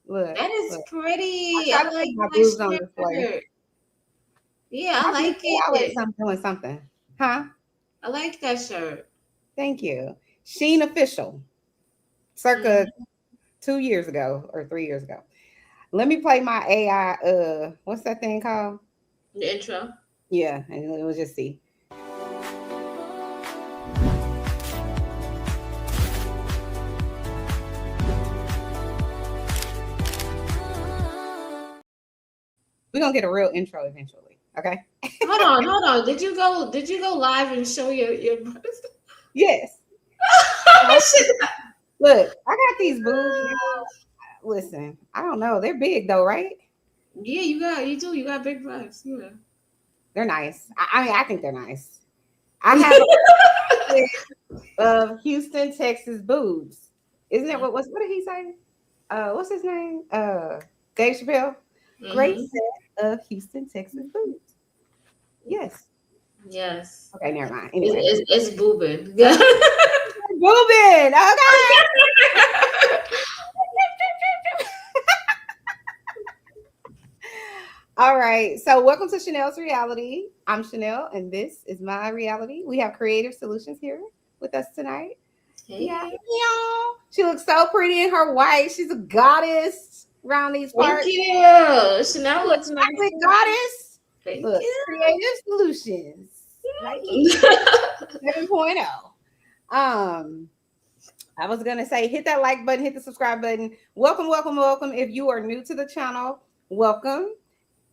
Look, That is look. I pretty. try I to like put my that boobs on display. shirt. Yeah, I I do like say always it. something doing something. Huh? I like that shirt. Thank you. Sheen Official, circa Mm, 2 years ago or 3 years ago. Let me play my AI. What's that thing called? the intro. Yeah, and we'll just see. We're gonna get a real intro eventually. Okay. Hold on, hold on. Did you go live and show your Yes. I- Shit. Look, I got these boobs. Listen, I don't know. They're big though, right? Yeah, you do. You got big butts. Yeah. They're nice. I mean, I think they're nice. I have a set of Houston, Texas boobs. Isn't it what did he say? What's his name? Dave Chappelle. Great Mm-hmm. set of Houston, Texas boobs. Yes. Yes. Okay, never mind. Anyway. It's boobing. Boobin. Okay. All right. So welcome to Chanel's reality. I'm Chanel, and this is my reality. We have Creative Solutions here with us tonight. Yeah. Hey, Meow. She looks so pretty in her white. She's a goddess around these thank parts. you. Chanel Look, looks nice. chocolate goddess. Thank Look, you. Creative Solutions. Right here. 7.0. Um, I was gonna say hit that like button, hit the subscribe button. Welcome, welcome, welcome. If you are new to the channel, welcome.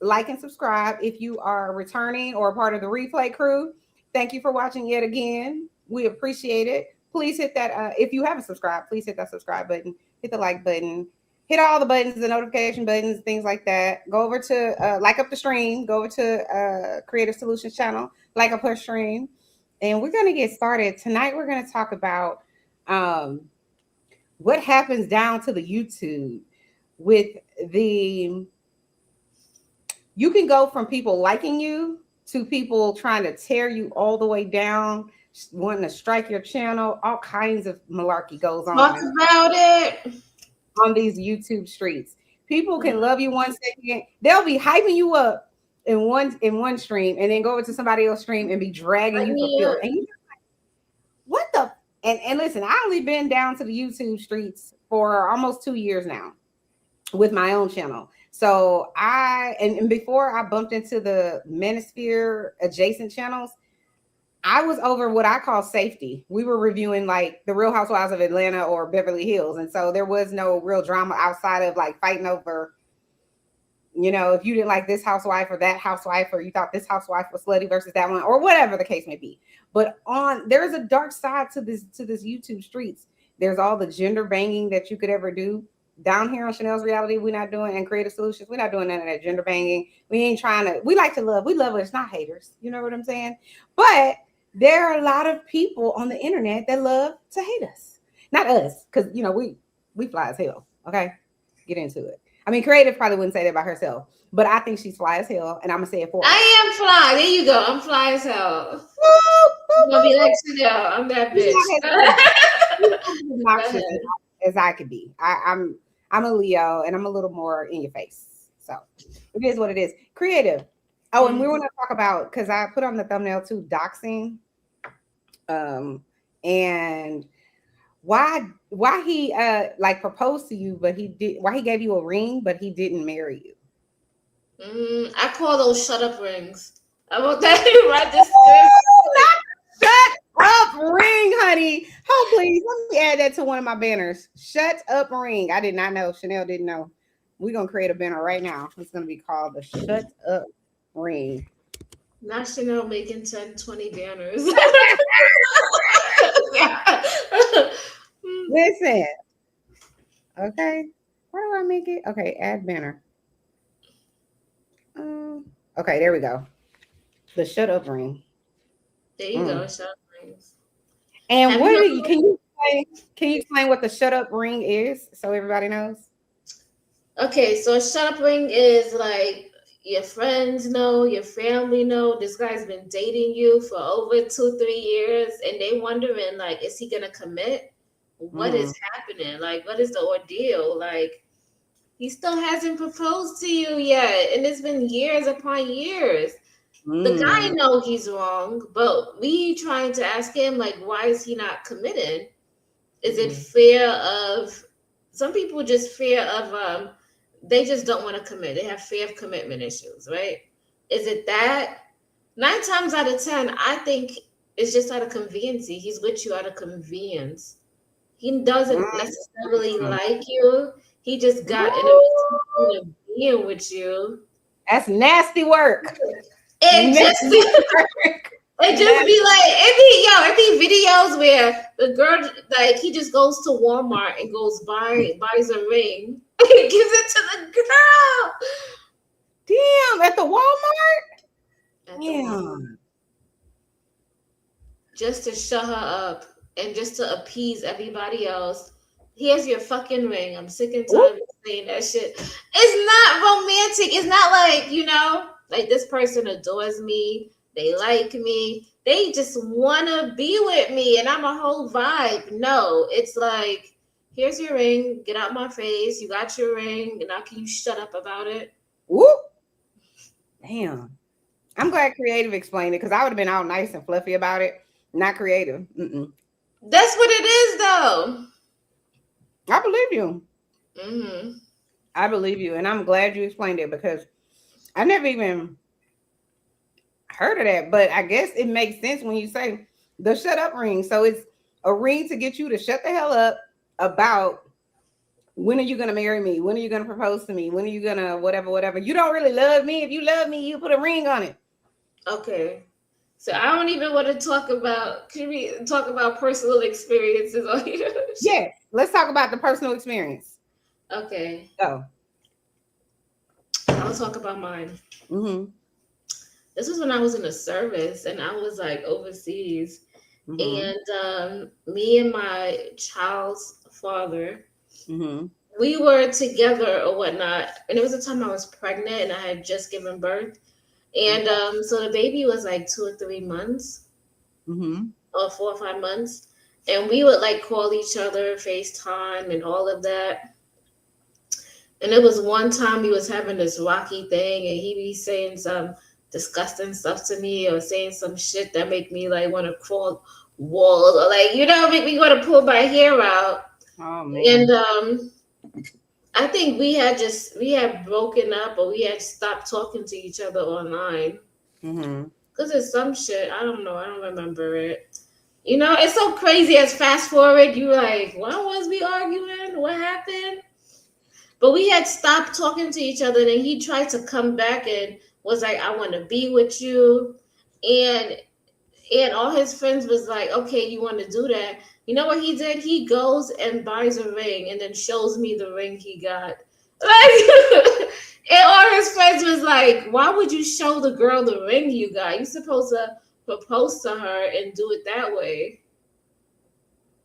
Like and subscribe. If you are returning or a part of the replay crew, thank you for watching yet again. We appreciate it. Please hit that. If you haven't subscribed, please hit that subscribe button, hit the like button, hit all the buttons, the notification buttons, things like that. Go over to like up the stream, go over to Creative Solutions channel, like up her stream. And we're going to get started. Tonight, we're going to talk about um, what happens down to the YouTube with the you can go from people liking you to people trying to tear you all the way down, wanting to strike your channel. All kinds of malarkey goes Talk on about it. these YouTube streets. People can love you 1 second, they'll be hyping you up in one stream, and then go over to somebody else's stream and be dragging I you for mean, filth. And you what the and listen, I only been down to the YouTube streets for almost 2 years now with my own channel. So and before I bumped into the Manosphere adjacent channels, I was over what I call safety. We were reviewing like the Real Housewives of Atlanta or Beverly Hills. And so there was no real drama outside of like fighting over, if you didn't like this housewife or that housewife, or you thought this housewife was slutty versus that one, or whatever the case may be. But there's a dark side to this YouTube streets. There's all the gender banging that you could ever do. Down here on Chanel's reality, we're not doing, and Creative Solutions, we're not doing none of that gender banging. We ain't trying to, we like to love. We love it. It's not haters. You know what I'm saying? But there are a lot of people on the internet that love to hate us. Not us, because we fly as hell. Okay. Get into it. I mean, Creative probably wouldn't say that about herself, but I think she's fly as hell, and I'm gonna say it for her. I am fly. There you go. I'm fly as hell. Boop, boop, I'm gonna be boop, like boop. Chanel. I'm that She's bitch. not as Go obnoxious ahead. as I could be. I'm a Leo, and I'm a little more in your face. So it is what it is. Creative. Oh, and we Mhm. want to talk about, because I put on the thumbnail too, doxing. And why he like proposed to you, but why he gave you a ring, but he didn't marry you. I call those shut up rings. I want that you write this script. Shut up, ring, honey. Oh, please. Let me add that to one of my banners. Shut up, ring. I did not know. Chanel didn't know. We're going to create a banner right now. It's going to be called the Shut Up Ring. Not Chanel making 10, 20 banners. Listen. Okay. Where do I make it? Okay. Add banner. Okay. There we go. The Shut Up Ring. There you go, Mm. shut up rings. And Have you can you explain what the Shut Up Ring is so everybody knows? Okay, so a shut up ring is like your friends know, your family know this guy's been dating you for over 2, 3 years, and they wondering like, is he gonna commit? What is Mm. happening? Like, what is the ordeal? Like, He still hasn't proposed to you yet, and it's been years upon years. The guy know he's wrong, but we trying to ask him like, why is he not committed? Is it fear of? Some people just fear of they just don't want to commit. They have fear of commitment issues, right? Is it that? 9 times out of 10, I think it's just out of convenience. He's with you out of convenience. He doesn't necessarily like you. He just got in a routine of being with you. That's nasty work. It just be like it be videos where the girl like he just goes to Walmart and buys a ring and gives it to the girl. Damn, at the Walmart? Damn. Just to shut her up and just to appease everybody else. Here's your fucking ring. I'm sick and tired of saying that shit. It's not romantic. It's not like, like this person adores me. They like me. They just want to be with me. And I'm a whole vibe. No, it's like, here's your ring. Get out my face. You got your ring. And now can you shut up about it? Whoop. Damn. I'm glad Creative explained it because I would have been all nice and fluffy about it. Not Creative. That's what it is, though. I believe you. Mm-hmm. I believe you. And I'm glad you explained it because I never even heard of that. But I guess it makes sense when you say the shut up ring. So it's a ring to get you to shut the hell up about when are you going to marry me? When are you going to propose to me? When are you going to whatever? You don't really love me. If you love me, you put a ring on it. Okay. So I don't even want to talk about, can we talk about personal experiences on here? Yeah, let's talk about the personal experience. Okay. Go. I'll talk about mine. Mm-hmm. This was when I was in the service and I was like overseas. And me and my child's father, we were together or whatnot. And it was the time I was pregnant and I had just given birth. And so the baby was like 2 or 3 months or 4 or 5 months. And we would like call each other, FaceTime and all of that. And it was one time he was having this rocky thing and he be saying some disgusting stuff to me or saying some shit that make me like want to crawl walls or like, make me want to pull my hair out. Oh, man. And I think we had broken up or we had stopped talking to each other online. Because it's some shit. I don't know. I don't remember it. It's so crazy as fast forward. You like, why was we arguing? What happened? But we had stopped talking to each other. And he tried to come back and was like, I want to be with you. And all his friends was like, okay, you want to do that? You know what he did? He goes and buys a ring and then shows me the ring he got. Like, and all his friends was like, why would you show the girl the ring you got? You're supposed to propose to her and do it that way.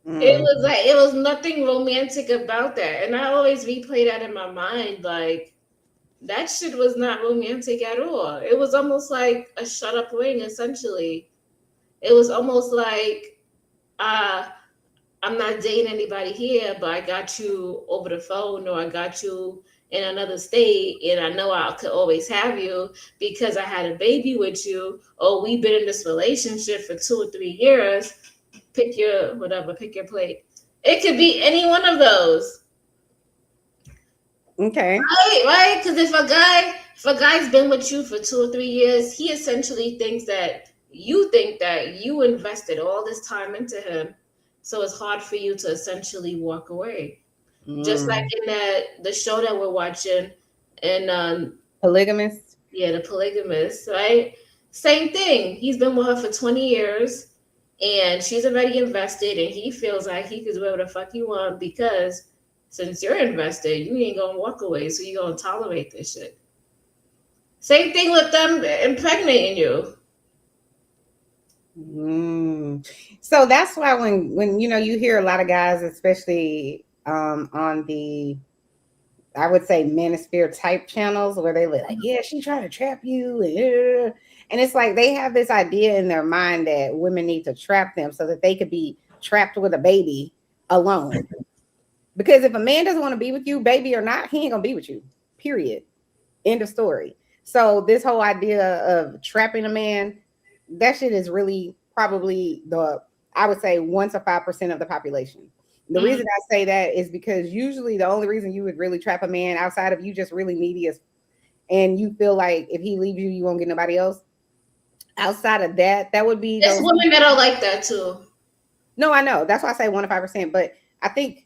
It was nothing romantic about that. And I always replay that in my mind. Like, that shit was not romantic at all. It was almost like a shut up ring, essentially. It was almost like, I'm not dating anybody here, but I got you over the phone or I got you in another state and I know I could always have you because I had a baby with you or we've been in this relationship for 2 or 3 years. Pick your plate. It could be any one of those. Okay. Right? Because if a guy's been with you for 2 or 3 years, he essentially thinks that you invested all this time into him. So it's hard for you to essentially walk away. Just like in the show that we're watching and Polygamist. Yeah, The Polygamist, right? Same thing. He's been with her for 20 years and she's already invested and he feels like he could do whatever the fuck you want because since you're invested, you ain't gonna walk away, so you're gonna tolerate this shit. Same thing with them impregnating you. So that's why when you hear a lot of guys, especially on the, I would say, manosphere type channels where they look like, yeah, she trying to trap you, and it's like they have this idea in their mind that women need to trap them so that they could be trapped with a baby alone. Because if a man doesn't want to be with you, baby or not, he ain't gonna be with you. Period. End of story. So this whole idea of trapping a man, that shit is really probably I would say 1 to 5% of the population. The reason I say that is because usually the only reason you would really trap a man outside of you just really needy and you feel like if he leaves you, you won't get nobody else. Outside of that, that would be there's women that are like that too. No, I know. That's why I say 1 to 5%. But I think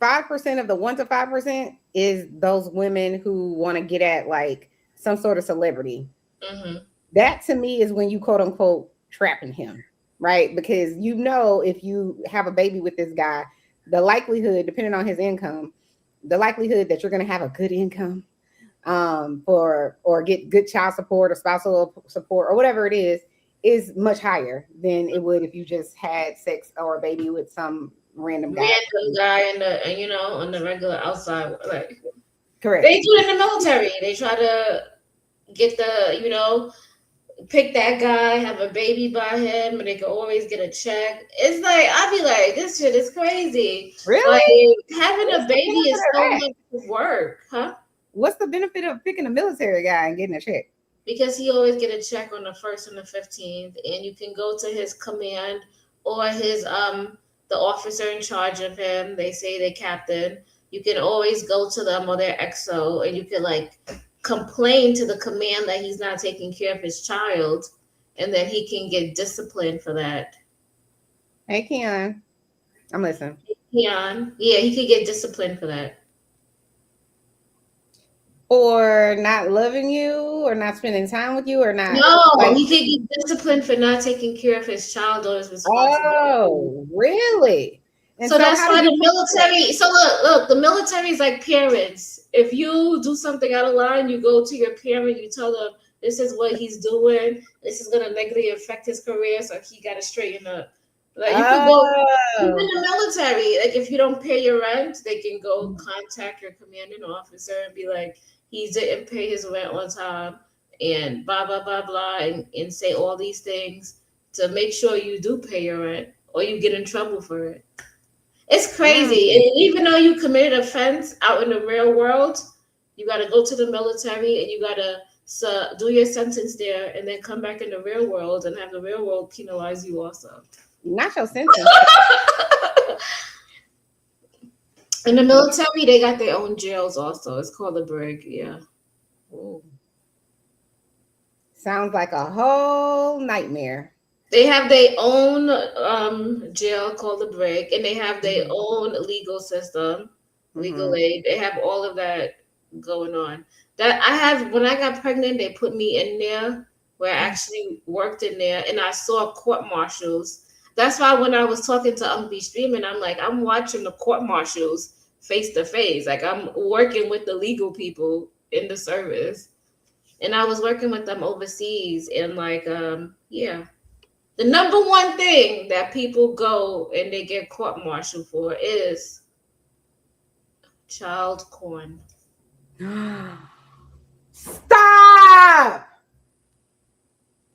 5% of the 1 to 5% is those women who want to get at like some sort of celebrity. Mm-hmm. That to me is when you quote unquote trapping him, right? Because you know, if you have a baby with this guy, the likelihood, depending on his income, the likelihood that you're going to have a good income or get good child support or spousal support or whatever it is much higher than it would if you just had sex or a baby with some random guy in the, you know, on the regular outside. Like, correct. They do it in the military. They try to get the, you know, pick that guy, have a baby by him, and they can always get a check. It's like, I'd be like, this shit is crazy. Really? Like, having a baby is so much work, huh? What's the benefit of picking a military guy and getting a check? Because he always get a check on the 1st and the 15th, and you can go to his command or his the officer in charge of him. They say they captain. You can always go to them or their XO, and you can like complain to the command that he's not taking care of his child, and then he can get disciplined for that. Hey, Keon, I'm listening. Keon, yeah, he could get disciplined for that. Or not loving you, or not spending time with you, or not. No, he could get disciplined for not taking care of his child or his responsibility. Oh, really? And so that's why the military. So look, the military is like parents. If you do something out of line, you go to your parent, you tell them this is what he's doing. This is gonna negatively affect his career, so he got to straighten up. Like you can go even in the military. Like if you don't pay your rent, they can go contact your commanding officer and be like, he didn't pay his rent on time, and blah blah blah blah, and say all these things to make sure you do pay your rent, or you get in trouble for it. It's crazy. And even though you committed offense out in the real world, you got to go to the military and you got to do your sentence there and then come back in the real world and have the real world penalize you also. Not your sentence. In the military, they got their own jails also. It's called the brig. Yeah. Ooh. Sounds like a whole nightmare. They have their own jail called the brig, and they have their own legal system, legal aid. They have all of that going on. That I have when I got pregnant, they put me in there where I actually worked in there, and I saw court martials. That's why when I was talking to Uncle B Streaming, I'm like, I'm watching the court martials face to face. Like I'm working with the legal people in the service, and I was working with them overseas, and like, yeah. The number one thing that people go and they get court-martialed for is child porn. Stop!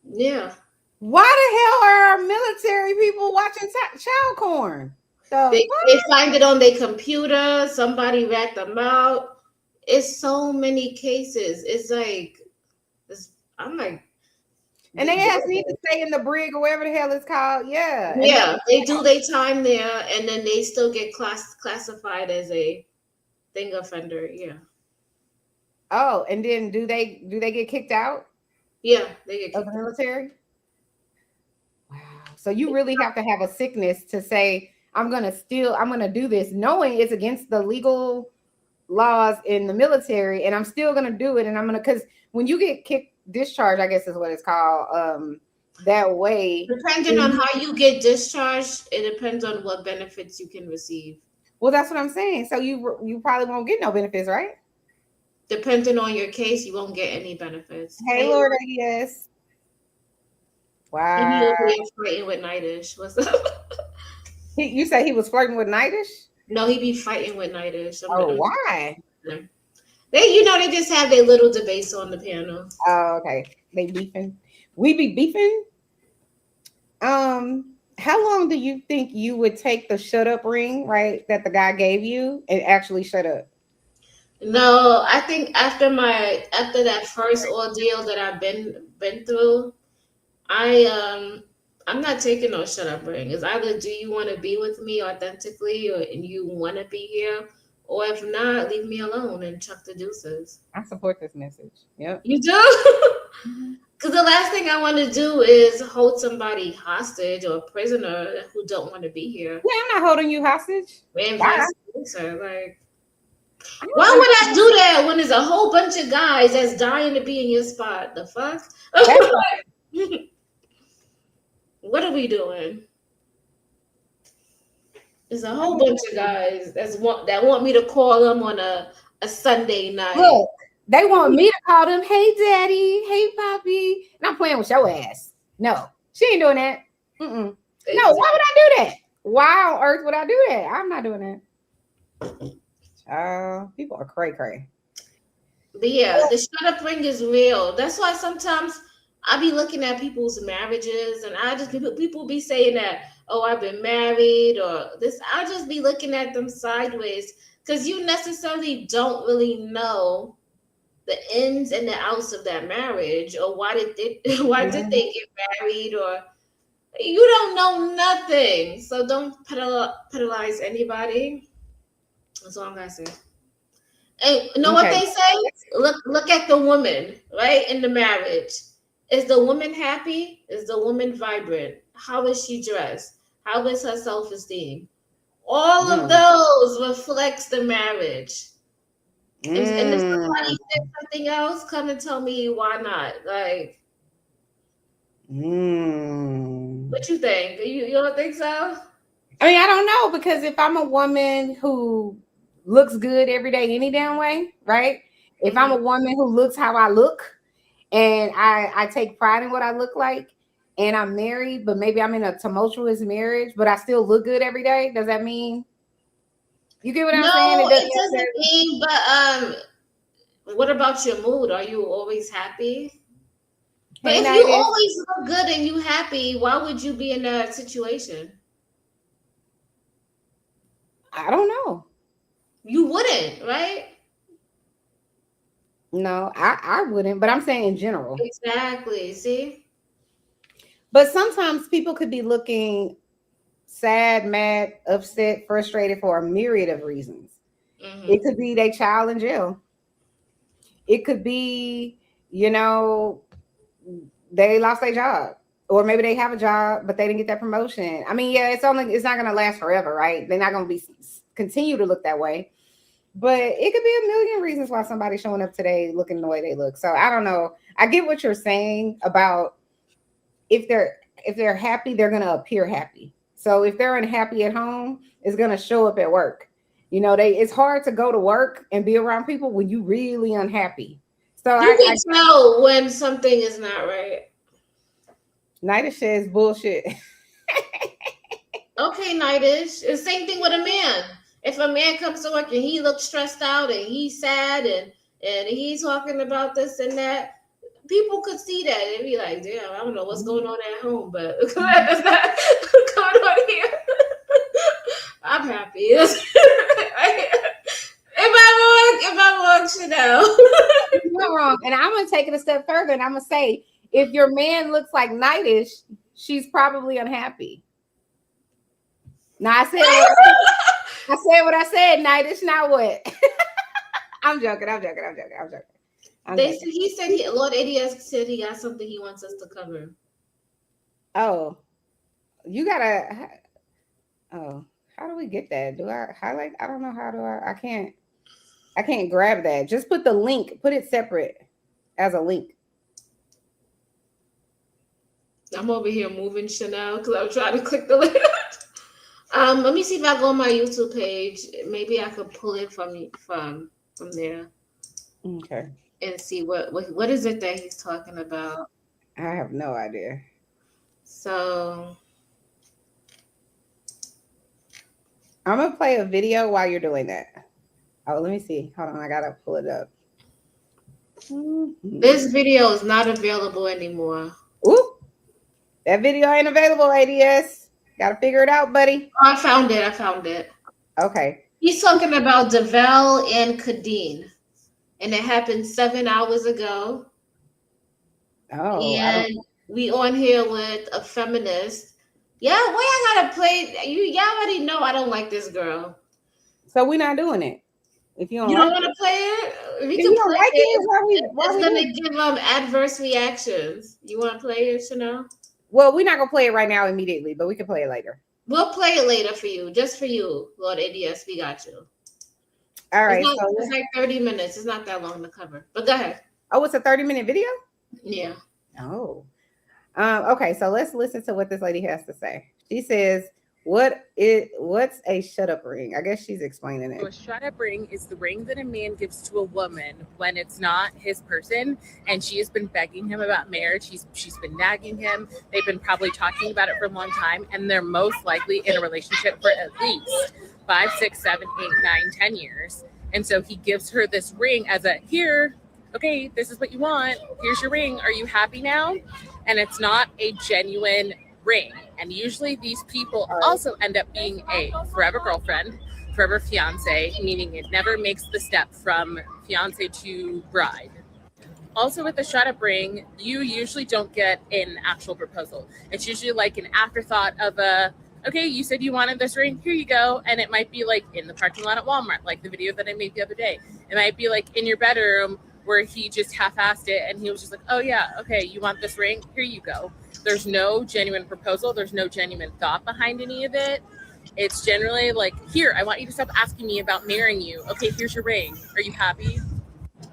Yeah. Why the hell are military people watching child porn? They find it on their computer. Somebody rat them out. It's so many cases. It's like, I'm like, and they ask me to stay in the brig or whatever the hell it's called. Yeah. Yeah, they do their time there, and then they still get classified as a thing offender. Yeah. Oh, and then do they get kicked out? Yeah, they get kicked out of the military. Wow. So you really have to have a sickness to say, I'm gonna do this, knowing it's against the legal laws in the military, and I'm still gonna do it. And because when you get discharged, I guess is what it's called. That way, depending on how you get discharged, it depends on what benefits you can receive. Well, that's what I'm saying. So you probably won't get no benefits, right? Depending on your case, you won't get any benefits. Hey, Lord, yes. Wow. He be fighting with Nightish. What's up? You say he was flirting with Nightish? No, he be fighting with Nightish. Why? They just have their little debates on the panel. Oh, okay. They beefing. We be beefing. How long do you think you would take the shut up ring, right, that the guy gave you and actually shut up? No, I think after that first ordeal that I've been through, I I'm not taking no shut up ring. It's either do you want to be with me authentically or and you want to be here, or if not, leave me alone and chuck the deuces. I support this message. Yep. You do? Mhm. Because the last thing I want to do is hold somebody hostage or a prisoner who don't want to be here. Yeah, I'm not holding you hostage. And Bye. vice versa. Like, I'm why not- would I do that when there's a whole bunch of guys that's dying to be in your spot? The fuck? That's What are we doing? There's a whole bunch of guys that want me to call them on a Sunday night. Look, they want me to call them, hey daddy, hey poppy. And I'm playing with your ass. No, she ain't doing that. Mm-mm. No, why would I do that? Why on earth would I do that? I'm not doing that. People are cray cray. But yeah, the shut up ring is real. That's why sometimes I be looking at people's marriages and people be saying that, oh, I've been married or this. I'll just be looking at them sideways because you necessarily don't really know the ins and the outs of that marriage or why did they get married or you don't know nothing. So don't penalize anybody. That's all I'm gonna say. And you know what they say? Look at the woman, right? In the marriage. Is the woman happy? Is the woman vibrant? How is she dressed? How is her self-esteem? All of those reflects the marriage. And if somebody said something else, come and tell me why not. Like, what you think? You don't think so? I mean, I don't know, because if I'm a woman who looks good every day, any damn way, right? If I'm a woman who looks how I look, and I take pride in what I look like, and I'm married, but maybe I'm in a tumultuous marriage, but I still look good every day, does that mean? You get what I'm saying? No, it doesn't mean, but what about your mood? Are you always happy? But if you always look good and you happy, why would you be in that situation? I don't know. You wouldn't, right? No, I wouldn't, but I'm saying in general. Exactly. See? But sometimes people could be looking sad, mad, upset, frustrated for a myriad of reasons. Mm-hmm. It could be their child in jail. It could be, they lost their job. Or maybe they have a job, but they didn't get that promotion. I mean, yeah, it's not going to last forever, right? They're not going to continue to look that way. But it could be a million reasons why somebody's showing up today looking the way they look. So I don't know. I get what you're saying about if they're happy, they're going to appear happy. So if they're unhappy at home, it's going to show up at work. It's hard to go to work and be around people when you're really unhappy. So you can tell when something is not right. Nightish says bullshit. Okay, Nightish. It's the same thing with a man. If a man comes to work and he looks stressed out and he's sad and he's talking about this and that, people could see that and be like, damn, I don't know what's going on at home, but what's going on here? I'm happy. If I'm wrong, Chanel. You're not wrong. And I'm gonna take it a step further and I'm gonna say, if your man looks like Nightish, she's probably unhappy. Now I said what I said, Nightish. Now what? I'm joking. He said Lord ADS said he got something he wants us to cover. Oh, you gotta. Oh, how do we get that? Do I highlight? I don't know how do I can't grab that. Just put the link. Put it separate as a link. I'm over here moving Chanel because I'm trying to click the link. Let me see if I go on my YouTube page. Maybe I could pull it from there. Okay. And see what is it that he's talking about. I have no idea. So I'm gonna play a video while you're doing that. Oh, let me see. Hold on, I gotta pull it up. This video is not available anymore. Ooh, that video ain't available, ADS. Got to figure it out, buddy. Oh, I found it. Okay. He's talking about Devel and Kadeen, and it happened 7 hours ago. Oh, And we on here with a feminist. Yeah, why I gotta play? Y'all already know I don't like this girl. so we're not doing it. If you don't, Want to play it, if you don't like it, why it's gonna give adverse reactions. You want to play it, Chanel? Well, we're not gonna play it right now immediately, but we can play it later. We'll play it later for you, just for you, Lord ADS. We got you. All right. It's like 30 minutes. It's not that long to cover. But go ahead. Oh, it's a 30-minute video? Yeah. Oh. Okay, so let's listen to what this lady has to say. She says, what's a shut up ring? I guess she's explaining it. So a shut up ring is the ring that a man gives to a woman when it's not his person, and she has been begging him about marriage. She's been nagging him. They've been probably talking about it for a long time, and they're most likely in a relationship for at least 5, 6, 7, 8, 9, 10 years. And so he gives her this ring as a here. Okay, this is what you want. Here's your ring. Are you happy now? And it's not a genuine ring. And usually these people also end up being a forever girlfriend, forever fiance, meaning it never makes the step from fiance to bride. Also with the shut up ring, you usually don't get an actual proposal. It's usually like an afterthought of okay, you said you wanted this ring, here you go. And it might be like in the parking lot at Walmart, like the video that I made the other day. It might be like in your bedroom, where he just half-assed it and he was just like, oh yeah, okay, you want this ring? Here you go. There's no genuine proposal. There's no genuine thought behind any of it. It's generally like, here, I want you to stop asking me about marrying you. Okay, here's your ring. Are you happy?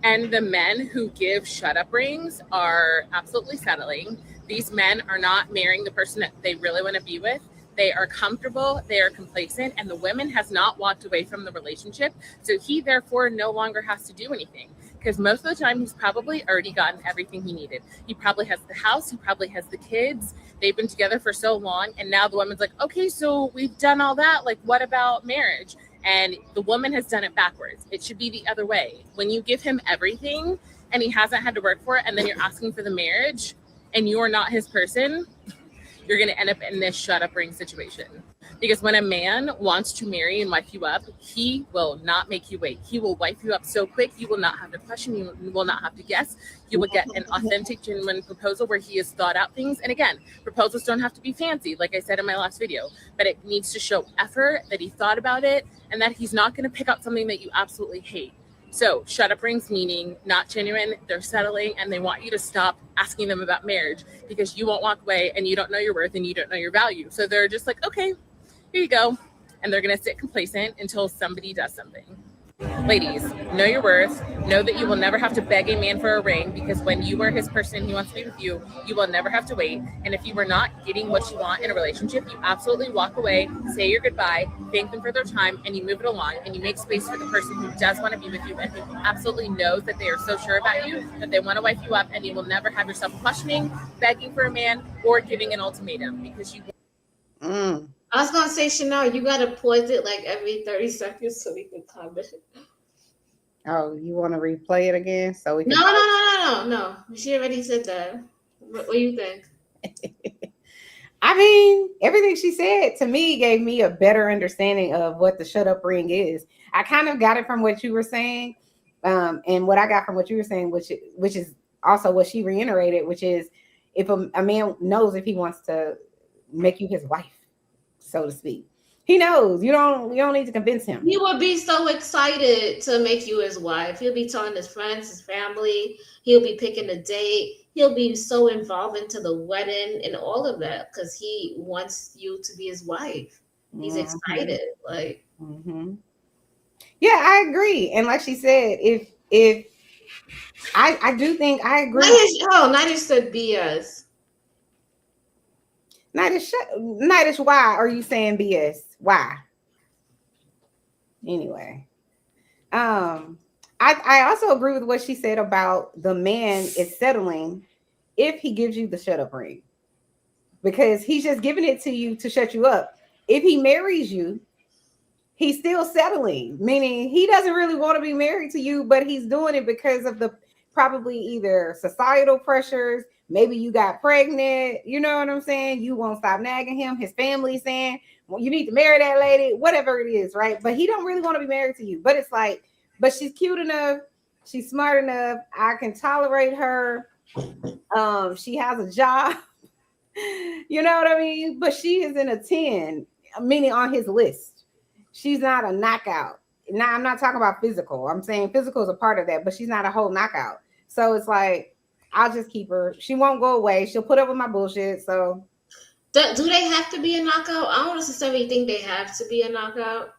And the men who give shut-up rings are absolutely settling. These men are not marrying the person that they really want to be with. They are comfortable, they are complacent, and the woman has not walked away from the relationship. So he therefore no longer has to do anything. Because most of the time he's probably already gotten everything he needed. He probably has the house, he probably has the kids. They've been together for so long. And now the woman's like, okay, so we've done all that. Like, what about marriage? And the woman has done it backwards. It should be the other way. When you give him everything and he hasn't had to work for it, and then you're asking for the marriage and you're not his person, you're going to end up in this shut up ring situation. Because when a man wants to marry and wife you up, he will not make you wait. He will wife you up so quick, you will not have to question, you will not have to guess. You will get an authentic, genuine proposal where he has thought out things. And again, proposals don't have to be fancy, like I said in my last video, but it needs to show effort, that he thought about it, and that he's not going to pick out something that you absolutely hate. So shut up rings meaning not genuine, they're settling, and they want you to stop asking them about marriage because you won't walk away and you don't know your worth and you don't know your value. So they're just like, okay, here you go. And they're going to sit complacent until somebody does something. Ladies, know your worth. Know that you will never have to beg a man for a ring, because when you are his person, he wants to be with you, you will never have to wait. And if you are not getting what you want in a relationship, you absolutely walk away, say your goodbye, thank them for their time, and you move it along, and you make space for the person who does want to be with you and who absolutely knows that they are so sure about you that they want to wife you up, and you will never have yourself questioning, begging for a man, or giving an ultimatum, because you I was gonna say, Chanel, you gotta pause it like every 30 seconds so we can comment. Oh, you want to replay it again so we can? No. She already said that. What do you think? I mean, everything she said to me gave me a better understanding of what the shut up ring is. I kind of got it from what you were saying, and what I got from what you were saying, which is also what she reiterated, which is if a man knows if he wants to make you his wife, so to speak. He knows. You don't need to convince him. He would be so excited to make you his wife. He'll be telling his friends, his family. He'll be picking a date. He'll be so involved into the wedding and all of that because he wants you to be his wife. He's excited. Like, yeah, I agree. And like she said, if I do think I agree. Nadish said BS. Nadish, why are you saying BS? Why? Anyway, I also agree with what she said about the man is settling if he gives you the shut up ring, because he's just giving it to you to shut you up. If he marries you, he's still settling, meaning he doesn't really want to be married to you, but he's doing it because of the probably either societal pressures, maybe you got pregnant, you know what I'm saying? You won't stop nagging him. His family saying, well, you need to marry that lady, whatever it is, right? But he don't really want to be married to you. But it's like, but she's cute enough, she's smart enough, I can tolerate her. She has a job, you know what I mean? But she is in a 10, meaning on his list. She's not a knockout. Now, I'm not talking about physical. I'm saying physical is a part of that, but she's not a whole knockout. So it's like, I'll just keep her. She won't go away. She'll put up with my bullshit. So, do they have to be a knockout? I don't necessarily think they have to be a knockout.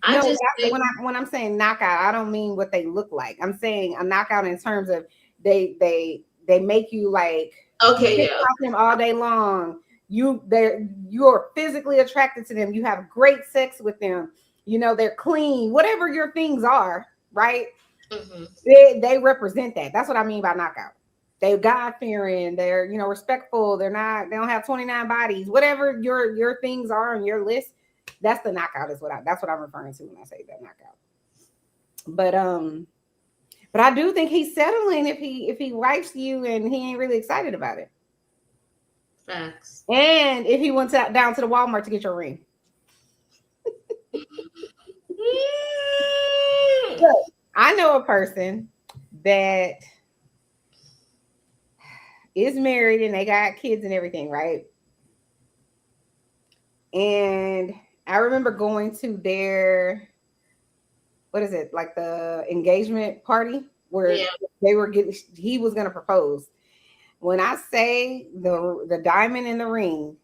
No, just think, when I'm saying knockout, I don't mean what they look like. I'm saying a knockout in terms of they make you like him all day long. You're physically attracted to them. You have great sex with them. You know, they're clean, whatever your things are, right? Mm-hmm. They represent that. That's what I mean by knockout. They're God-fearing, they're, you know, respectful, they don't have 29 bodies, whatever your things are on your list, that's the knockout that's what I'm referring to when I say that knockout. But I do think he's settling if he likes you and he ain't really excited about it. Facts. And if he went down to the Walmart to get your ring. I know a person that is married and they got kids and everything, right? And I remember going to their, what is it, like the engagement party where he was going to propose. When I say the diamond in the ring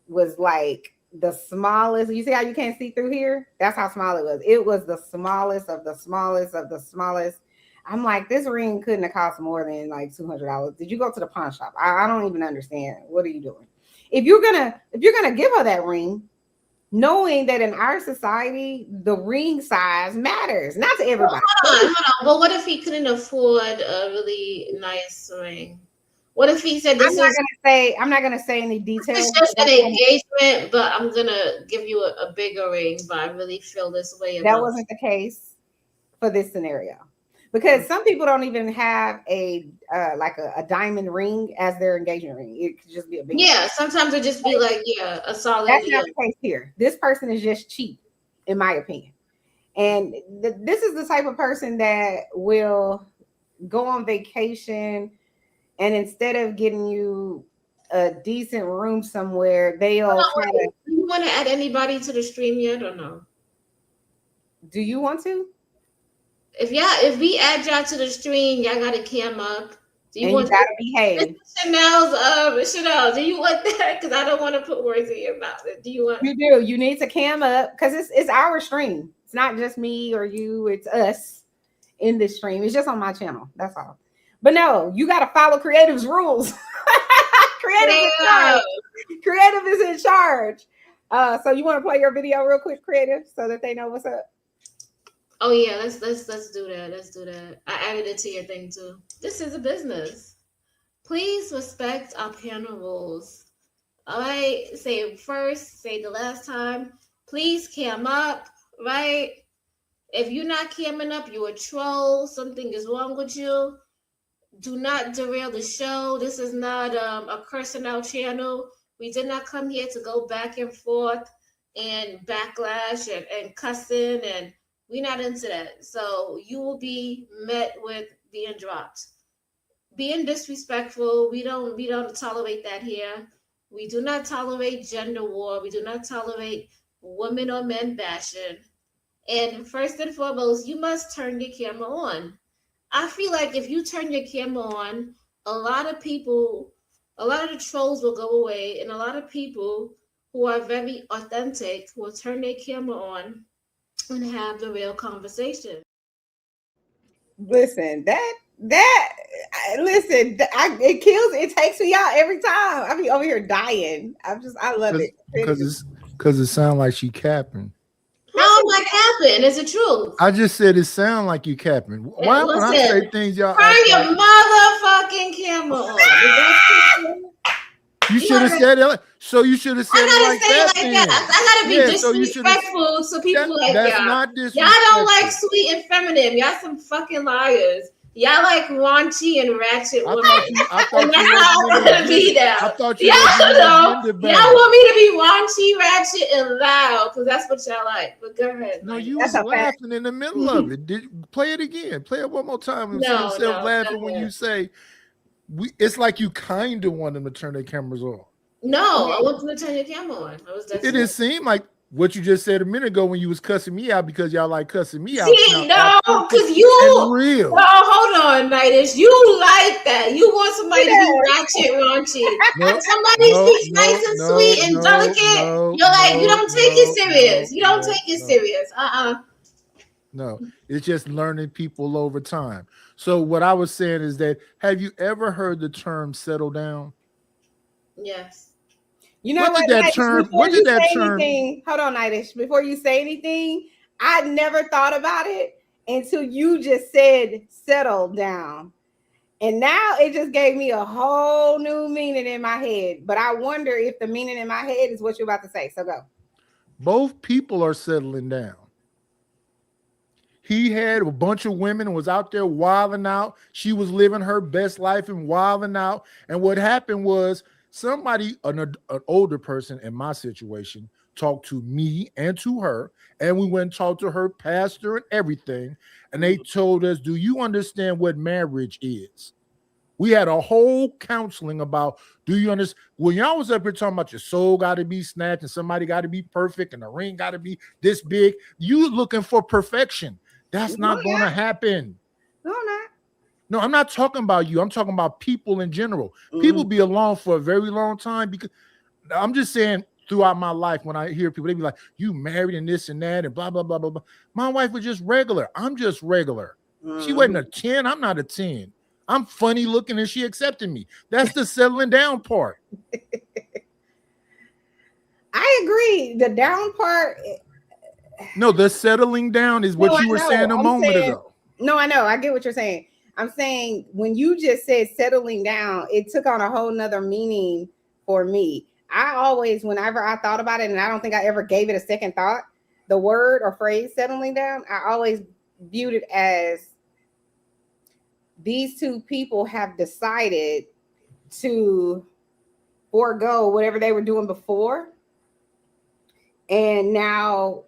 was like the smallest, you see how you can't see through here? That's how small it was. It was the smallest of the smallest of the smallest. I'm like, this ring couldn't have cost more than like $200. Did you go to the pawn shop? I don't even understand. What are you doing? If you're gonna give her that ring, knowing that in our society the ring size matters, not to everybody. Hold on. But what if he couldn't afford a really nice ring? What if he said, I'm not gonna say any details. It's just an engagement, but I'm gonna give you a bigger ring, but I really feel this way. That wasn't the case for this scenario. Because some people don't even have a diamond ring as their engagement ring. It could just be a big ring. Sometimes it just be like, a solid. That's not the case here. This person is just cheap, in my opinion. And this is the type of person that will go on vacation and instead of getting you a decent room somewhere, they'll try to. Do you want to add anybody to the stream yet or no? Do you want to? If we add y'all to the stream, y'all gotta cam up. Do you want to behave? Chanel, do you want that? Because I don't want to put words in your mouth. Do you want? You do. You need to cam up because it's our stream. It's not just me or you. It's us in this stream. It's just on my channel. That's all. But no, you got to follow Creative's rules. Creative is in charge. So you want to play your video real quick, Creative, so that they know what's up? Oh yeah, let's do that. Let's do that. I added it to your thing too. This is a business. Please respect our panel rules. All right, say it first, say the last time. Please cam up, right? If you're not camming up, you're a troll. Something is wrong with you. Do not derail the show. This is not a cursing out channel. We did not come here to go back and forth and backlash and cussing, and we're not into that. So you will be met with being dropped. Being disrespectful, we don't tolerate that here. We do not tolerate gender war. We do not tolerate women or men bashing. And first and foremost, you must turn your camera on. I feel like if you turn your camera on, a lot of the trolls will go away, and a lot of people who are very authentic will turn their camera on and have the real conversation. Listen, it takes me out every time. I be over here dying. I love it. Because it sounds like she capping. How am I capping? Is it true? I just said it sound like you capping. Why when I say things y'all turn your motherfucking camera on? You should have said it. So you should have said it like that. I gotta be disrespectful to people like that's y'all. Not disrespectful. Y'all don't like sweet and feminine. Y'all some fucking liars. Y'all like raunchy and ratchet women. I thought And that's how I'm gonna be now. I thought you Y'all know. Y'all want me to be raunchy, ratchet, and loud because that's what y'all like. But go ahead. No, you That's was a fact. laughing in the middle of it. Play it again. Play it one more time and see yourself laughing when you say it's like you kind of want them to turn their cameras off. No, I want them to turn your camera on. It didn't seem like what you just said a minute ago when you was cussing me out because y'all like cussing me out. See, no, because you real. No, hold on, Nightish. You like that. You want somebody to be ratchet, raunchy. Somebody speaks nice and sweet and delicate. You're like, you don't take it serious. You don't take it serious. No, it's just learning people over time. So what I was saying is that, have you ever heard the term settle down? Yes. You know what did that term? What did that term? Hold on, Nightish. Before you say anything, I never thought about it until you just said settle down. And now it just gave me a whole new meaning in my head. But I wonder if the meaning in my head is what you're about to say. So go. Both people are settling down. He had a bunch of women and was out there wilding out. She was living her best life and wilding out. And what happened was somebody, an older person in my situation, talked to me and to her. And we went and talked to her pastor and everything. And they told us, do you understand what marriage is? We had a whole counseling about, do you understand? When y'all was up here talking about your soul got to be snatched and somebody got to be perfect and the ring got to be this big, you looking for perfection. That's not going to happen. No, not. No, I'm not talking about you. I'm talking about people in general. People be alone for a very long time because I'm just saying throughout my life, when I hear people, they be like, you married and this and that and blah, blah, blah, blah, blah. My wife was just regular. I'm just regular. She wasn't a 10. I'm not a 10. I'm funny looking and she accepted me. That's the settling down part. I agree. The down part. No, the settling down is what you were saying a moment ago. No, I know. I get what you're saying. I'm saying when you just said settling down, it took on a whole nother meaning for me. I always, whenever I thought about it, and I don't think I ever gave it a second thought, the word or phrase settling down, I always viewed it as these two people have decided to forego whatever they were doing before and now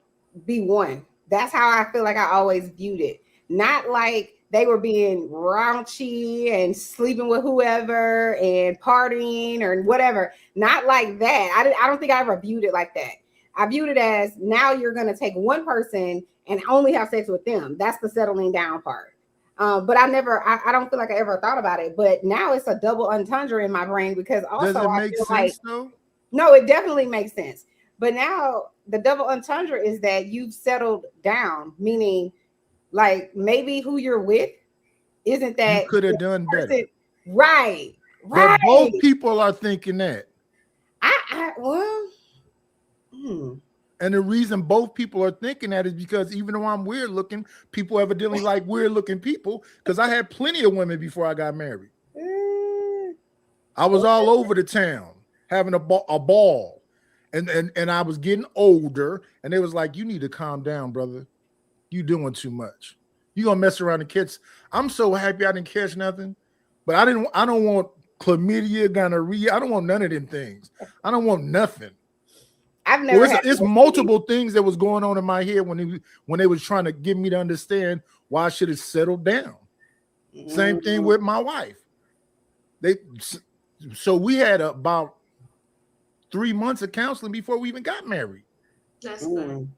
be one. That's how I feel like I always viewed it. Not like they were being raunchy and sleeping with whoever and partying or whatever. Not like that. I don't think I ever viewed it like that. I viewed it as now you're going to take one person and only have sex with them. That's the settling down part. But I don't feel like I ever thought about it. But now it's a double entendre in my brain because also does it make sense though? No, it definitely makes sense. But now the double entendre is that you've settled down, meaning like maybe who you're with isn't that you could have done better. Right. But both people are thinking that. And the reason both people are thinking that is because even though I'm weird looking, people evidently like weird looking people because I had plenty of women before I got married. I was all over the town having a ball. And I was getting older and they was like, you need to calm down, brother. You doing too much. You gonna mess around and catch. I'm so happy I didn't catch nothing, but I don't want chlamydia, gonorrhea. I don't want none of them things. I don't want nothing. I've never. It's multiple things that was going on in my head when they was trying to get me to understand why I should have settled down. Same thing with my wife. So we had about 3 months of counseling before we even got married. That's good.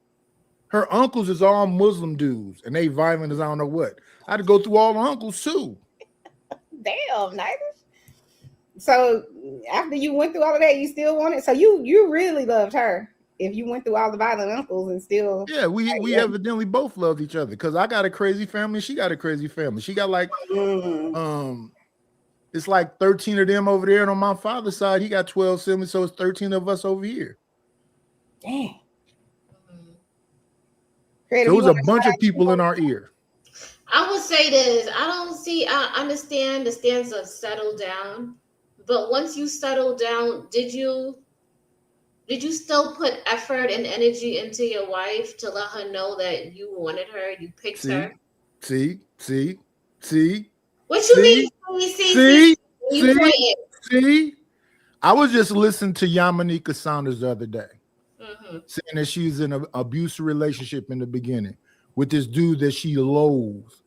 Her uncles is all Muslim dudes, and they violent as I don't know what. I had to go through all the uncles too. Damn, nice. So after you went through all of that, you still wanted. So you really loved her. If you went through all the violent uncles and still. Yeah, we evidently both loved each other because I got a crazy family. She got a crazy family. She got like it's like 13 of them over there, and on my father's side, he got 12 siblings, so it's 13 of us over here. Dang. There was a bunch of people in our ear. I would say this. I understand the stance of settle down, but once you settle down, did you still put effort and energy into your wife to let her know that you wanted her, you picked her? See, What you mean? See? I was just listening to Yamanika Saunders the other day, saying that she's in an abusive relationship in the beginning with this dude that she loathes,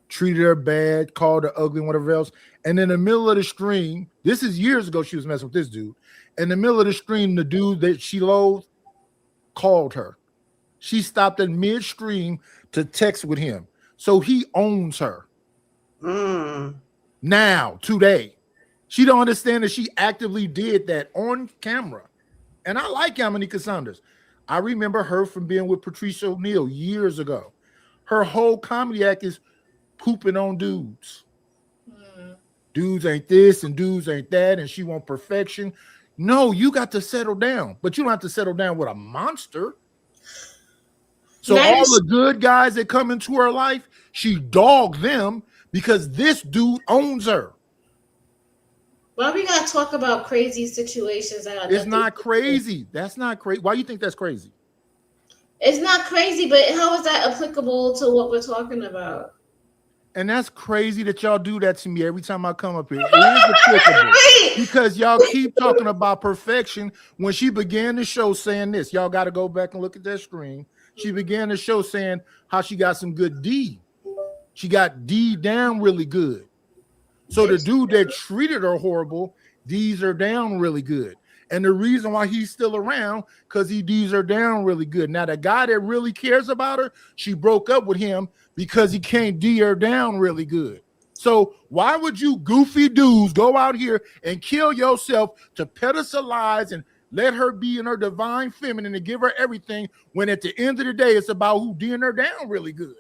treated her bad, called her ugly, and whatever else. And in the middle of the stream, this is years ago, she was messing with this dude. In the middle of the stream, the dude that she loathed called her. She stopped at midstream to text with him. So he owns her. Now, today. She don't understand that she actively did that on camera. And I like Yamanika Saunders. I remember her from being with Patricia O'Neal years ago. Her whole comedy act is pooping on dudes. Dudes ain't this and dudes ain't that, and she want perfection. No, you got to settle down, but you don't have to settle down with a monster. So all the good guys that come into her life, she dogged them because this dude owns her. Why we gotta talk about crazy situations? It's not crazy. That's not crazy. Why do you think that's crazy? It's not crazy, but how is that applicable to what we're talking about? And that's crazy that y'all do that to me every time I come up here. It is applicable because y'all keep talking about perfection. When she began the show saying this, y'all got to go back and look at that screen. She began the show saying how she got some good D. She got D down really good. So the dude that treated her horrible, D's her down really good. And the reason why he's still around, because he D's her down really good. Now, the guy that really cares about her, she broke up with him because he can't D her down really good. So why would you goofy dudes go out here and kill yourself to pedestalize and let her be in her divine feminine and give her everything when at the end of the day, it's about who D'ing her down really good?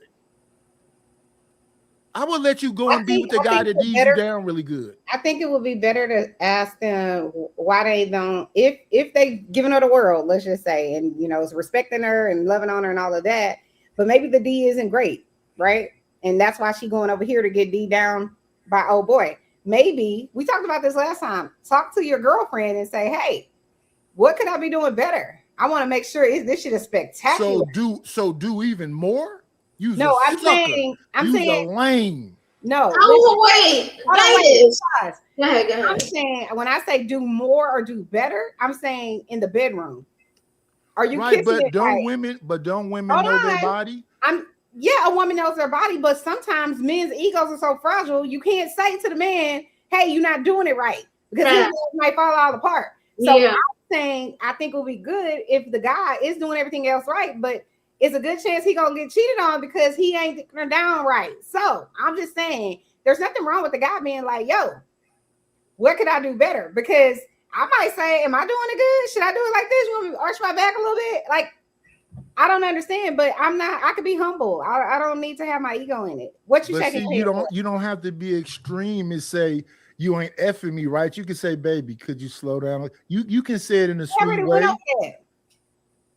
I would let you go and be with the guy that D's you down really good. I think it would be better to ask them why they don't, if they given her the world, let's just say, and is respecting her and loving on her and all of that, but maybe the D isn't great, right? And that's why she going over here to get D down by old boy. Maybe we talked about this last time. Talk to your girlfriend and say, hey, what could I be doing better? I want to make sure this shit is spectacular. So do even more. I'm saying lame. No. Wait. Go ahead. I'm saying when I say do more or do better, I'm saying in the bedroom. Are you right? But don't women know their body? A woman knows their body, but sometimes men's egos are so fragile. You can't say to the man, "Hey, you're not doing it right," because his might fall all apart. So I'm saying I think it would be good if the guy is doing everything else right, but it's a good chance he gonna get cheated on because he ain't down right. So I'm just saying there's nothing wrong with the guy being like, yo, what could I do better? Because I might say, am I doing it good? Should I do it like this? You want me to arch my back a little bit? Like, I don't understand, but I could be humble. I don't need to have my ego in it. What you shaking? You don't have to be extreme and say you ain't effing me, right? You can say, baby, could you slow down? You can say it in a sweet way.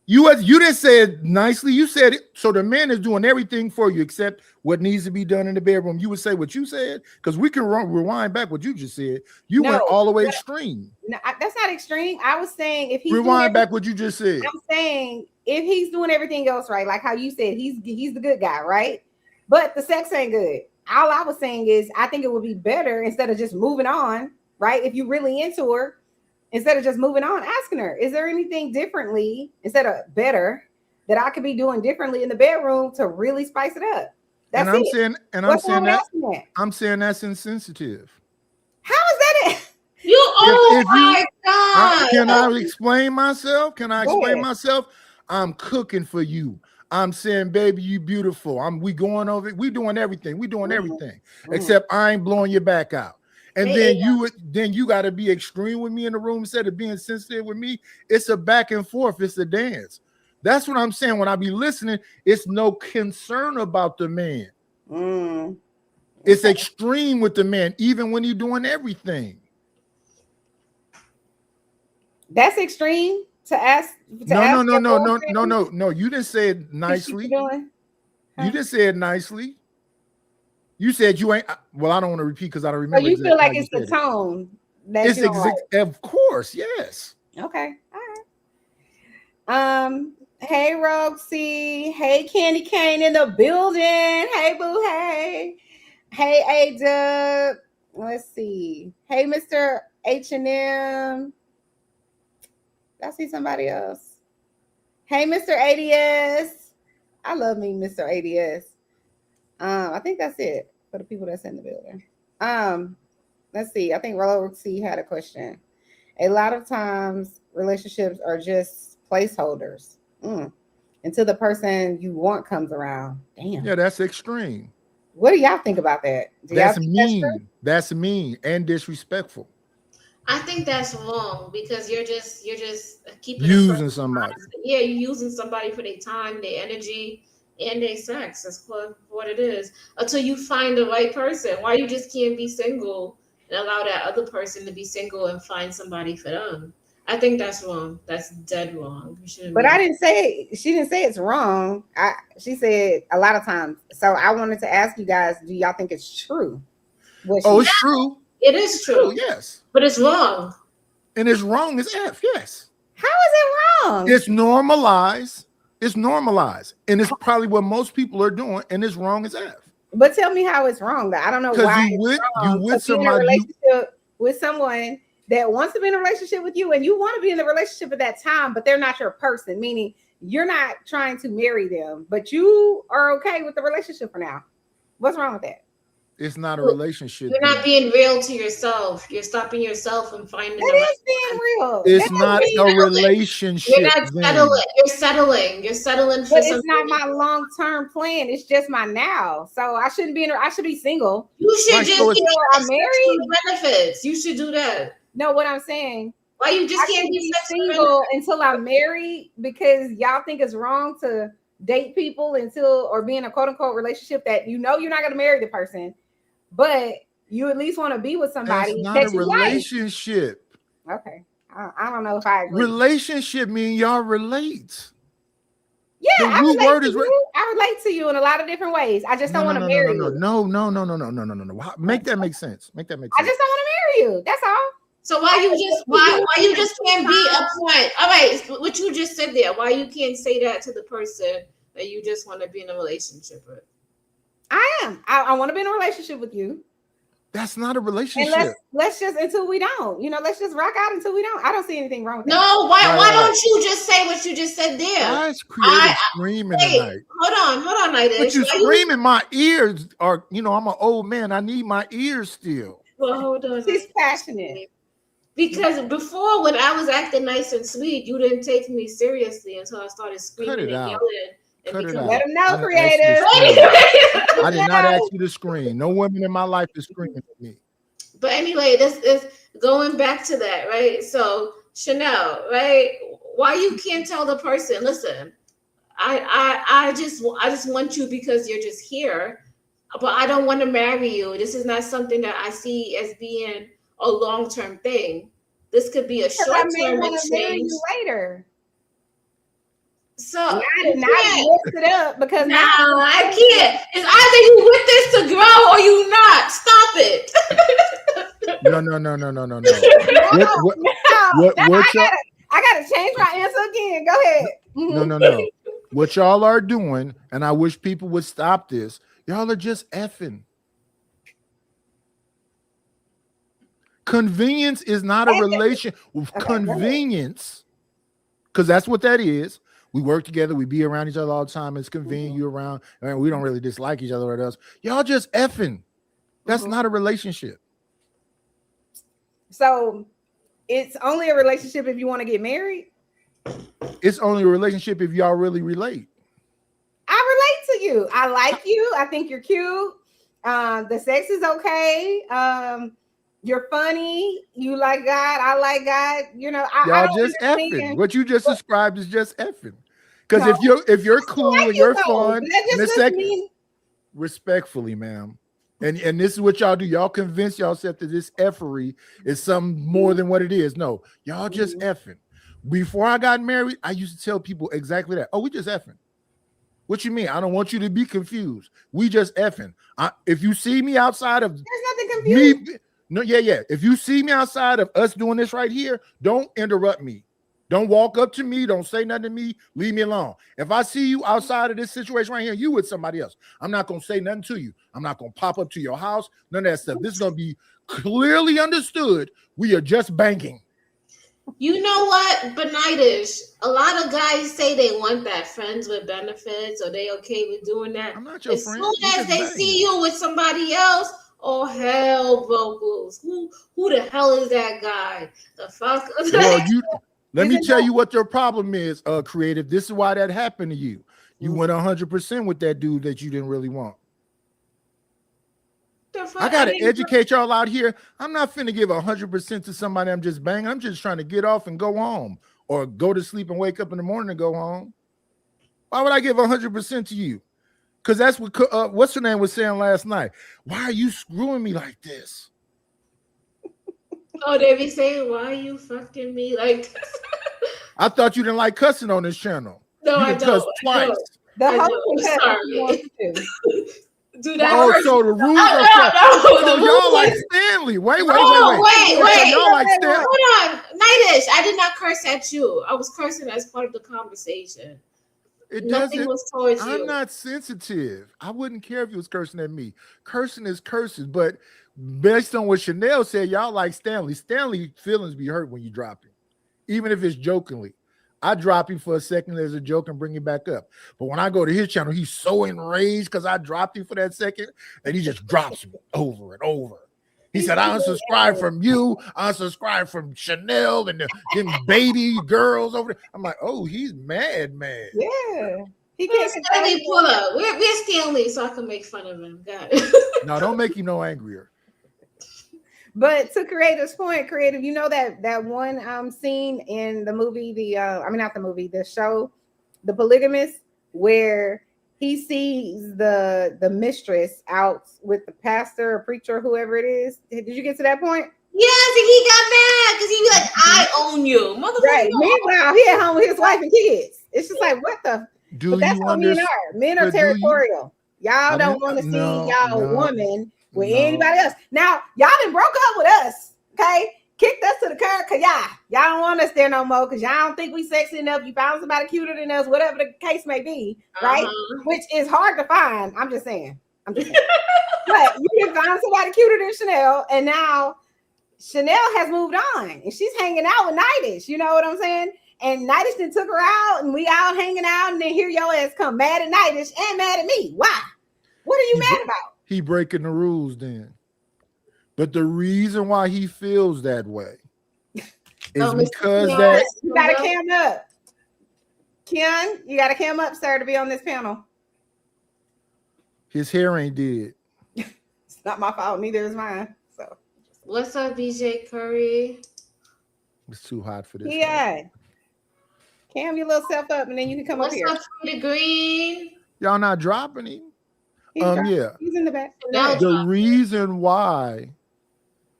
You didn't say it nicely. You said it. So the man is doing everything for you except what needs to be done in the bedroom. You would say what you said because we can rewind back what you just said. You went all the way extreme. No, that's not extreme. I was saying if he's rewind back what you just said. I'm saying if he's doing everything else right, like how you said, he's the good guy, right? But the sex ain't good. All I was saying is I think it would be better instead of just moving on, right? If you're really into her. Instead of just moving on, asking her, is there anything differently instead of better that I could be doing differently in the bedroom to really spice it up? That's I'm saying that's insensitive. How is that it? My God. Can I explain myself? I'm cooking for you. I'm saying, baby, you beautiful. We going over it. We doing everything. Except I ain't blowing your back out. And then you got to be extreme with me in the room instead of being sensitive with me. It's a back and forth. It's a dance. That's what I'm saying. When I be listening, it's no concern about the man. It's extreme with the man, even when he's doing everything. That's extreme to ask. No. You didn't say it nicely. You didn't say it nicely. You said you ain't. Well, I don't want to repeat because I don't remember. So you feel like it's the tone. Of course, yes. Okay, all right. Hey Roxy. Hey Candy Cane in the building. Hey boo. Hey. Hey, A-Dub. Let's see. Hey, Mr. H&M. I see somebody else. Hey, Mr. ADS. I love me, Mr. ADS. I think that's it for the people that's in the building. Let's see. I think Roxy had a question. A lot of times relationships are just placeholders until the person you want comes around. Damn. Yeah, that's extreme. What do y'all think about that? That's mean. That's mean and disrespectful. I think that's wrong because you're just keeping using somebody. Yeah, you're using somebody for their time, their energy, and their sex. That's what it is. Until you find the right person. Why you just can't be single and allow that other person to be single and find somebody for them? I think that's wrong. That's dead wrong. But I didn't say she didn't say it's wrong. She said a lot of times. So I wanted to ask you guys, do y'all think it's true? It's true. It is true. Yes. But it's wrong. And it's wrong as F, yes. How is it wrong? It's normalized. It's normalized. And it's probably what most people are doing, and it's wrong as F. But tell me how it's wrong. I don't know why you with somebody with someone that wants to be in a relationship with you, and you want to be in the relationship at that time, but they're not your person, meaning you're not trying to marry them, but you are okay with the relationship for now. What's wrong with that? It's not a relationship. You're not being real to yourself. You're stopping yourself and finding it is being real. It's not a relationship. You're not settling. You're settling for but something. It's not my long-term plan. It's just my now. So I shouldn't be I should be single. You should just I'm married. Benefits. You should do that. No, what I'm saying. Why you just can't be single until I'm married because y'all think it's wrong to date people or be in a quote unquote relationship that you're not going to marry the person, but you at least want to be with somebody. That's not a relationship. Like. Okay. I don't know if I agree. Relationship mean y'all relate. Yeah, I relate to you in a lot of different ways. I just don't want to marry you. No. Make that make sense. I just don't want to marry you. That's all. So why you just can't be upfront? All right, what you just said there. Why you can't say that to the person that you just want to be in a relationship with? I am. I want to be in a relationship with you. That's not a relationship. And let's just until we don't. Let's just rock out until we don't. I don't see anything wrong with that. No, why don't you just say what you just said there? Guys created screaming tonight. Hold on, Nitish. But you screaming, my ears are. I'm an old man. I need my ears still. Well, hold on. She's passionate. Because before, when I was acting nice and sweet, you didn't take me seriously until I started screaming and yelling. Cut it out. Let them know, creative. I did not ask you to scream. No woman in my life is screaming at me. But anyway, this is going back to that, right? So Chanel, right? Why you can't tell the person, listen, I just want you because you're just here, but I don't want to marry you. This is not something that I see as being a long-term thing. This could be a short-term exchange later. So I did not mess it up because no, I can't. It's either you with this to grow or you not. Stop it. No. I gotta change my answer again. Go ahead. No. What y'all are doing, and I wish people would stop this. Y'all are just effing. Convenience is not a relation with convenience, because that's what that is. We work together, we be around each other all the time. It's convenient you around, and we don't really dislike each other or else. Y'all just effing. That's not a relationship. So it's only a relationship if you want to get married. It's only a relationship if y'all really relate. I relate to you. I like you. I think you're cute. The sex is okay. You're funny. You like God. I like God. Y'all just effing. What you just described is just effing. Because if you're cool and you're fun, and the second, respectfully, ma'am, and this is what y'all do. Y'all convince yourself that this effery is something more than what it is. No, y'all just effing. Before I got married, I used to tell people exactly that. Oh, we just effing. What you mean? I don't want you to be confused. We just effing. If you see me outside of there's nothing confused. No, yeah. If you see me outside of us doing this right here, don't interrupt me. Don't walk up to me. Don't say nothing to me. Leave me alone. If I see you outside of this situation right here, you with somebody else, I'm not going to say nothing to you. I'm not going to pop up to your house. None of that stuff. This is going to be clearly understood. We are just banking. You know what, Benightish? A lot of guys say they want that, friends with benefits, or they okay with doing that. I'm not your as friend. soon as they see you with somebody else, oh hell, vocals. Who the hell is that guy? The fuck? Well, let me tell you what your problem is, Creative. This is why that happened to you. You went 100% with that dude that you didn't really want. I gotta educate y'all out here. I'm not finna give 100% to somebody I'm just banging. I'm just trying to get off and go home, or go to sleep and wake up in the morning and go home. Why would I give 100% to you? Because that's what what's her name was saying last night. Why are you screwing me like this? Oh, they be saying, why are you fucking me like this? I thought you didn't like cussing on this channel. No, you I cuss don't. twice. The I whole know, sorry. Do that. Oh, first. so the rules No, are so the y'all rules like is- Stanley. Wait. Wait. So y'all like Stanley. Hold on, Nightish. I did not curse at you. I was cursing as part of the conversation. It Nothing doesn't. was towards I'm you. not sensitive. I wouldn't care if you was cursing at me. Cursing is cursing, but based on what Chanel said, y'all like Stanley. Stanley feelings be hurt when you drop him, even if it's jokingly. I drop him for a second as a joke and bring him back up. But when I go to his channel, he's so enraged because I dropped him for that second that he just drops me over and over. He said, I unsubscribed from you. I unsubscribed from Chanel and them baby girls over there. I'm like, oh, he's mad. Yeah. He We're can't Stanley control pull up. We're Stanley, so I can make fun of him. Got it. No, don't make him no angrier. But to Creative's point, Creative, you know that one scene in the movie, the show, The Polygamist, where he sees the mistress out with the pastor or preacher, whoever it is. Did you get to that point? Yes, and he got mad because he be like, I own you. Motherfucker. Right. Meanwhile, he at home with his wife and kids. It's just like, what the? Do But that's you what men understand? are. Men are territorial. Y'all don't want to see y'all woman with anybody else. Now, y'all done broke up with us, okay? Kicked us to the curb because y'all don't want us there no more because y'all don't think we sexy enough. You found somebody cuter than us, whatever the case may be, right? Which is hard to find. I'm just saying. But you can find somebody cuter than Chanel, and now Chanel has moved on, and she's hanging out with Nightish. You know what I'm saying? And Nightish then took her out, and we out hanging out, and then here your ass come mad at Nightish and mad at me. Why? What are you mad about? He breaking the rules then. But the reason why he feels that way is because that you gotta cam up. Ken, you gotta cam up, sir, to be on this panel. his hair ain't dead. It's not my fault, neither is mine. So what's up, BJ Curry? It's too hot for this. yeah. Cam your little self up and then you can come What's up here. up, Frida Green? Y'all not dropping him. Yeah. He's in the back. No. The reason why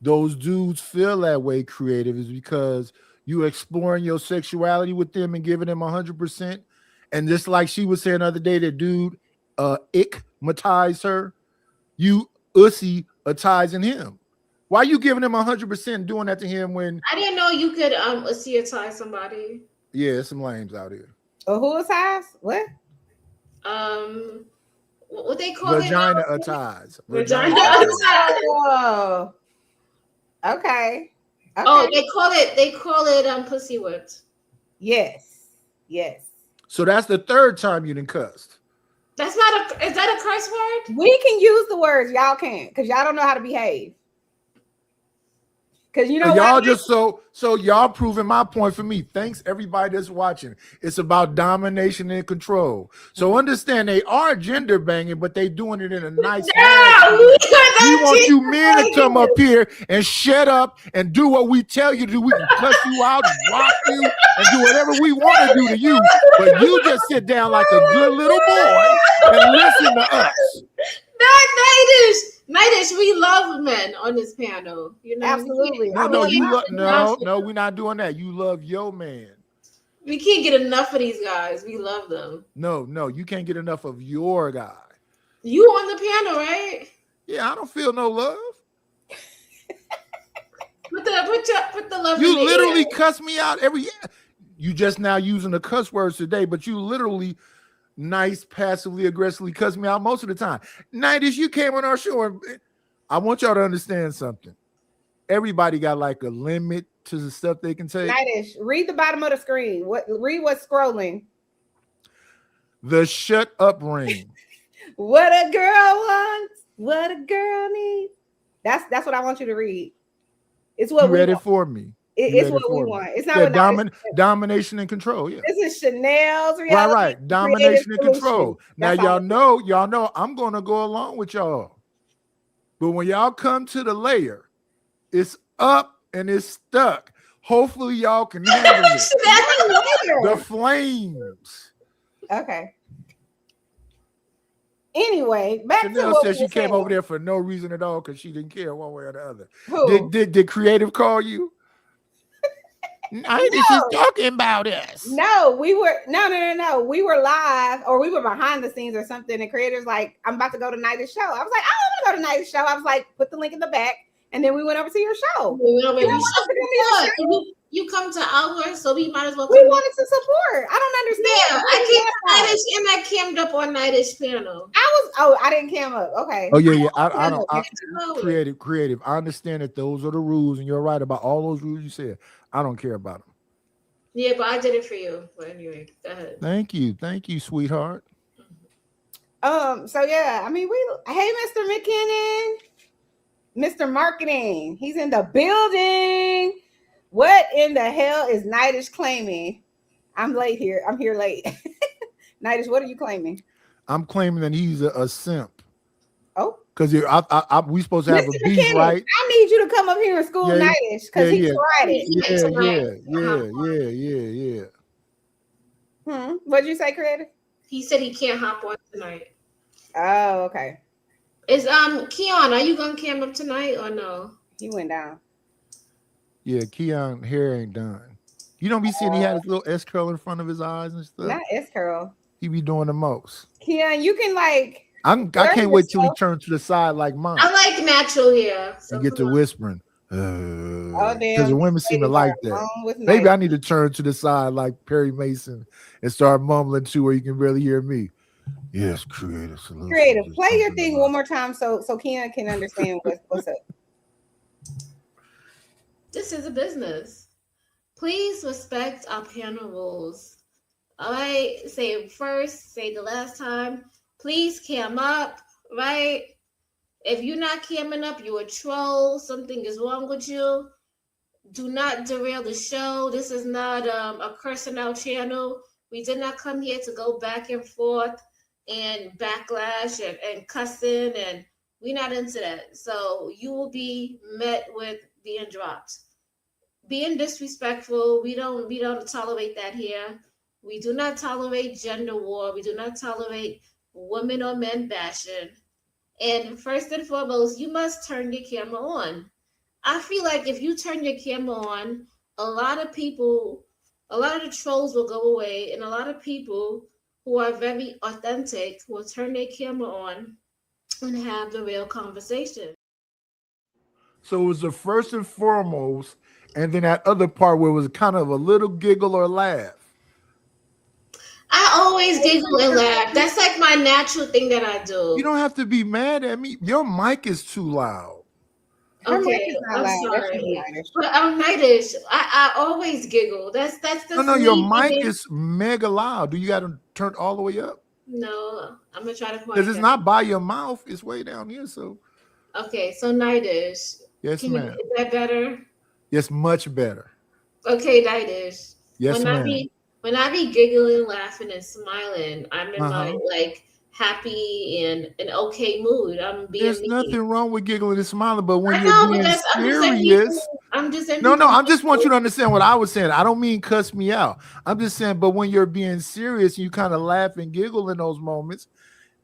those dudes feel that way, Creative, is because you exploring your sexuality with them and giving them 100%. And just like she was saying the other day, that dude ickmatized her, you ussy-atizing him. Why are you giving him 100% doing that to him when I didn't know you could associatize somebody. yeah, some lames out here. Oh, who is size? What? What they call Vagina it? atize. Vagina Oh, okay. Oh, they call it pussy whipped. Yes. So that's the third time you done cussed. That's not is that a curse word? We can use the words, y'all can't, because y'all don't know how to behave. Because you know y'all what? just so y'all proving my point for me. Thanks everybody that's watching. It's about domination and control. So understand they are gender banging, but they doing it in a nice way. We want you men to come up here and shut up and do what we tell you to do. We can cuss you out, rock you, and do whatever we want to do to you. But you just sit down like a good little boy and listen to us. Nightish, we love men on this panel. You know, Absolutely. No, we're not doing that. You love your man. We can't get enough of these guys. We love them. No, you can't get enough of your guy. You on the panel, right? Yeah, I don't feel no love. Put the love. You in the literally air. cuss me out every year. You just now using the cuss words today, but you literally nice, passively, aggressively cuss me out most of the time. Nightish, you came on our show, and I want y'all to understand something. Everybody got like a limit to the stuff they can take. Nightish, read the bottom of the screen. Read what's scrolling. The shut up ring. What a girl wants, what a girl needs. That's what I want you to read. It's what you we read want. it for me. It's what we want. It's not what domination and control. Yeah. This is Chanel's reality. Right. Domination and control. That's Now y'all know I'm gonna go along with y'all. But when y'all come to the layer, it's up and it's stuck. Hopefully y'all can handle it. The flames. Okay. Anyway, back Chanel to what said she came over there for no reason at all because she didn't care one way or the other. Who? Did Creative call you? She's talking about us. No, we were no. We were live or we were behind the scenes or something. And Creator's like, I'm about to go to Nightish show. I was like, I don't want to go to Nightish show. I was like, put the link in the back, and then we went over to your show. You come to ours, so we might as well. We wanted to support. I don't understand. Yeah, I cammed up on Nightish panel. I didn't cam up. Okay. Oh yeah. I don't. Creative. I understand that those are the rules, and you're right about all those rules you said. I don't care about them. Yeah, but I did it for you. But anyway, go ahead. Thank you, sweetheart. So yeah, I mean, hey, Mr. McKinnon, Mr. Marketing, he's in the building. What in the hell is Nightish claiming? I'm late here. I'm here late. Nightish, what are you claiming? I'm claiming that he's a simp. Oh, because we supposed to have Mr. a beef, McKinnon, right? I need you to come up here and school Nightish because he tried it. Yeah. What'd you say, Creative? He said he can't hop on tonight. Oh, okay. Is Keon, are you gonna cam up tonight or no? He went down. Yeah, Keon hair ain't done. You don't be seeing he had his little S curl in front of his eyes and stuff. Not S curl. He be doing the most. Keon, you can like. I can't wait till he turns to the side like mine. I like natural hair. So and get to whispering. Because the women seem to like that. Maybe I need to turn to the side like Perry Mason and start mumbling too, where you can barely hear me. Yes, creative solution. Creative, play your thing one more time so Keon can understand what's up. This is a business. Please respect our panel rules. All right, say it first, say the last time. Please cam up, right? If you're not camming up, you're a troll. Something is wrong with you. Do not derail the show. This is not a cursing out channel. We did not come here to go back and forth and backlash and cussing, and we're not into that. So you will be met with being dropped. Being disrespectful, we don't tolerate that here. We do not tolerate gender war. We do not tolerate women or men bashing. And first and foremost, you must turn your camera on. I feel like if you turn your camera on, a lot of the trolls will go away, and a lot of people who are very authentic will turn their camera on and have the real conversation. So it was the first and foremost, and then that other part where it was kind of a little giggle or laugh. I always giggle and laugh. That's like my natural thing that I do. You don't have to be mad at me. Your mic is too loud. Okay, I'm sorry. But I'm Nightish. I always giggle. That's no. Your mic is mega loud. Do you got to turn it all the way up? No, I'm gonna try to. Because it's not by your mouth. It's way down here. So. Okay, so Nightish. Yes, ma'am. Is that better? Yes, much better. Okay, Nightish. Yes, ma'am. When I be giggling, laughing, and smiling, I'm in my like happy and an okay mood. There's nothing wrong with giggling and smiling, but when you're being serious, I'm just no. I just want you to understand what I was saying. I don't mean cuss me out. I'm just saying, but when you're being serious, you kind of laugh and giggle in those moments.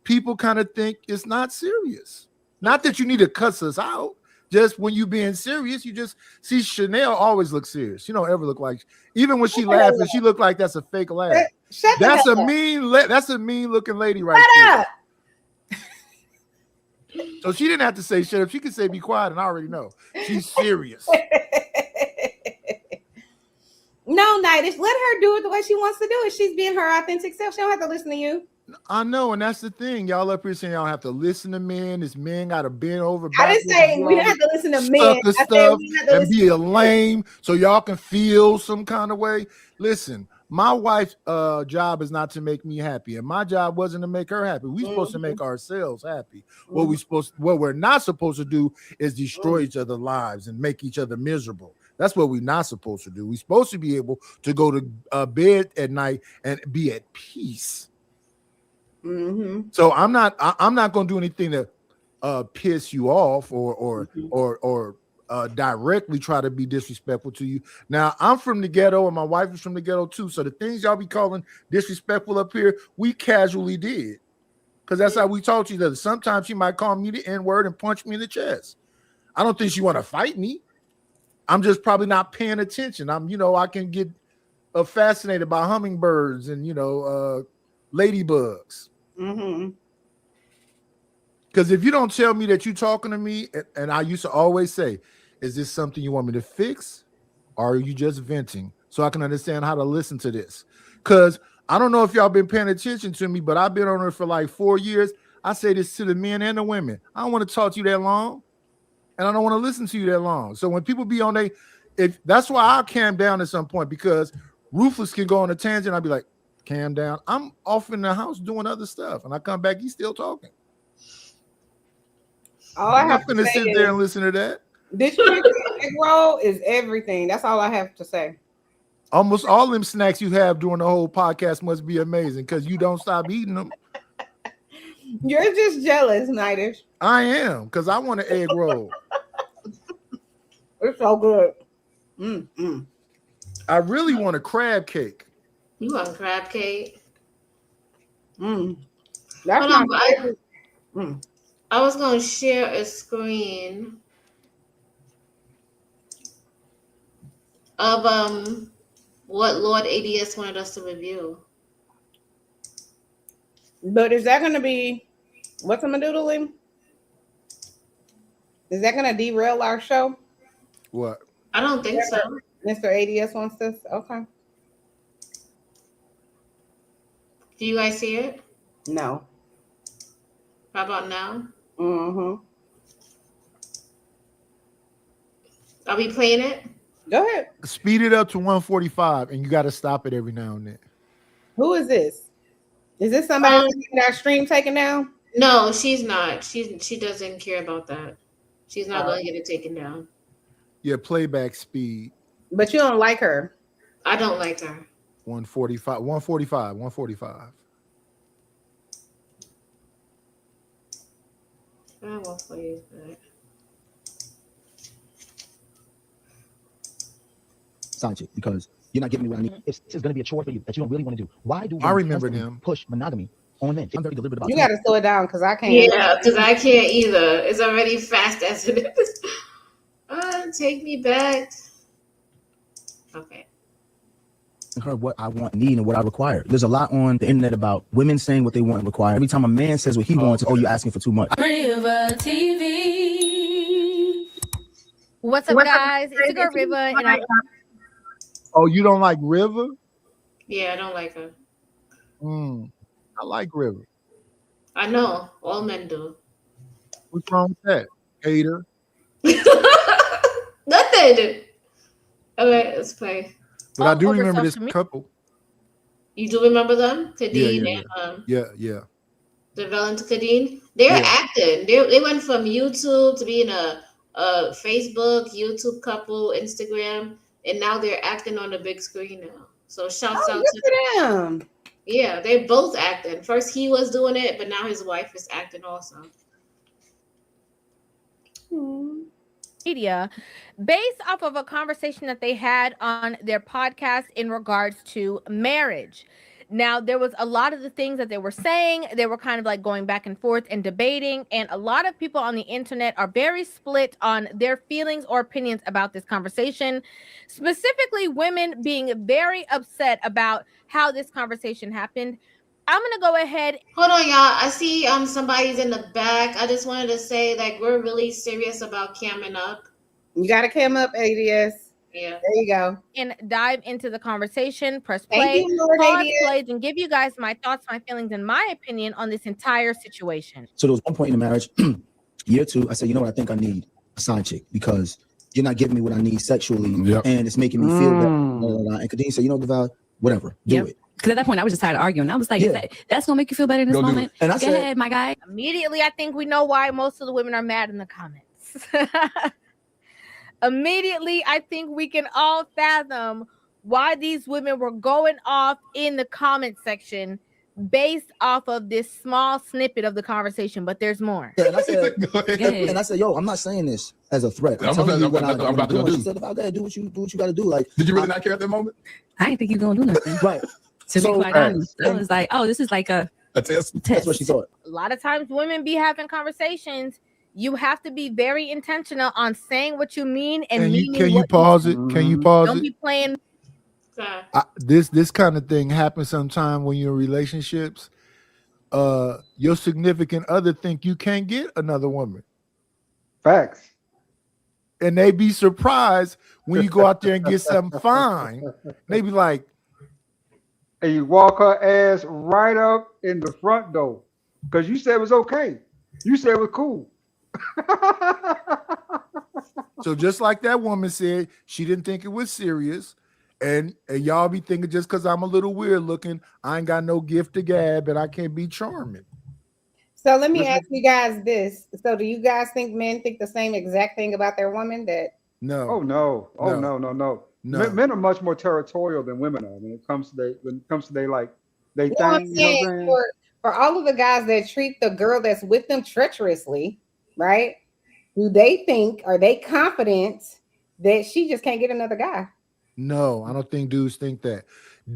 People kind of think it's not serious. Not that you need to cuss us out. Just when you being serious, you just see Chanel always look serious. She don't ever look like, even when she laughs, she look like that's a fake laugh. That's a mean looking lady right there. So she didn't have to say shut up. She could say be quiet, and I already know she's serious. No, No, Nightish, let her do it the way she wants to do it. She's being her authentic self. She don't have to listen to you. I know, and that's the thing. Y'all up here saying y'all have to listen to men. This men got to bend over. I didn't say we don't have to listen to men. I said we have to and be a lame so y'all can feel some kind of way. Listen, my wife's job is not to make me happy, and my job wasn't to make her happy. We're supposed to make ourselves happy. What we're not supposed to do is destroy each other's lives and make each other miserable. That's what we're not supposed to do. We're supposed to be able to go to bed at night and be at peace. So I'm not going to do anything to piss you off or directly try to be disrespectful to you. Now, I'm from the ghetto and my wife is from the ghetto too. So the things y'all be calling disrespectful up here, we casually did. Because that's how we talk to each other. Sometimes she might call me the N-word and punch me in the chest. I don't think she want to fight me. I'm just probably not paying attention. I can get fascinated by hummingbirds and, ladybugs. Because if you don't tell me that you're talking to me, and I used to always say, is this something you want me to fix? Or are you just venting? So I can understand how to listen to this. Because I don't know if y'all been paying attention to me, but I've been on it for like 4 years. I say this to the men and the women. I don't want to talk to you that long. And I don't want to listen to you that long. So when people be on that's why I'll calm down at some point, because Ruthless can go on a tangent. I'll be like, calm down. I'm off in the house doing other stuff. And I come back, he's still talking. All I have to sit there and listen to that. This egg roll is everything. That's all I have to say. Almost all them snacks you have during the whole podcast must be amazing because you don't stop eating them. You're just jealous, Nightish. I am, because I want an egg roll. It's so good. I really want a crab cake. You want crab cake? That's my favorite. I was going to share a screen of what Lord ADS wanted us to review. But is that going to be what's I'm doodling? Is that going to derail our show? What? I don't think so. Mr. ADS wants this. Okay. Do you guys see it? No. How about now? Are we playing it? Go ahead. Speed it up to 145, and you got to stop it every now and then. Who is this? Is this somebody getting our stream taken down? No, she's not. She doesn't care about that. She's not going to get it taken down. Yeah, playback speed. But you don't like her. I don't like her. 145. I won't play it. Silence it, because you're not giving me what I need. It's going to be a chore for you that you don't really want to do. Why do I remember them push monogamy on men? I'm very deliberate about it. You got to slow it down because I can't. Yeah, because I can't either. It's already fast as it is. Take me back. Okay. Her what I want, need, and what I require. There's a lot on the internet about women saying what they want and require. Every time a man says what he wants, you're asking for too much. River TV. What's up, guys? It's your girl River, and I. Oh, you don't like River? Yeah, I don't like her. I like River. I know. All men do. What's wrong with that? Hater. Nothing. All right, let's play. But I do remember this couple. You do remember them? Kadeen and yeah. Devell and Kadeen? They're acting. They went from YouTube to being a Facebook, YouTube couple, Instagram, and now they're acting on the big screen now. So shouts out to them. Yeah, they're both acting. First he was doing it, but now his wife is acting also. Media, based off of a conversation that they had on their podcast in regards to marriage. Now, there was a lot of the things that they were saying. They were kind of like going back and forth and debating. And a lot of people on the internet are very split on their feelings or opinions about this conversation. Specifically, women being very upset about how this conversation happened. I'm going to go ahead. Hold on, y'all. I see somebody's in the back. I just wanted to say, like, we're really serious about camming up. You got to cam up, ADS. Yeah. There you go. And dive into the conversation, press Thank play, you, Lord pause, Adia. plays, and give you guys my thoughts, my feelings, and my opinion on this entire situation. So there was one point in the marriage, year 2, I said, you know what, I think I need a side chick because you're not giving me what I need sexually, Yep. and it's making me feel better. And Kadeen said, you know, Deval, whatever, do it. Because at that point, I was just tired of arguing. I was like, Yeah. that's gonna make you feel better in this Go do moment. And I Go said, ahead, my guy. Immediately, I think we know why most of the women are mad in the comments. Immediately, I think we can all fathom why these women were going off in the comment section based off of this small snippet of the conversation, but there's more. yeah, and I said, Go ahead. and I said, yo, I'm not saying this as a threat. I'm I'm telling about- you I'm what about- I'm I'm about to doing. do. She said, "About that, do what you got to do." Like, Did you really not care at that moment? I didn't think you were gonna do nothing. right? To So, be quite honest, I was like, oh, this is like a A test. test. That's what she thought. A lot of times women be having conversations. You have to be very intentional on saying what you mean and Can meaning you what pause it? Can you pause don't it? be playing. Okay. This kind of thing happens sometime when you're in relationships. Your significant other think you can't get another woman, Facts. and they be surprised when you go out there and get something fine. They be like, And you walk her ass right up in the front door because you said it was okay. You said it was cool. so just like that woman said, she didn't think it was serious. And y'all be thinking just because I'm a little weird looking, I ain't got no gift to gab and I can't be charming. So let me ask you guys this. So do you guys think men think the same exact thing about their woman? That No. Oh no! Oh No. no! No. Men are much more territorial than women are when it comes to they like they you know what I'm thing. You know what I'm saying? saying? For all of the guys that treat the girl that's with them treacherously, right? Do they think, are they confident that she just can't get another guy? No, I don't think dudes think that.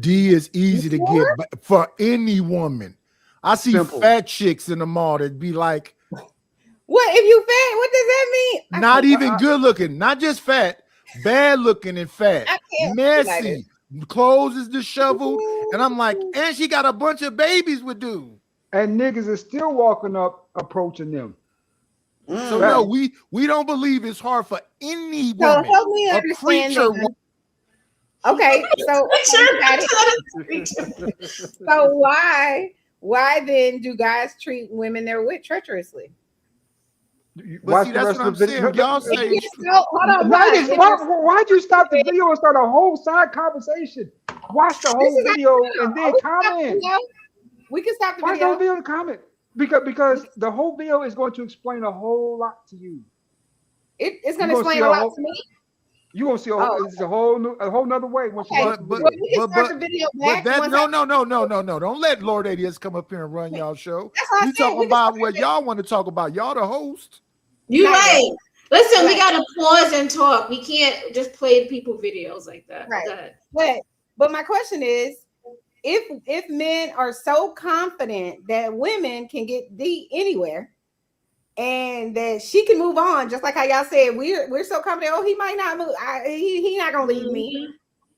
D is easy to sure? get for any woman. I see Simple. fat chicks in the mall that be like, What if you fat? What does that mean? I not can't- even good looking, not just fat, bad looking and fat, I can't messy, clothes is disheveled, and I'm like, and she got a bunch of babies with dudes. And niggas is still walking up approaching them. So Mm. no, we don't believe it's hard for any So woman, help me a understand. creature. Then. Okay, so you got it. So why then do guys treat women they're with treacherously? But see, that's what I'm saying. Y'all say No, hold on. Why'd you stop the video and start a whole side conversation? Watch the whole video and then comment. We can stop the Watch the whole video. video and comment. Because the whole video is going to explain a whole lot to you. It's going You to gonna explain see a a lot whole- to me. You gonna see Oh. it's a whole nother way once you Okay, watch the but- video. We can start the video back. But that once no. I- Don't let Lord Adias come up here and run y'all show. That's what I You said. talking We can about start what the y'all want to talk about. Y'all the host. You Right. right. Listen, we Right. gotta pause and talk. We can't just play people videos like that. Right. Go ahead. But my question is, if men are so confident that women can get D anywhere, and that she can move on, just like how y'all said, we're so confident. Oh, he might not move. He not gonna leave me. Mhm.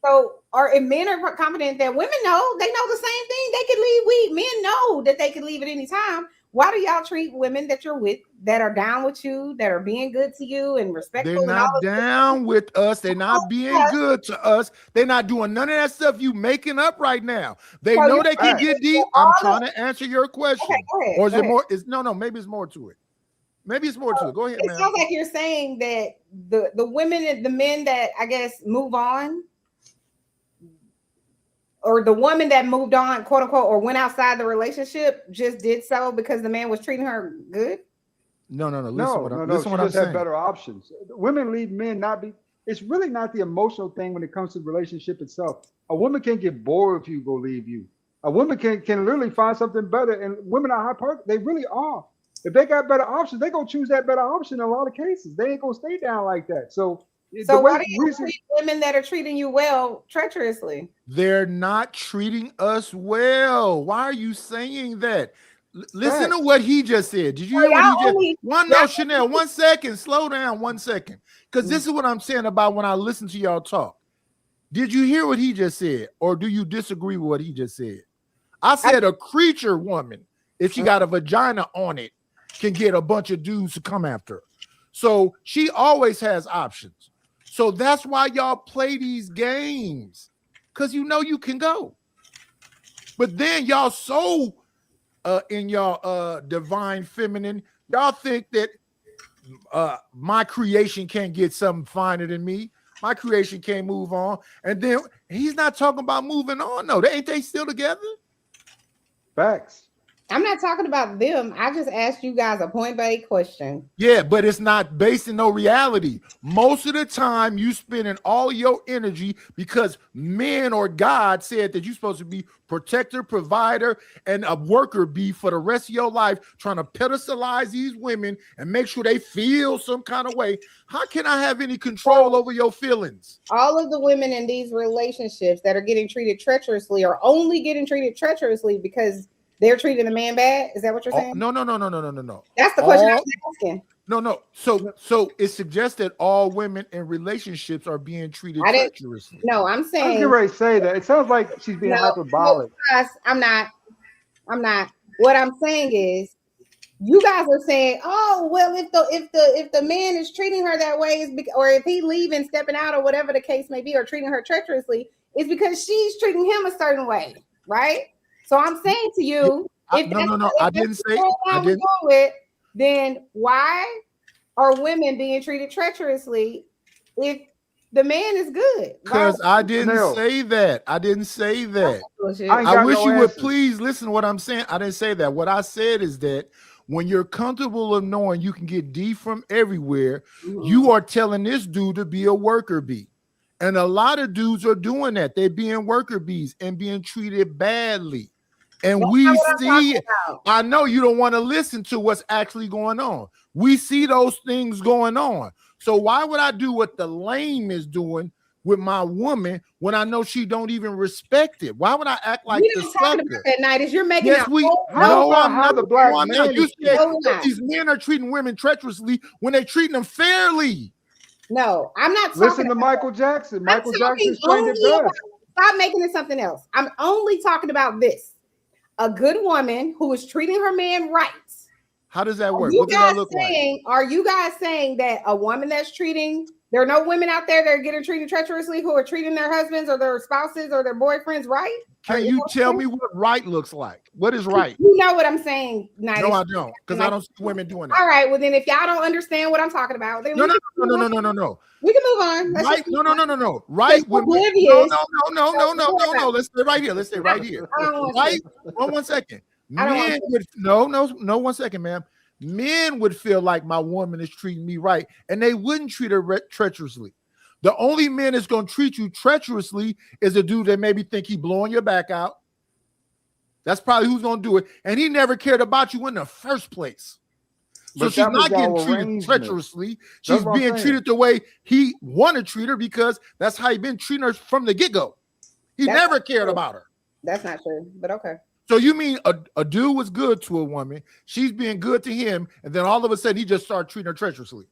So, or if men are confident that women know, they know the same thing. They could leave. Men know that they could leave at any time. Why do y'all treat women that you're with, that are down with you, that are being good to you and respectful? They're and all not of down with us. They're not being good to us. They're not doing none of that stuff you making up right now. They So know you're they can saying get deep. all I'm the- trying to answer your question. Okay, go ahead. Or is go it ahead. more? No, maybe it's more to it. Maybe it's more to it. Go ahead, It man. sounds like you're saying that the women and the men that I guess move on, or the woman that moved on, quote unquote, or went outside the relationship, just did so because the man was treating her good. No. Listen No, what no, I'm, no. listen She what I'm just had saying. better options. Women leave men not be. It's really not the emotional thing when it comes to the relationship itself. A woman can get bored if you go leave you. A woman can literally find something better, and women are hyper. They really are. If they got better options, they gonna choose that better option in a lot of cases. They ain't gonna stay down like that. So So why do you treat women that are treating you well treacherously? They're not treating us well. Why are you saying that? Listen to Facts. what he just said. Did you Well, hear what y'all he just? only- No, y'all- Chanel. 1 second. Slow down. 1 second. Because this is what I'm saying about when I listen to y'all talk. Did you hear what he just said, or do you disagree with what he just said? I said a creature woman, if she got a vagina on it, can get a bunch of dudes to come after her. So she always has options. So that's why y'all play these games, because you know you can go. But then y'all so in y'all divine feminine, y'all think that my creation can't get something finer than me. My creation can't move on. And then he's not talking about moving on. No, ain't they still together? Facts. I'm not talking about them. I just asked you guys a point blank question. Yeah, but it's not based in no reality. Most of the time you spending all your energy because men or God said that you're supposed to be protector, provider, and a worker bee for the rest of your life, trying to pedestalize these women and make sure they feel some kind of way. How can I have any control over your feelings? All of the women in these relationships that are getting treated treacherously are only getting treated treacherously because they're treating the man bad. Is that what you're saying? No. That's the question I was asking. No. So it suggests that all women in relationships are being treated treacherously. No, I'm I was saying. getting ready to say that. It sounds like she's being hyperbolic. No, I'm not. What I'm saying is, you guys are saying, oh well, if the man is treating her that way, or if he leaving, stepping out, or whatever the case may be, or treating her treacherously, it's because she's treating him a certain way, right? So I'm saying to you, then why are women being treated treacherously if the man is good? Because I didn't say that. I wish you would please listen to what I'm saying. I didn't say that. What I said is that when you're comfortable of knowing you can get D from everywhere, you are telling this dude to be a worker bee. And a lot of dudes are doing that. They're being worker bees and being treated badly. And we see, I know you don't want to listen to what's actually going on. We see those things going on. So why would I do what the lame is doing with my woman when I know she don't even respect it? Why would I act like the sucker? That night is you're making yes, we no, I'm not the black man. You said these men are treating women treacherously when they're treating them fairly. No, I'm not. Listen to Michael Jackson. Michael Jackson explained it best. Stop making it something else. I'm only talking about this. A good woman who is treating her man right. How does that work? What does that look like? Are you guys saying that a woman that's treating, there are no women out there that are getting treated treacherously who are treating their husbands or their spouses or their boyfriends right? Can you tell me what right looks like? What is right? You know what I'm saying? No, I don't, because I don't see women doing that. All right, well then if y'all don't understand what I'm talking about, then no. We can move on. Right? No. Right? No. Let's stay right here. Right? One second. Men would no. 1 second, ma'am. Men would feel like my woman is treating me right, and they wouldn't treat her treacherously. The only man that's going to treat you treacherously is a dude that maybe think he blowing your back out. That's probably who's going to do it, and he never cared about you in the first place. So she's not getting treated treacherously. She's being treated the way he want to treat her because that's how he been treating her from the get-go. He never cared about her. That's not true, but okay. So you mean a dude was good to a woman, she's being good to him, and then all of a sudden he just started treating her treacherously.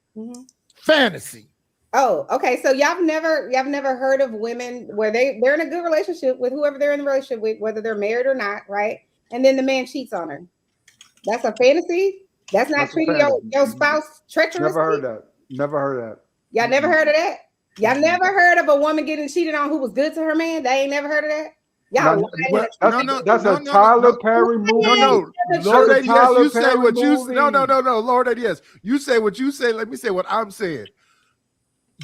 Fantasy. Oh, okay. So y'all never heard of women where they're in a good relationship with whoever they're in the relationship with, whether they're married or not, right? And then the man cheats on her. That's a fantasy. That's not treating your spouse treacherously. Never heard that. Y'all never heard of that? Y'all never heard of a woman getting cheated on who was good to her man? They ain't never heard of that? Y'all that's a Tyler Perry movie. No. Lord, yes, you say what you say. No. Lord, yes. You say what you say. Let me say what I'm saying.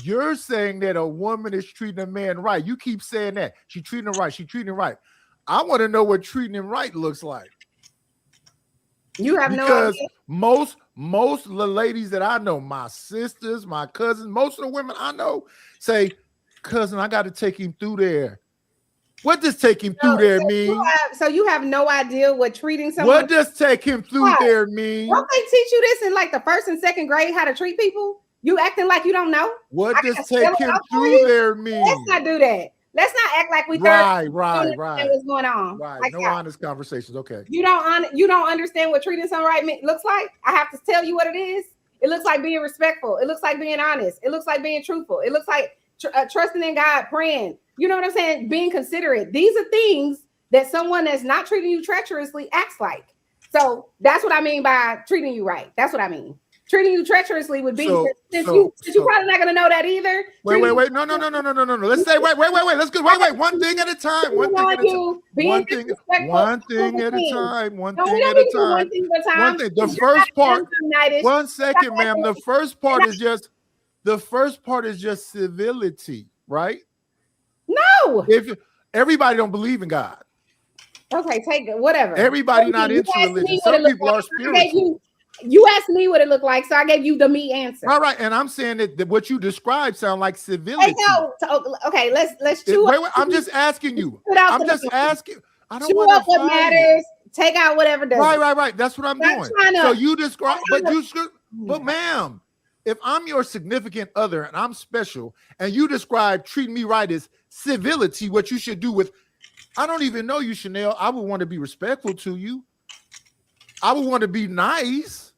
You're saying that a woman is treating a man right. You keep saying that. She's treating him right. She's treating him right. I want to know what treating him right looks like. You have no idea. Because most of the ladies that I know, my sisters, my cousins, most of the women I know say, cousin, I got to take him through there. What does take him through there mean? So you have no idea what treating someone. What does take him through there mean? Don't they teach you this in like the 1st and 2nd grade, how to treat people? You acting like you don't know? What does take him through there mean? Let's not do that. Let's not act like we right. What's going on? Right. Like no honest conversations. Okay. You don't understand what treating someone right looks like. I have to tell you what it is. It looks like being respectful. It looks like being honest. It looks like being truthful. It looks like trusting in God, praying. You know what I'm saying? Being considerate. These are things that someone that's not treating you treacherously acts like. So that's what I mean by treating you right. That's what I mean. treating you treacherously would be. So- since so- you're probably not gonna know that either. Wait. No. Let's say wait. Let's go. Wait. One thing at a time. One thing at a time. One thing at a time. One thing at a time. One thing. The first part. 1 second, ma'am. The first part is just civility, right? No. If everybody don't believe in God, Okay, take it. Whatever. everybody not You into asked me religion. what it Some looked people are like. I gave spiritual. You asked me what it looked like, so I gave you the me answer. Right. And I'm saying that what you described sound like civility. Hey, no. Okay, let's chew Wait, up. I'm just asking you. Put out I'm the just middle. asking. I don't Chew want up to what matters. Take out whatever doesn't. Right. That's what I'm Not doing. trying to- So you describe, not but you should, but ma'am, if I'm your significant other and I'm special, and you describe treating me right as civility, what you should do with, I don't even know you, Chanel. I would want to be respectful to you. I would want to be nice.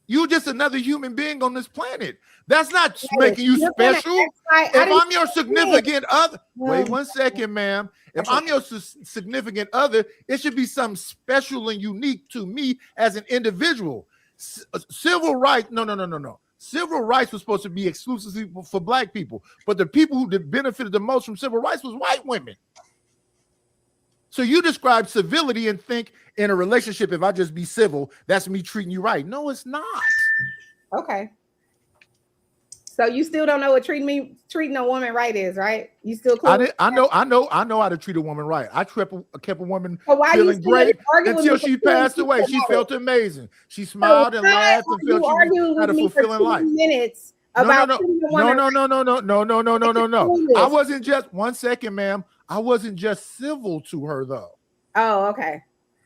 You're just another human being on this planet. That's not making you special. If I'm your significant other, wait 1 second, ma'am. If I'm your significant other, it should be something special and unique to me as an individual. Civil rights, no. Civil rights was supposed to be exclusively for black people, but the people who benefited the most from civil rights was white women. So you describe civility and think in a relationship, if I just be civil, that's me treating you right. No, it's not. Okay. So you still don't know what treating a woman right is, right? You still cool? I know how to treat a woman right. I kept a woman So why feeling you great arguing with until me she for 2 passed away. minutes She about felt it? amazing. She smiled and laughed and felt she had a fulfilling life. Minutes about treating a woman No. right. I wasn't just 1 second, ma'am. I wasn't just civil to her though. Oh, okay.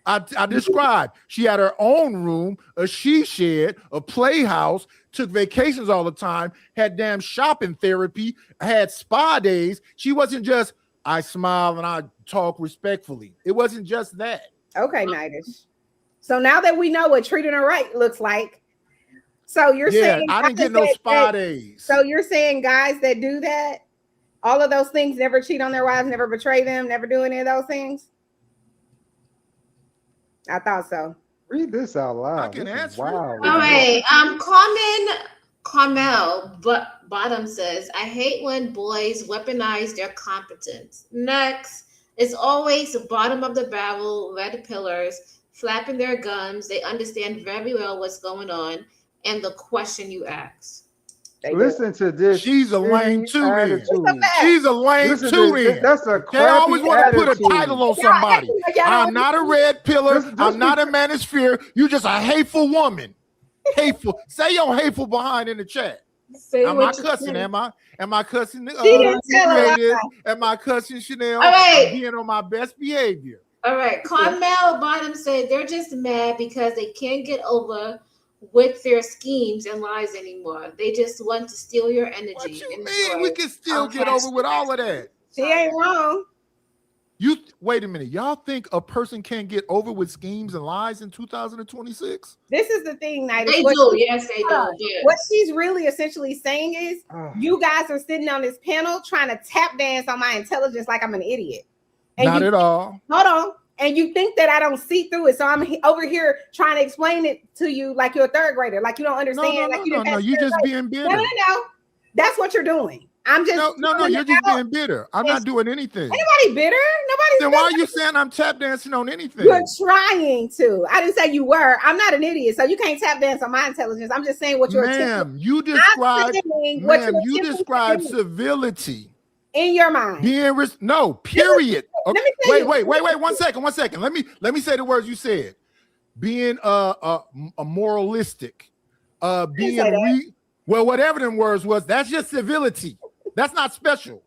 I described she had her own room, a she shed, a playhouse, took vacations all the time, had damn shopping therapy, had spa days. She wasn't just I smile and I talk respectfully. It wasn't just that. Okay, Nidish. So now that we know what treating her right looks like, so you're saying I didn't get no spa days. So you're saying guys that do that, all of those things, never cheat on their wives, never betray them, never do any of those things? I thought so. Read this out loud. I can This is answer. Wow. All right. Carmel Bottom says, I hate when boys weaponize their competence. Next, it's always the bottom of the barrel, red pillars, flapping their gums. They understand very well what's going on and the question you ask. Listen to this. She's a lame too. attitude. She's a lame Listen too. to this. That's a They always crappy want to put a attitude. title on somebody. I'm not a red pillar. Just I'm not a manosphere. You just a hateful woman. Hateful. Say your hateful behind in the chat. Am I cussing? Am I cussing? didn't tell a lie. Am I cussing Chanel? All right. I'm being on my best behavior. All right. Carmel Bottom said they're just mad because they can't get over with their schemes and lies anymore. They just want to steal your energy. What you and mean? joy. We can still Okay. get over with all of that. She ain't wrong. You wait a minute. Y'all think a person can't get over with schemes and lies in 2026? This is the thing, Nidish. They What do. she- Yes, they do. Yes. What she's really essentially saying is, Ah. you guys are sitting on this panel trying to tap dance on my intelligence like I'm an idiot. And Not you, at all. hold on. And you think that I don't see through it. So I'm over here trying to explain it to you like you're a third grader, like you don't understand. like you didn't pass You third just grade. being bitter. No. That's what you're doing. I'm just No. You're just being bitter. I'm not doing anything. Anybody bitter? Nobody's Then why are you saying I'm tap dancing on anything? You're trying to. I didn't say you were. I'm not an idiot, so you can't tap dance on my intelligence. I'm just saying what you're Ma'am, you I'm describe saying what ma'am, you're you attempting to describe do civility. in your mind. Being no, period. Let me Okay, tell you- wait. 1 second. Let me say the words you said. Being a moralistic, being say that. whatever them words was, that's just civility. That's not special.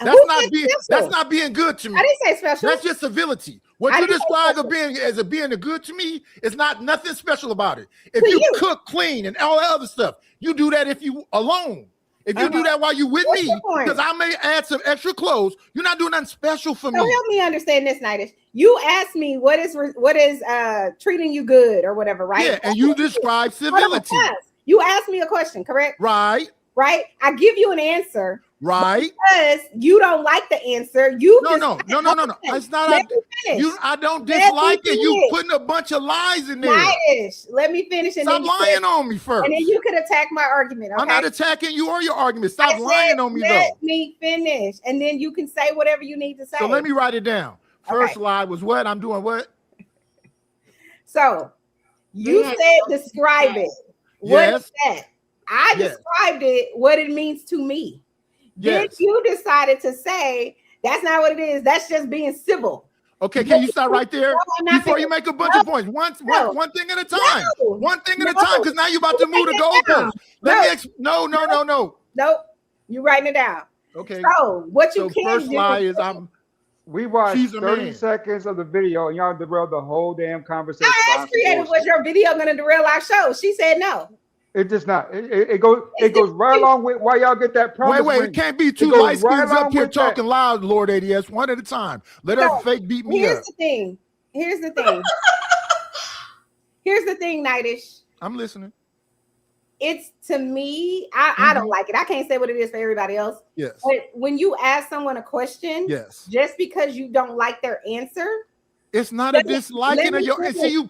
Who said special? That's not being good to me. I didn't say special. That's just civility. What I you didn't say describe special. as being a good to me is not nothing special about it. If To you you. cook, clean, and all that other stuff, you do that if you alone. If you do that while you with What's me, your point? because I may add some extra clothes, you're not doing nothing special for So me. help me understand this, Nidish. You asked me what is treating you good or whatever, right? Yeah, and you describe Hold on, civility. yes. You asked me a question, correct? Right, Right? I give you an answer. Right. Because you don't like the answer. You No. It's not. Let me finish. I don't Let me dislike it. You finish. putting a bunch of lies in there. Nightish. Let me finish. And Stop then you lying could, on me first. and then you could attack my argument. Okay? I'm not attacking you or your argument. Stop I lying said, on me, though. Let me finish, and then you can say whatever you need to say. So let me write it down. First Okay. lie was what? I'm doing what? So you Yeah. said describe it. What Yes. is that? I Yes. described it, what it means to me. Then Yes. you decided to say that's not what it is. That's just being civil. Okay, can you start right there No, I'm not before you finished. make a bunch of points? One thing at a time. No. One thing at a No. time, because now you're about to move the Write it down. goalposts. No. No. Nope. You're writing it down. Okay. So what you So can first do lie is I'm. We watched She's a 30 man. seconds of the video and y'all derailed the whole damn conversation. I behind asked Creative, some was your video going to derail our show? She said no. It just not. It goes right along with why y'all get that promise Wait, ring. it can't be two goes light skins right up along here with that. talking loud, Lord ADS, one at a time. Let her No, fake beat me Here's up. the thing. Here's the thing. Here's the thing, Nightish. I'm listening. It's to me, I don't like it. I can't say what it is for everybody else. Yes. But when you ask someone a question, Yes. just because you don't like their answer, It's not a Let me- disliking let of me your. finish. See you.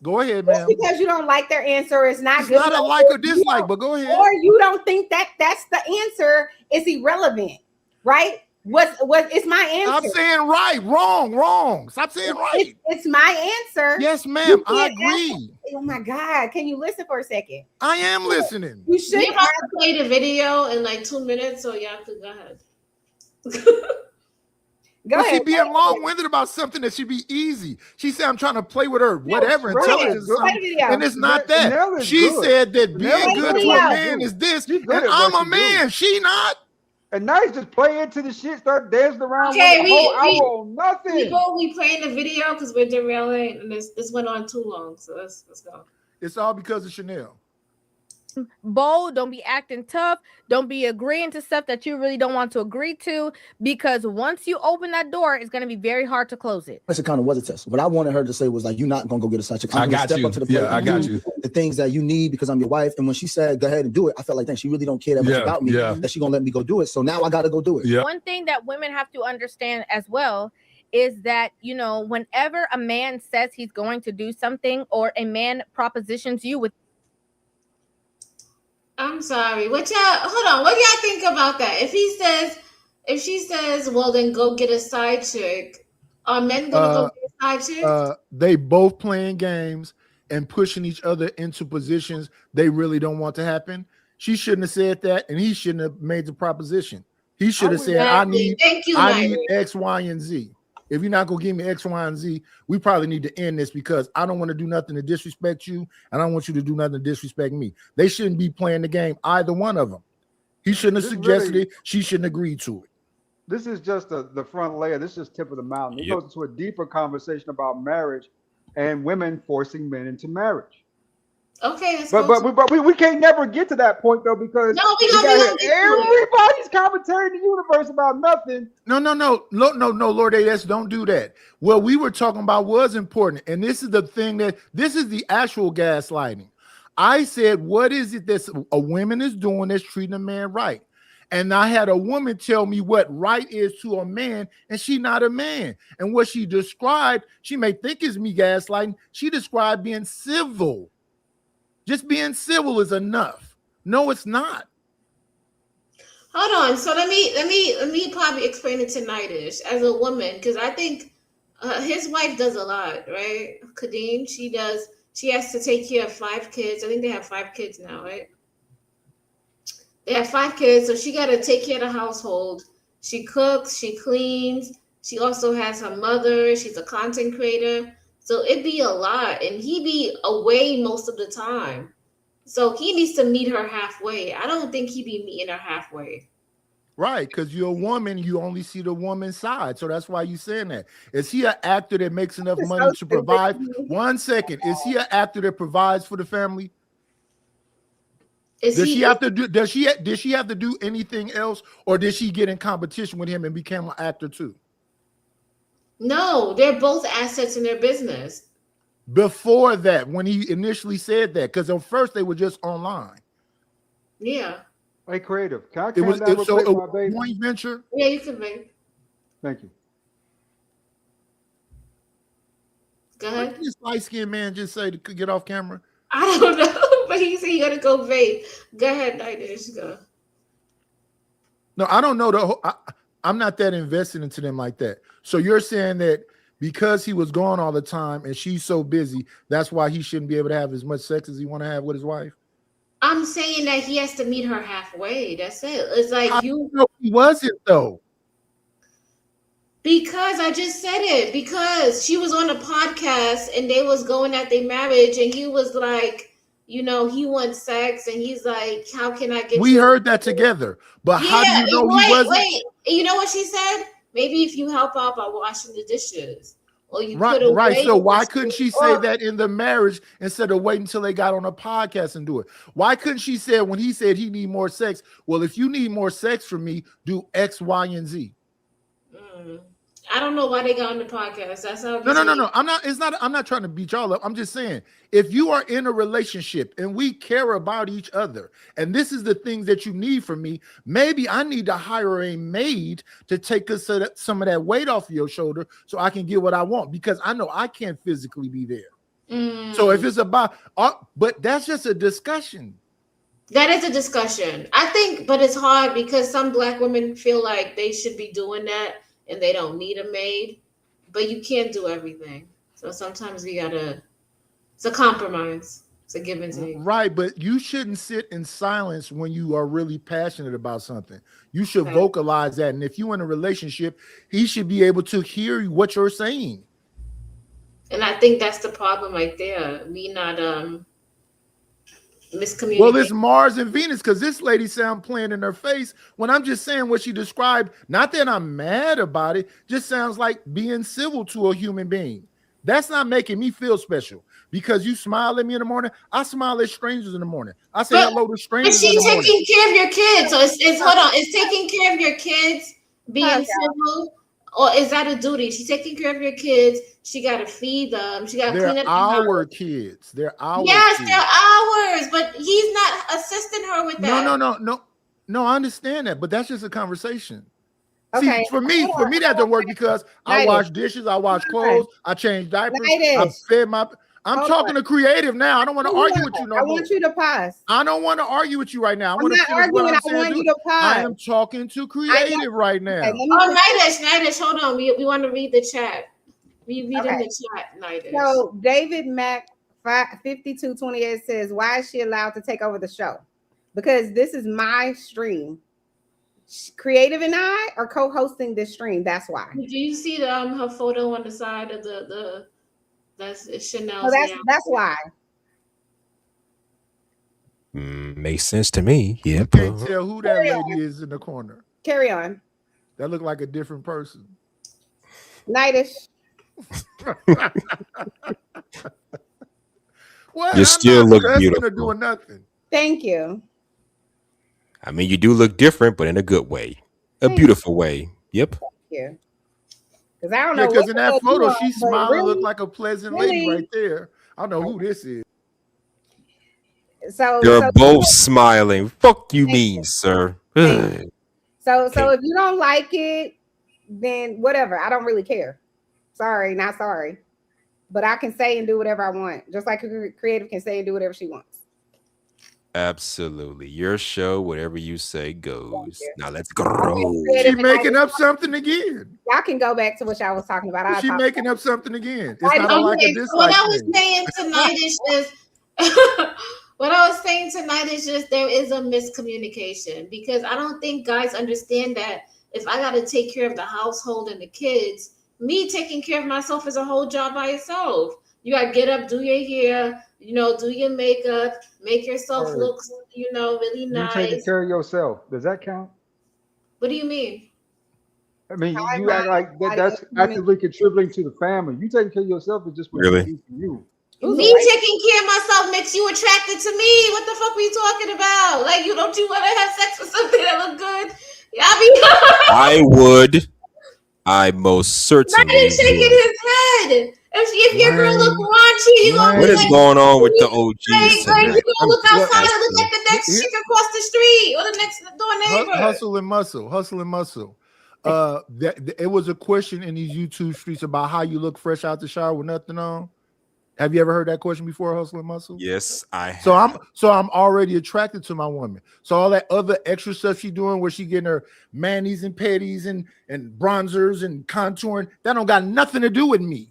Go ahead, just ma'am. because you don't like their answer is not It's good. not a enough, like or you dislike, don't- but go ahead. or you don't think that that's the answer, it's irrelevant, right? What it's my Stop answer. saying right, wrong. Stop saying right. It's my answer. Yes, ma'am. You I can't agree. Oh my God. Can you listen for a second? I am listening. You should We're about to play the video in like 2 minutes, so y'all could go ahead. go But she ahead. being long-winded about something that should be easy. She said, I'm trying to play with her, whatever, right. intelligence, Good. Play something. the video. And it's not That- that. Nell is She good. said that Nell being is good good to at a what man she is this, She and good at I'm what a she man. She not. And now you just play into the shit, start dancing around Okay, with a whole hour on nothing. People, we playing the video because we're derailing, and this went on too long. So let's go. It's all because of Chanel. Bold, don't be acting tough, don't be agreeing to stuff that you really don't want to agree to, because once you open that door, it's going to be very hard to close it. It kind of was a test. What I wanted her to say was like, you're not gonna go get a side chick. I I'm gonna got step you. up to the plate. Yeah, I and got do you. the things that you need because I'm your wife. And when she said go ahead and do it, I felt like, dang, she really don't care that much Yeah, about me. yeah. That she gonna let me go do it. So now I gotta go do it. Yeah. One thing that women have to understand as well is that, you know, whenever a man says he's going to do something or a man propositions you with I'm sorry. What y'all? Hold on. What do y'all think about that? If she says, well, then go get a side chick. Are men gonna go get a side chick? They both playing games and pushing each other into positions they really don't want to happen. She shouldn't have said that, and he shouldn't have made the proposition. He should have said, I need X, Y, and Z. If you're not gonna give me X, Y, and Z, we probably need to end this because I don't want to do nothing to disrespect you, and I don't want you to do nothing to disrespect me. They shouldn't be playing the game, either one of them. He shouldn't have suggested it. She shouldn't agree to it. This is just the front layer. This is tip of the mountain. It Yep. goes into a deeper conversation about marriage and women forcing men into marriage. Okay, let's But go. but we can't never get to that point though because No, we gotta gonna hear get to it. everybody's commentary in the universe about nothing. No, Lord AS, don't do that. What we were talking about was important. And this is the thing this is the actual gaslighting. I said, what is it that a woman is doing that's treating a man right? And I had a woman tell me what right is to a man, and she not a man. And what she described, she may think is me gaslighting. She described being civil. Just being civil is enough. No, it's not. Hold on. So let me probably explain it to Nightish as a woman because I think his wife does a lot, right? Kadeem, she has to take care of 5 kids. I think they have 5 kids now, right? They have 5 kids, so she got to take care of the household. She cooks, she cleans. She also has her mother. She's a content creator. So it'd be a lot, and he be away most of the time. So he needs to meet her halfway. I don't think he be meeting her halfway. Right, because you're a woman, you only see the woman's side. So that's why you're saying that. Is he an actor that makes enough money to provide? 1 second. Is he an actor that provides for the family? Did she have to do anything else, or did she get in competition with him and become an actor too? No, they're both assets in their business. Before that, when he initially said that, because at first they were just online. Yeah. Hey, creative. Can I It calm was down real so quick, it my was a baby? joint venture. Yeah, you can make. Thank you. Go What ahead. did this light skinned man just say to get off camera? I don't know, but he said you gotta go vape. Go ahead, Nightdish. Go. No, I don't know I'm not that invested into them like that. So you're saying that because he was gone all the time and she's so busy, that's why he shouldn't be able to have as much sex as he want to have with his wife? I'm saying that he has to meet her halfway. That's it. It's like How do you know he wasn't though? Because I just said it. Because she was on a podcast and they was going at their marriage, and he was like, you know, he wants sex, and he's like, how can I get? We heard that together, but how do you know he wasn't? Wait. You know what she said? Maybe if you help out by washing the dishes, or you Right, put right. away So the why dishes, couldn't she say or- that in the marriage instead of waiting until they got on a podcast and do it? Why couldn't she say when he said he need more sex? Well, if you need more sex from me, do X, Y, and Z. I don't know why they got on the podcast. That's how. No. I'm not trying to beat y'all up. I'm just saying, if you are in a relationship and we care about each other, and this is the things that you need from me, maybe I need to hire a maid to take some of that weight off of your shoulder so I can get what I want, because I know I can't physically be there. So if it's about, but that's just a discussion. That is a discussion, I think, but it's hard because some Black women feel like they should be doing that and they don't need a maid, but you can't do everything. So sometimes it's a compromise. It's a give and take. Right, but you shouldn't sit in silence when you are really passionate about something. You should vocalize that. And if you're in a relationship, he should be able to hear what you're saying. And I think that's the problem right there. We not miscommunicating. Well, it's Mars and Venus, because this lady sound playing in her face when I'm just saying what she described. Not that I'm mad about it, just sounds like being civil to a human being. That's not making me feel special. Because you smile at me in the morning, I smile at strangers in the morning. I say hello to strangers. But in the she's morning. taking care of your kids. So it's hold on. It's taking care of your kids, being civil, or is that a duty? She's taking care of your kids. She got to feed them. She got to clean They're up. our kids. They're our yes, kids. they're ours. But he's not assisting her with that. No. I understand that, but that's just a conversation. Okay. See, for me, that don't work because I wash dishes, I wash clothes, I change diapers, I fed my. I'm talking to creative now. I don't want to argue with you no more. I want you to pause. I don't want to argue with you right now. I'm not arguing. I want you to pause. I am talking to creative right now. Okay, Nightdish, hold on. We want to read the chat. We read in the chat, Nightdish. So David Mack 5228 says, "Why is she allowed to take over the show? Because this is my stream. Creative and I are co-hosting this stream. That's why." Do you see her photo on the side of the that's Chanel? So that's why. Makes sense to me. Yep. Can't tell who that lady is in the corner. Carry on. That looked like a different person. Nightdish. Well, you still look beautiful. Doing nothing. Thank you. I mean, you do look different, but in a good way, a beautiful way. Yep. Thank you. Because I don't know. Because in that photo, she smiling, really, looked like a pleasant lady right there. I don't know who this is. So you're both smiling. Fuck you mean, sir. So if you don't like it, then whatever. I don't really care. Sorry, not sorry. But I can say and do whatever I want. Just like a creative can say and do whatever she wants. Absolutely. Your show, whatever you say goes. Now let's go. She making up something again. Y'all can go back to what y'all was talking about. She making up something again. It's not like a dislike. What I was saying tonight is just what I was saying tonight is just there is a miscommunication, because I don't think guys understand that if I got to take care of the household and the kids, me taking care of myself is a whole job by itself. You got to get up, do your hair, do your makeup, make yourself look, really nice. You taking care of yourself. Does that count? What do you mean? I mean, you act like that's actively contributing to the family. You taking care of yourself is just what you do for you. Me taking care of myself makes you attracted to me. What the fuck were you talking about? Like, don't you want to have sex with something that look good? I would. I most certainly Nightdish shaking his head. If your girl look raunchy, you gonna What be is like, going on with the like, OGs you tonight? gonna look I'm outside and asking. look at the next chick across the street or the next door neighbor. Hustle and muscle. It was a question in these YouTube streets about how you look fresh out the shower with nothing on. Have you ever heard that question before, Hustle and Muscle? Yes, I have. So I'm already attracted to my woman. So all that other extra stuff she doing, where she getting her manis and petties and bronzers and contouring, that don't got nothing to do with me.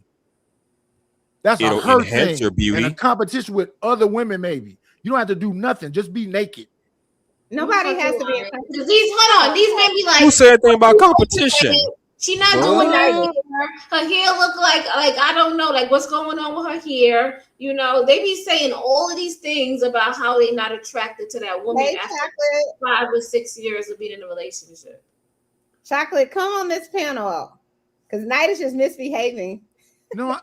That's It'll a her enhance thing your beauty. and a competition with other women. Maybe you don't have to do nothing. Just be naked. Nobody has to be. Hold on, these men be like, Who said anything about competition? she not doing that hair. Her hair look like I don't know, like what's going on with her hair. You know, they be saying all of these things about how they not attracted to that woman Hey, after Chocolate. 5 or 6 years of being in a relationship. Chocolate, come on this panel. Because Nightish is misbehaving. No,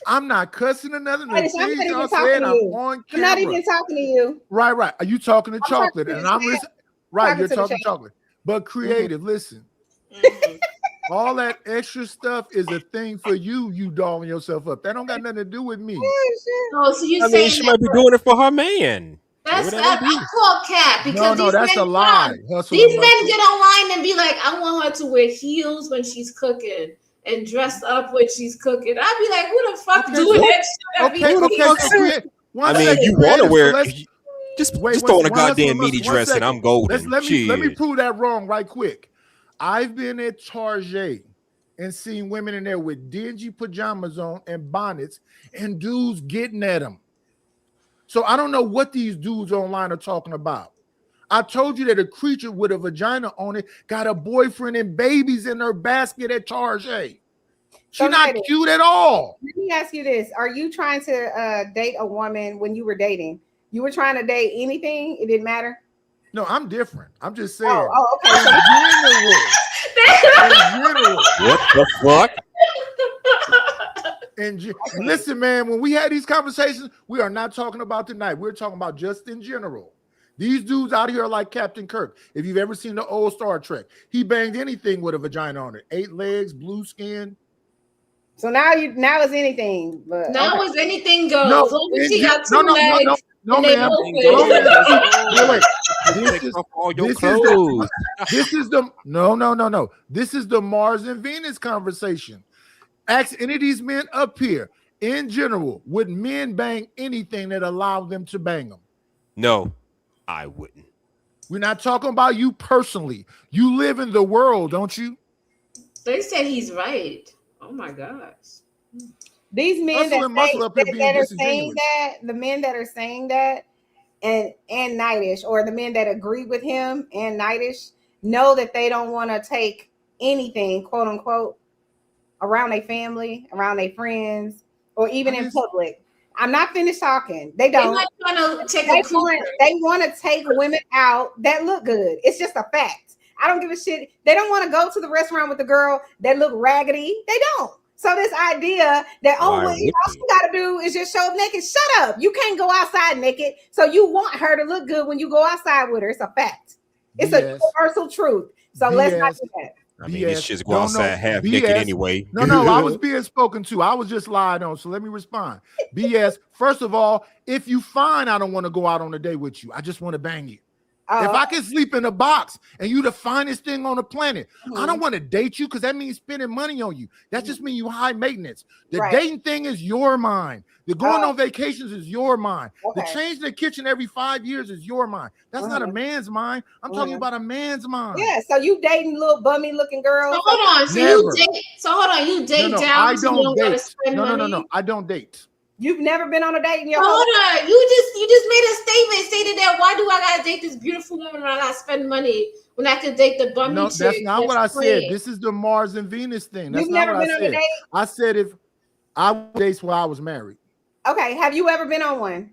I'm not cussing or nothing. The Nightish, I'm things not even y'all talking said, to I'm you. on I'm camera. not even talking to you. Right. Are you talking to I'm talking Chocolate? to And the I'm chat. listening. Right, Talking you're to the talking chat. Chocolate. But creative, listen. All that extra stuff is a thing for you. You dogging yourself up. That don't got nothing to do with me. Oh, so you I mean, saying she that might be doing it for her man. that's Whatever that may be. I call cap because No, these that's men a lie. Hustle these and men Muscle. get online and be like, I want her to wear heels when she's cooking and dress up when she's cooking. I'd be like, who the fuck Okay, doing so- that shit? I'd be Okay. like, So create. I mean, you want to wear just Wait, throw on a one hustle goddamn and muscle, meaty one dress and second. I'm golden. Let me Shit. prove that wrong right quick. I've been at Target and seen women in there with dingy pajamas on and bonnets and dudes getting at them. So I don't know what these dudes online are talking about. I told you that a creature with a vagina on it got a boyfriend and babies in her basket at Target. She's not Nightish, cute at all. let me ask you this. Are you trying to date a woman when you were dating? You were trying to date anything? It didn't matter? No, I'm different. I'm just saying. Oh, okay. In general. What the fuck? Listen, man, when we had these conversations, we are not talking about tonight. We're talking about just in general. These dudes out here are like Captain Kirk. If you've ever seen the old Star Trek, he banged anything with a vagina on it. 8 legs, blue skin. So now it's anything. But now is anything goes. No, As long as she got two no, legs. no, and they ma'am. both No, fit. ma'am. No, wait. Take off all your This clothes. This is the no. This is the Mars and Venus conversation. Ask any of these men up here. In general, would men bang anything that allowed them to bang them? No, I wouldn't. We're not talking about you personally. You live in the world, don't you? They said he's right. Oh my gosh. These men Hustle and muscle up here being that are saying disingenuous. that, the men that are saying that, and Nightish, or the men that agree with him and Nightish, know that they don't want to take anything, quote unquote, around their family, around their friends, or even in public. I'm not finished talking. They don't. They're not trying to take They a cruise. want to take women out that look good. It's just a fact. I don't give a shit. They don't want to go to the restaurant with the girl that look raggedy. They don't. So this idea that Why all would you got to do is just show up naked. Shut up. You can't go outside naked. So you want her to look good when you go outside with her. It's a fact. It's a universal truth. So let's not do that. I mean, this BS. shit's go outside half naked BS. anyway. No, I was being spoken to. I was just lied on. So let me respond. BS. First of all, if you find I don't want to go out on a date with you, I just want to bang you. If I can sleep in a box and you the finest thing on the planet, I don't want to date you because that means spending money on you. That just means you high maintenance. The dating thing is your mind. The going on vacations is your mind. The changing the kitchen every 5 years is your mind. That's not a man's mind. I'm talking about a man's mind. Yeah, so you dating little bummy looking girls. So hold on. So you date down. I so you don't don't gotta date. spend money? No. I don't date. You've never been on a date in your Hold on. You just made a statement stated that why do I gotta date this beautiful woman when I gotta spend money when I could date the bummy No, chick? that's not what I said. plain? This is the Mars and Venus thing. That's You've not never what been I on a said. date? I said if I would date while I was married. Okay, have you ever been on one?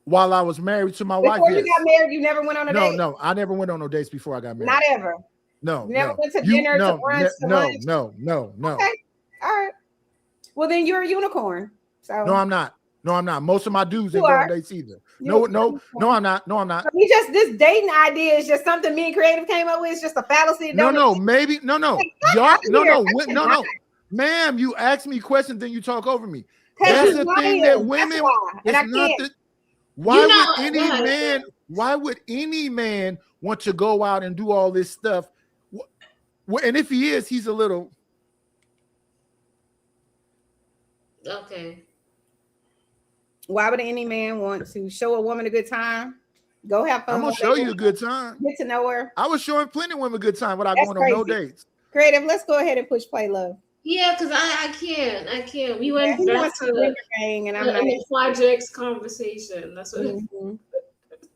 While I was married to my wife, Before yes. you got married, you never went on a date? No, I never went on no dates before I got married. Not ever. No, You never no. went to dinner, to brunch, to lunch? No. Okay, all right. Well, then you're a unicorn. So No, I'm not. Most of my dudes You ain't go are. on dates either. No, I'm not. No, I'm not. So you just this dating idea is just something me and Creative came up with. It's just a fallacy. No, maybe no. Y'all, no. Ma'am, you ask me questions, then you talk over me. 'Cause That's you the thing lying. that That's women. why. And I It's not can't. that. Why You know- would any go ahead. man? Why would any man want to go out and do all this stuff? And if he is, he's a little. Okay. Why would any man want to show a woman a good time? Go have fun. I'm gonna with show her, you a good time. Get to know her. I was showing plenty of women a good time without That's going on no crazy. dates. Creative. Let's go ahead and push play, love. Yeah, because I can't. We Yeah, went he back wants to to the, bang, and I'm not. the projects conversation. That's what Mhm.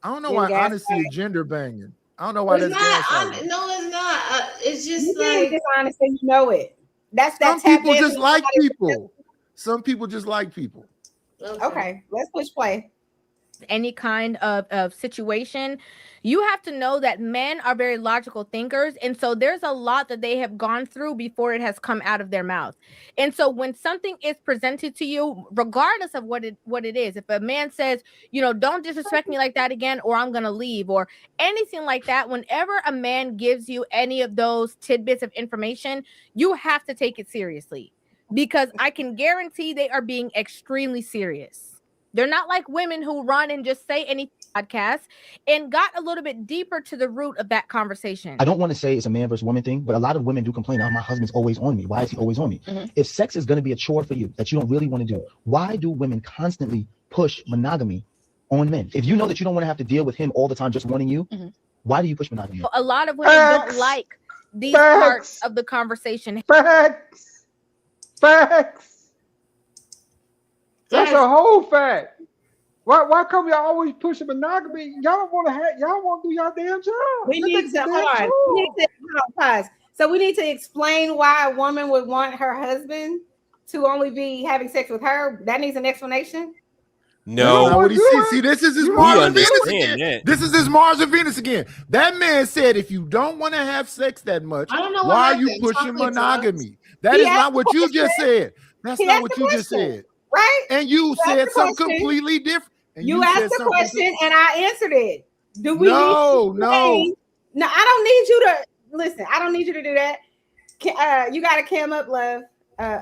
I don't know You're why honesty gaslighting. is gender banging. I don't know why it's that's not. gaslighting. No, it's not. It's just You being like dishonest and you know it. That's Some tap people dancing just like somebody- people. Some people just like people. Okay, let's push play. any kind of situation, you have to know that men are very logical thinkers. And so there's a lot that they have gone through before it has come out of their mouth. And so when something is presented to you, regardless of what it is, if a man says, don't disrespect me like that again, or I'm going to leave, or anything like that, whenever a man gives you any of those tidbits of information, you have to take it seriously, because I can guarantee they are being extremely serious. They're not like women who run and just say any podcast, and got a little bit deeper to the root of that conversation. I don't want to say it's a man versus woman thing, but a lot of women do complain, oh, my husband's always on me. Why is he always on me? Mm-hmm. If sex is going to be a chore for you that you don't really want to do, why do women constantly push monogamy on men? If you know that you don't want to have to deal with him all the time just wanting you, why do you push monogamy? A lot of women don't like these parts of the conversation. Facts. That's a whole fact. Why come y'all always pushing monogamy? Y'all don't want to have. Y'all want to do y'all damn job. We need to hold on. We need to pause. So we need to explain why a woman would want her husband to only be having sex with her. That needs an explanation. No. That's not what he said. See, this is his We Mars and Venus understand again. that. This is his Mars and Venus again. That man said, if you don't want to have sex that much, I don't know why what are you happened. pushing Talk to us. monogamy? That He is asked not what the you just question. said. That's He not asked what the you just question. said. Right? And you asked said the something question. completely different. And You said asked the something question and I answered it. Do we No, need to explain? No, I don't need you to listen. I don't need you to do that. You got to cam up, love.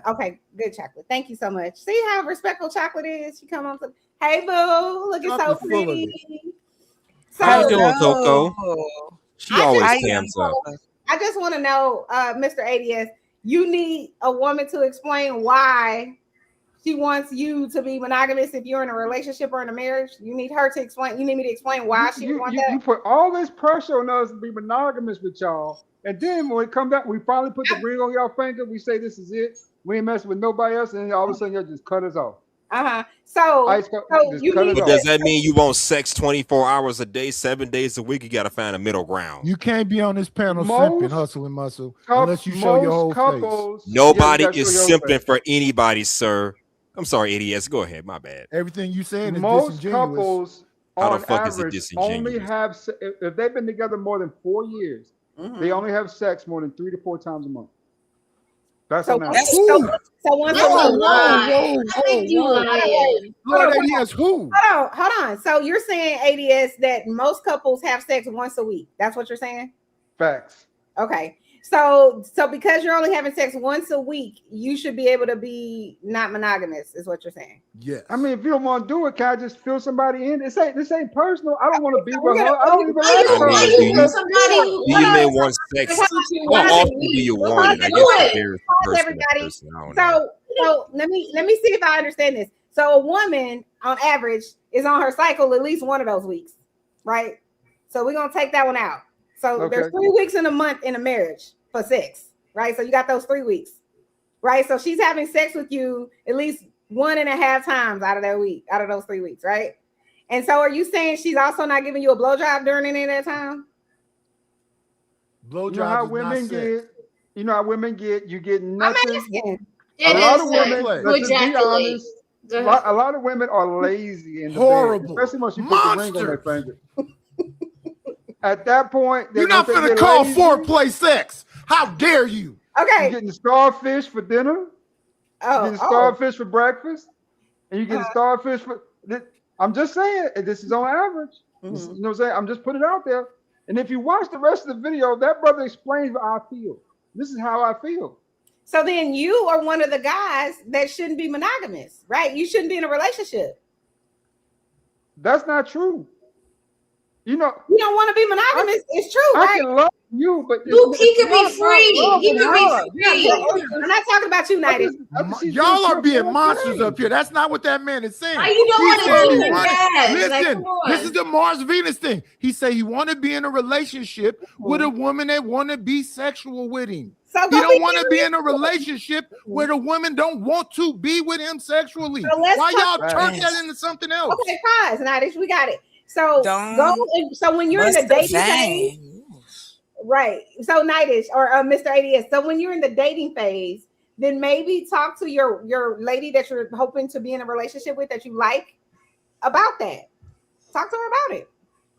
Okay, good chocolate. Thank you so much. See how respectful chocolate is? She come on to, hey boo, looking so Chocolate's full of pretty. So How you doing, Coco? She I always just- cams up. I just want to know, Mr. ADS, you need a woman to explain why she wants you to be monogamous if you're in a relationship or in a marriage. You need her to explain. You need me to explain why she wants that. You put all this pressure on us to be monogamous with y'all, and then when it come back, we finally put the ring on y'all finger. We say this is it. We ain't messing with nobody else, and then all of a sudden y'all just cut us off. So Just you cut need us But off. does that mean you want sex 24 hours a day, 7 days a week? You got to find a middle ground. You can't be on this panel Most simping, hustle and muscle, unless you show your whole face. Nobody Yeah, you is gotta show your simping face. for anybody, sir. I'm sorry, ADS. Go ahead. My bad. Everything you saying is Most disingenuous. couples, How the on fuck is it average, only disingenuous? have if they've been together more than 4 years, they only have sex more than 3 to 4 times a month. That's So, an average. so once That's a a month. lie. I think you lying. Lord ADS, who? Hold on. So you're saying, ADS, that most couples have sex once a week. That's what you're saying? Facts. Okay. So because you're only having sex once a week, you should be able to be not monogamous, is what you're saying. Yes. I mean, if you don't want to do it, can I just fill somebody in? This ain't personal. I don't want to be We're with her. gonna- I don't even Why like you, her. why do you you- with somebody who Do you may want sex? That's what you How want. often do you want it? I guess Do it it. varies Pause, person to everybody. person. I don't know. So let me see if I understand this. So a woman on average is on her cycle at least one of those weeks, right? So we're gonna take that one out. So Okay. there's 3 weeks in a month in a marriage for sex, right? So you got those 3 weeks, right? So she's having sex with you at least 1.5 times out of those 3 weeks, right? And so are you saying she's also not giving you a blowjob during any of that time? Blowjobs You know how is women not get. sex. You know how women get. You get I'm nothing. asking. It A lot is of sex. women. Play. Let's just be Ejaculate. honest. Go A ahead. lot of women are lazy in the Horrible. bed, especially once you put the ring on their Monsters. finger. At that point, You're not once they finna get call lazy, foreplay sex. How dare you? You're Okay. getting starfish for dinner. You're Oh, getting starfish for breakfast, and you getting starfish for. I'm just saying, and this is on average. This- Mhm. you know what I'm saying? I'm just putting it out there. And if you watch the rest of the video, that brother explains how I feel. This is how I feel. So then you are one of the guys that shouldn't be monogamous, right? You shouldn't be in a relationship. That's not true. You know, You don't want to be monogamous. It's true, I right? can love you, but Luke, he could it's not be free. about love He and could love. be free. I'm not talking about you, I Nighty. just- she's Y'all just are being okay. monsters up here. That's not what that man is saying. Why you don't He want to said do he the wanted- gas? Listen, Like, come on. this is the Mars Venus thing. He said he want to be in a relationship with a woman that want to be sexual with him. So He go don't be want to be in a serious. relationship where the women don't want to be with him sexually. So let's Why y'all talk- turn that into something else? Okay, pause, Nighty. We got it. So Don't- go. So when you're in What's the the dating phase, thing? right? So Nightish or Mr. ADS. So when you're in the dating phase, then maybe talk to your lady that you're hoping to be in a relationship with that you like about that. Talk to her about it.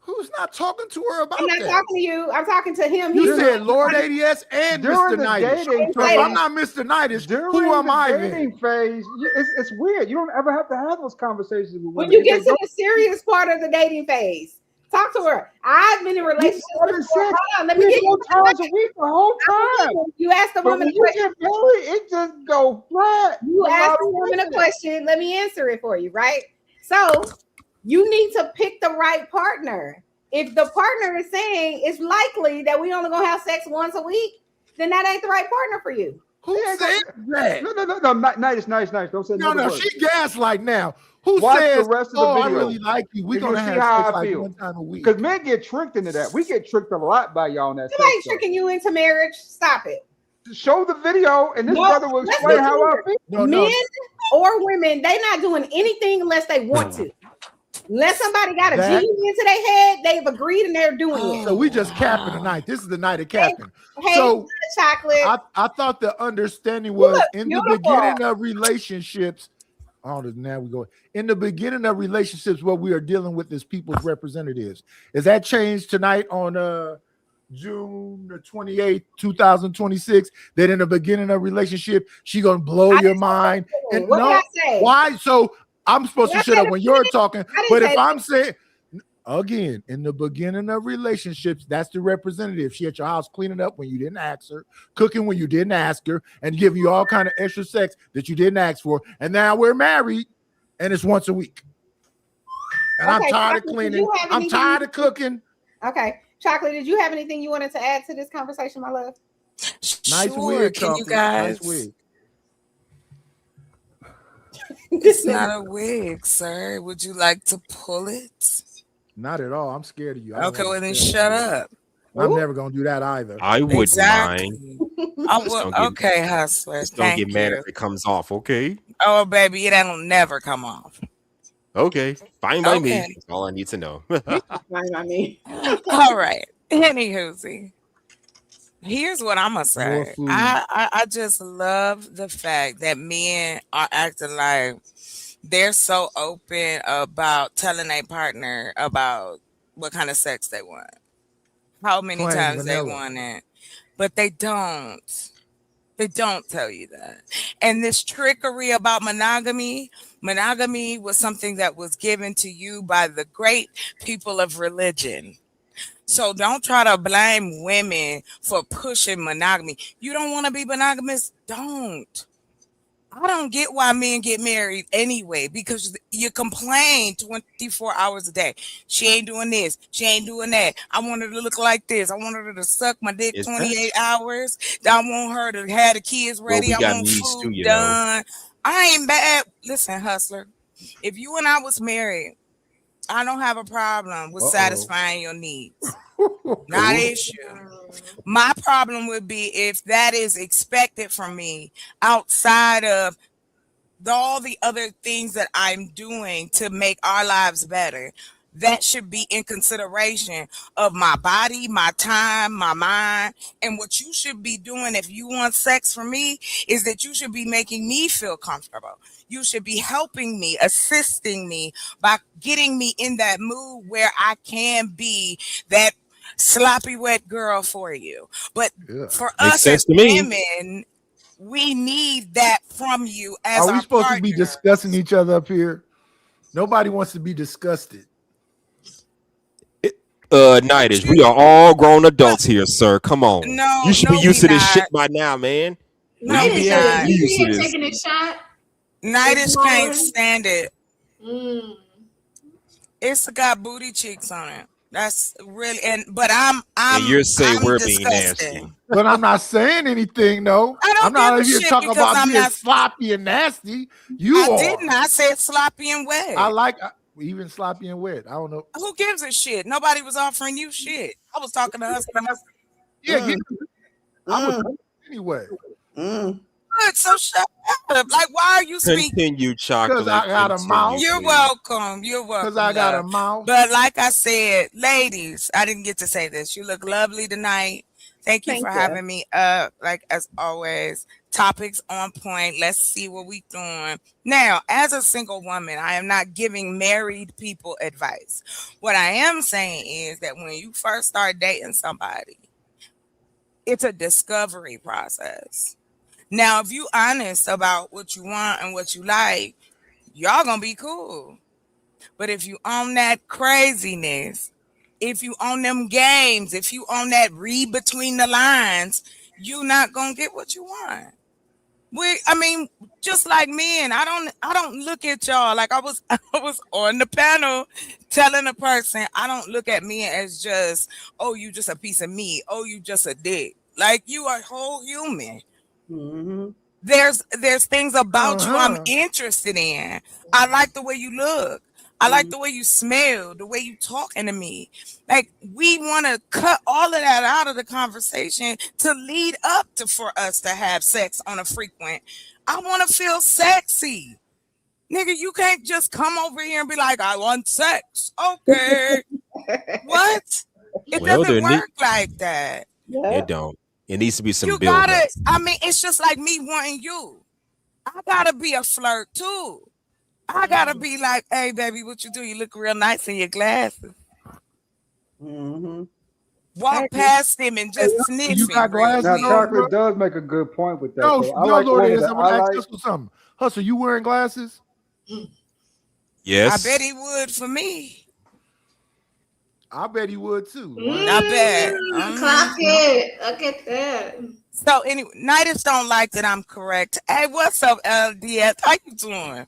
Who's not talking to her about I'm not that? talking to you. I'm talking to him. You He's said Lord ADS and During Mr. the Nightish. dating So if phase- I'm not Mr. Nightish, During who am the I then? dating phase, it's weird. You don't ever have to have those conversations with when women. you If they get to the serious part of the dating phase. Talk to her. I've been in relationships having with sex Hold on, let me get 3 or 4 times a week the whole time. You asked the But woman when a you question. get married, it just go flat. You No asked matter the woman a what. question. Let me answer it for you, right? So you need to pick the right partner. If the partner is saying it's likely that we only gonna have sex once a week, then that ain't the right partner for you. Who Yeah, said that? No. Nice. Don't say No, another word. she gaslight now. Who Watch the says, rest of the oh, I video. really like you. We're And going to you'll have see how sex I like feel. one time a week. Because men get tricked into that. We get tricked a lot by y'all on that Somebody sex stuff. tricking you into marriage. Stop it. Show the video, and this No, brother will let's explain be how I clear. feel. No. Men or women, they not doing anything unless they want to. Unless somebody got a That- genie into their head, they've agreed and they're doing it. So we just capping tonight. This is the night of capping. Hey, So chocolate. I thought the understanding was look in the beautiful. beginning of relationships. Oh, now we go. In the beginning of relationships, what we are dealing with is people's representatives. Is that changed tonight on June the 28th, 2026? That in the beginning of relationship, she gonna blow your mind. And What did no, I say? why? So I'm supposed Did I to shut say up the when you're talking. didn't But say if I'm saying again, in the beginning of relationships, that's the representative. She at your house cleaning up when you didn't ask her, cooking when you didn't ask her, and giving you all kind of extra sex that you didn't ask for. And now we're married, and it's once a week. And I'm Okay, tired of Chocolate, did cleaning. you have I'm anything tired you- of cooking. Okay. Chocolate, did you have anything you wanted to add to this conversation, my love? Nice Sure, wig, can you Chocolate. guys? Nice wig. It's not a wig, sir. Would you like to pull it? Not at all. I'm scared of you. I don't Okay, want well to then stare shut at you. up. I'm never gonna do that either. I wouldn't Exactly. mind. Oh, Just well, don't get- okay, hustler. Just don't Thank get mad you. if it comes off, okay? Oh, baby, that'll never come off. Okay, fine by me. Okay. That's all I need to know. Fine by me. All right. Anywho, here's what I'm gonna More say. food. I just love the fact that men are acting like they're so open about telling their partner about what kind of sex they want, how many Plain times they vanilla. want it, but they don't. They don't tell you that. And this trickery about monogamy was something that was given to you by the great people of religion. So don't try to blame women for pushing monogamy. You don't want to be monogamous? Don't. I don't get why men get married anyway, because you complain 24 hours a day. She ain't doing this. She ain't doing that. I want her to look like this. I want her to suck my dick Is that- 28 hours. I want her to have the kids ready. we I got want needs food too, you know. done. I ain't bad. Listen, hustler, if you and I was married, I don't have a problem with Uh-oh. satisfying your needs. Not an issue. My problem would be if that is expected from me outside of all the other things that I'm doing to make our lives better. That should be in consideration of my body, my time, my mind. And what you should be doing if you want sex from me is that you should be making me feel comfortable. You should be helping me, assisting me by getting me in that mood where I can be that sloppy wet girl for you. But Yeah. for Makes us sense as to me. women, we need that from you as Are we our supposed to be partner. discussing each other up here? Nobody wants to be disgusted. Nightish, we are all grown adults here, sir. Come on. No, You should no, be used we to this shit not. by now, man. Night is not. you here taking a shot. Nighters can't stand it. Mm. It's got booty cheeks on it. That's really but And you're saying I'm we're being disgusting. nasty. But I'm not saying anything though. I don't I'm not give a here shit talking because about I'm being not- sloppy and nasty. You I are. didn't. I said sloppy and wet. I like even sloppy and wet. I don't know. Who gives a shit? Nobody was offering you shit. I was talking to us. Yeah, I was anyway. Good, so shut up. Like, why are you speaking? Continue, chocolate. Because I got a continue, mouth. You're please. welcome. You're welcome. Because I got a love. mouth. But like I said, ladies, I didn't get to say this. You look lovely tonight. Thank you Thank for you. having me up. Like as always, topics on point. Let's see what we doing. Now, as a single woman, I am not giving married people advice. What I am saying is that when you first start dating somebody, it's a discovery process. Now, if you honest about what you want and what you like, y'all gonna be cool. But if you own that craziness, if you own them games, if you own that read between the lines, you not gonna get what you want. I mean, just like men, I don't look at y'all like I was on the panel telling a person I don't look at men as just, oh, you just a piece of meat, oh, you just a dick. Like you are a whole human. There's things about you I'm interested in. I like the way you look. I like the way you smell, the way you talking to me. Like we want to cut all of that out of the conversation to lead up to for us to have sex on a frequent. I want to feel sexy. Nigga, you can't just come over here and be like, I want sex. Okay. What? It Well, doesn't there work like that. It don't. It needs to be some You build up. gotta, I mean, it's just like me wanting you. I gotta be a flirt too. I gotta be like, hey, baby, what you do? You look real nice in your glasses. Walk past him and just sniff You him. got glasses Now, on, chocolate bro? does make a good point with that. No, though. I no, like Lord, women is that I'm gonna I ask like. Hustle something. Hustle, you wearing glasses? Yes. I bet he would for me. I bet he would too. I bet. Clock it. Look at that. So anyway, Nighters don't like that I'm correct. Hey, what's up, LDS? How you doing?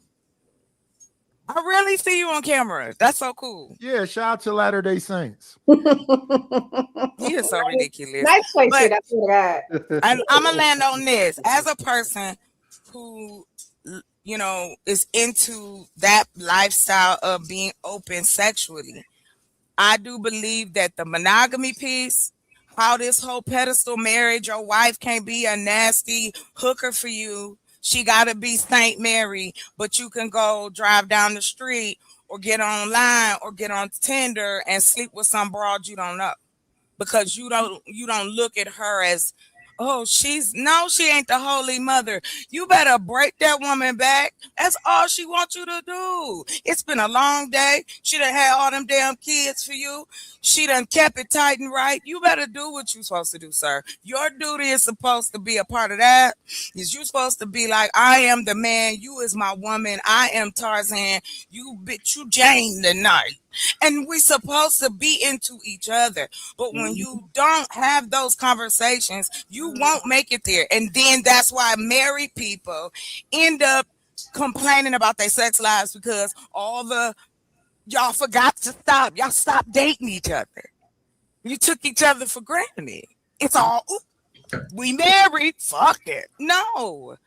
I really see you on camera. That's so cool. Yeah, shout out to Latter-day Saints. He is so ridiculous. Nice place, But- shit. I swear to God. And I'm gonna land on this as a person who, you know, is into that lifestyle of being open sexually. I do believe that the monogamy piece, how this whole pedestal marriage, your wife can't be a nasty hooker for you. She got to be Saint Mary, but you can go drive down the street or get online or get on Tinder and sleep with some broad you don't know, because you don't look at her as, oh, she ain't the Holy Mother. You better break that woman back. That's all she wants you to do. It's been a long day. She done had all them damn kids for you. She done kept it tight and right. You better do what you're supposed to do, sir. Your duty is supposed to be a part of that. Is you supposed to be like, I am the man. You is my woman. I am Tarzan. You bitch, you Jane tonight. And we supposed to be into each other. But when you don't have those conversations, you won't make it there. And then that's why married people end up complaining about their sex lives, because y'all forgot to stop. Y'all stopped dating each other. You took each other for granted. It's all, we married, fuck it. No.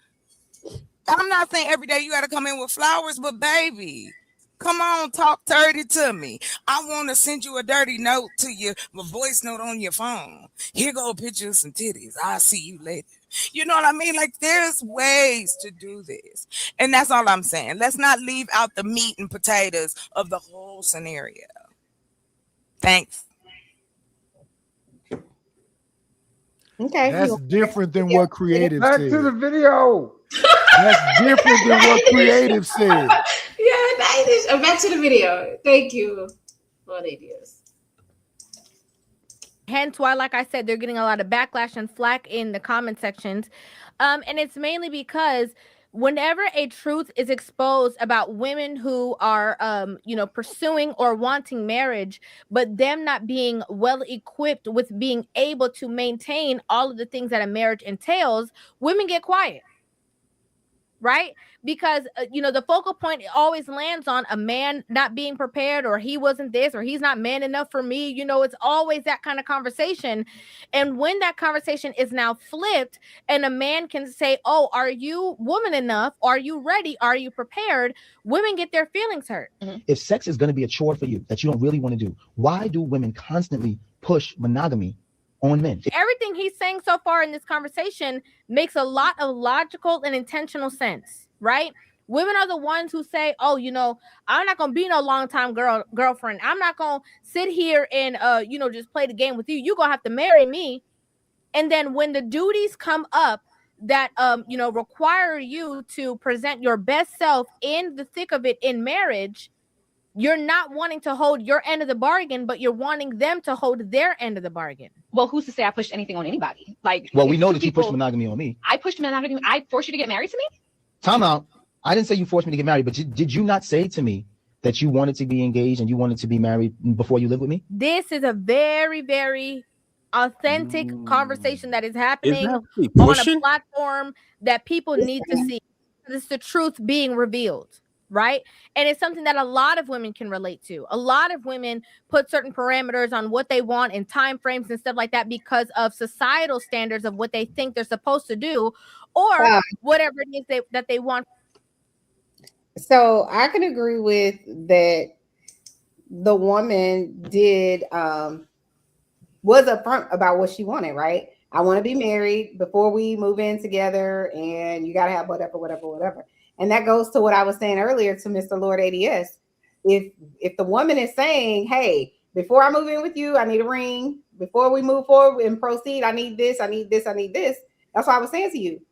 I'm not saying every day you got to come in with flowers, but baby, come on, talk dirty to me. I want to send you a dirty note to you, a voice note on your phone. Here go a picture of some titties. I'll see you later. You know what I mean? Like, there's ways to do this. And that's all I'm saying. Let's not leave out the meat and potatoes of the whole scenario. Thanks. Okay. That's different than what creative Back said. to the video. That's different than what creative said. Yeah, that is. Back to the video. Thank you for the ideas. Hence why, like I said, they're getting a lot of backlash and flack in the comment sections. And it's mainly because whenever a truth is exposed about women who are pursuing or wanting marriage, but them not being well equipped with being able to maintain all of the things that a marriage entails, women get quiet, right? Because the focal point always lands on a man not being prepared, or he wasn't this, or he's not man enough for me. It's always that kind of conversation. And when that conversation is now flipped and a man can say, oh, are you woman enough? Are you ready? Are you prepared? Women get their feelings hurt. If sex is going to be a chore for you that you don't really want to do, why do women constantly push monogamy on men? Everything he's saying so far in this conversation makes a lot of logical and intentional sense, right? Women are the ones who say, oh, I'm not going to be no long time girlfriend. I'm not going to sit here and, just play the game with you. You're going to have to marry me. And then when the duties come up that, require you to present your best self in the thick of it in marriage, you're not wanting to hold your end of the bargain, but you're wanting them to hold their end of the bargain. Well, who's to say I pushed anything on anybody? Well, we know that you pushed monogamy on me. I pushed monogamy. I forced you to get married to me? Time out. I didn't say you forced me to get married, but did you not say to me that you wanted to be engaged and you wanted to be married before you lived with me? This is a very, very authentic conversation that is happening on a platform that people need to see. It's the truth being revealed, right? And it's something that a lot of women can relate to. A lot of women put certain parameters on what they want and time frames and stuff like that because of societal standards of what they think they're supposed to do, or whatever it is that they want. So I can agree with that. The woman was upfront about what she wanted, right? I want to be married before we move in together, and you got to have whatever. And that goes to what I was saying earlier to Mr. Lord ADS. If the woman is saying, hey, before I move in with you, I need a ring. Before we move forward and proceed, I need this, I need this, I need this. That's what I was saying to you.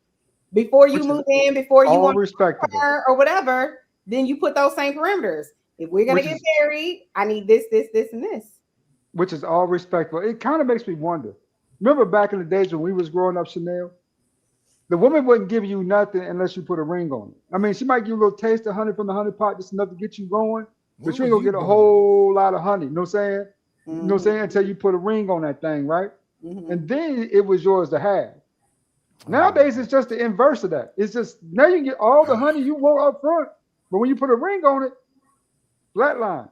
Before you move in, before you want her or whatever, then you put those same parameters. If we're going to get married, I need this, this, this, and this. Which is all respectful. It kind of makes me wonder. Remember back in the days when we was growing up, Chanel? The woman wouldn't give you nothing unless you put a ring on it. I mean, she might give you a little taste of honey from the honey pot, just enough to get you going, but you ain't gonna get a whole lot of honey. You know what I'm saying? You know what I'm saying? Until you put a ring on that thing, right? And then it was yours to have. Nowadays, it's just the inverse of that. It's just now you get all the honey you want up front, but when you put a ring on it, flatline.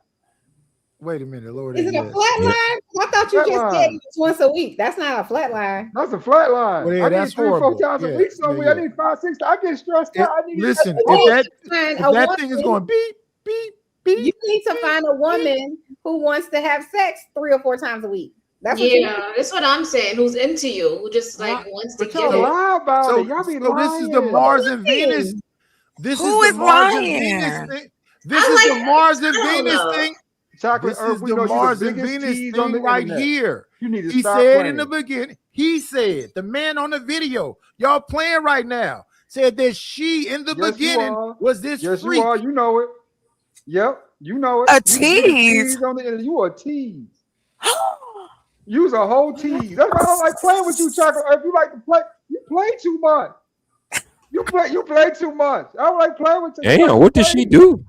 Wait a minute, Lord. Is it a flat line? I thought you just said it once a week. That's not a flat line. That's a flat line. Well, yeah, I that's need 3-4 times a week somewhere. I need 5-6. I get stressed out. I need listen, if that thing is going beep, beep, beep. You need to find a woman who wants to have sex 3 or 4 times a week. That's what that's what I'm saying. Who's into you? Who just wants to get it? Lie about so, it. Y'all be so this is the Mars and Venus. This Who is is the Mars lying? and Venus thing. This is the Mars and Venus thing. Chocolate This Earth, is we the know Mars you're and the biggest Venus tease on the thing right internet. here. You need to He stop said playing. in the beginning, he said, the man on the video, y'all playing right now, said that she in the beginning was this Yes, freak. you are. You know it. Yep, you know it. A You the biggest tease? on the internet. You a tease. You was a whole tease. That's why I don't like playing with you, Chocolate Earth. You like to play. You play too much. You play too much. I don't like playing with you. Damn, what did she do?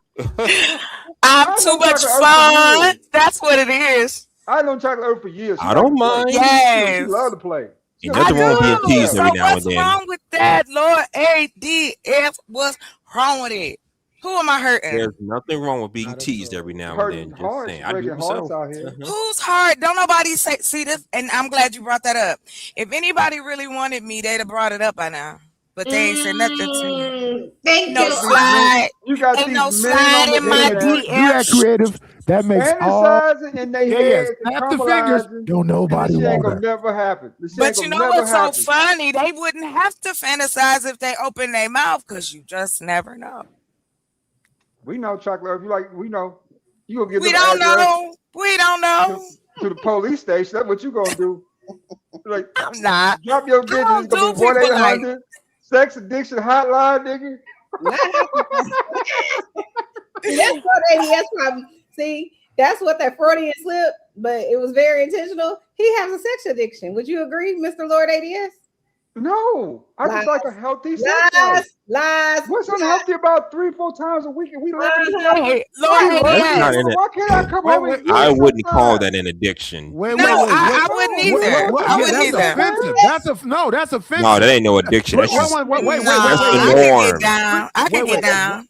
I'm too much fun. That's what it is. I know Chocolate Earth for years. She I don't like to play. mind. Yes. She love to play. Ain't nothing wrong with being teased every So now and what's then. wrong with that, Lord ADF? What's wrong with it? Who am I hurting? There's nothing wong with being teased every now and Hurting then. Just hearts, saying. I do breaking myself. hearts out here. Who's hard? Don't nobody say, see this, and I'm glad you brought that up. If anybody really wanted me, they'd have brought it up by now. But they ain't said nothing to me. Thank No you. slide. You got Ain't these no men slide on in the my internet You that DM. creative. That makes all. fantasizing in their head. Snap the fingers. Don't nobody This shit ain't want gonna her. never happen. This shit But ain't you gonna know never what's so happen. funny? They wouldn't have to fantasize if they open their mouth because you just never know. We know, Chocolate Earth. You like, we know. You gonna get We them don't address know. We don't know. to the police station. That's what you gonna do. Like, I'm not. drop your I digits. don't It's gonna do be people 1-800 sex addiction hotline, nigga. See, that's what ADS probably. See, that's what that Freudian slip, but it was very intentional. He has a sex addiction. Would you agree, Mr. Lord ADS? No, I just like a healthy sex life. Lies. What's unhealthy about 3-4 times a week? And we live together. Lord, That's not in it. Why can't I come home and I eat wouldn't call sometimes? that an addiction. Wait, No, wait, wait. I wouldn't either. I wouldn't That's either. offensive. That's offensive. No, that ain't no addiction. That's Wait, just wait, wait, wait, No, that's the I can norm. get down. I can get down.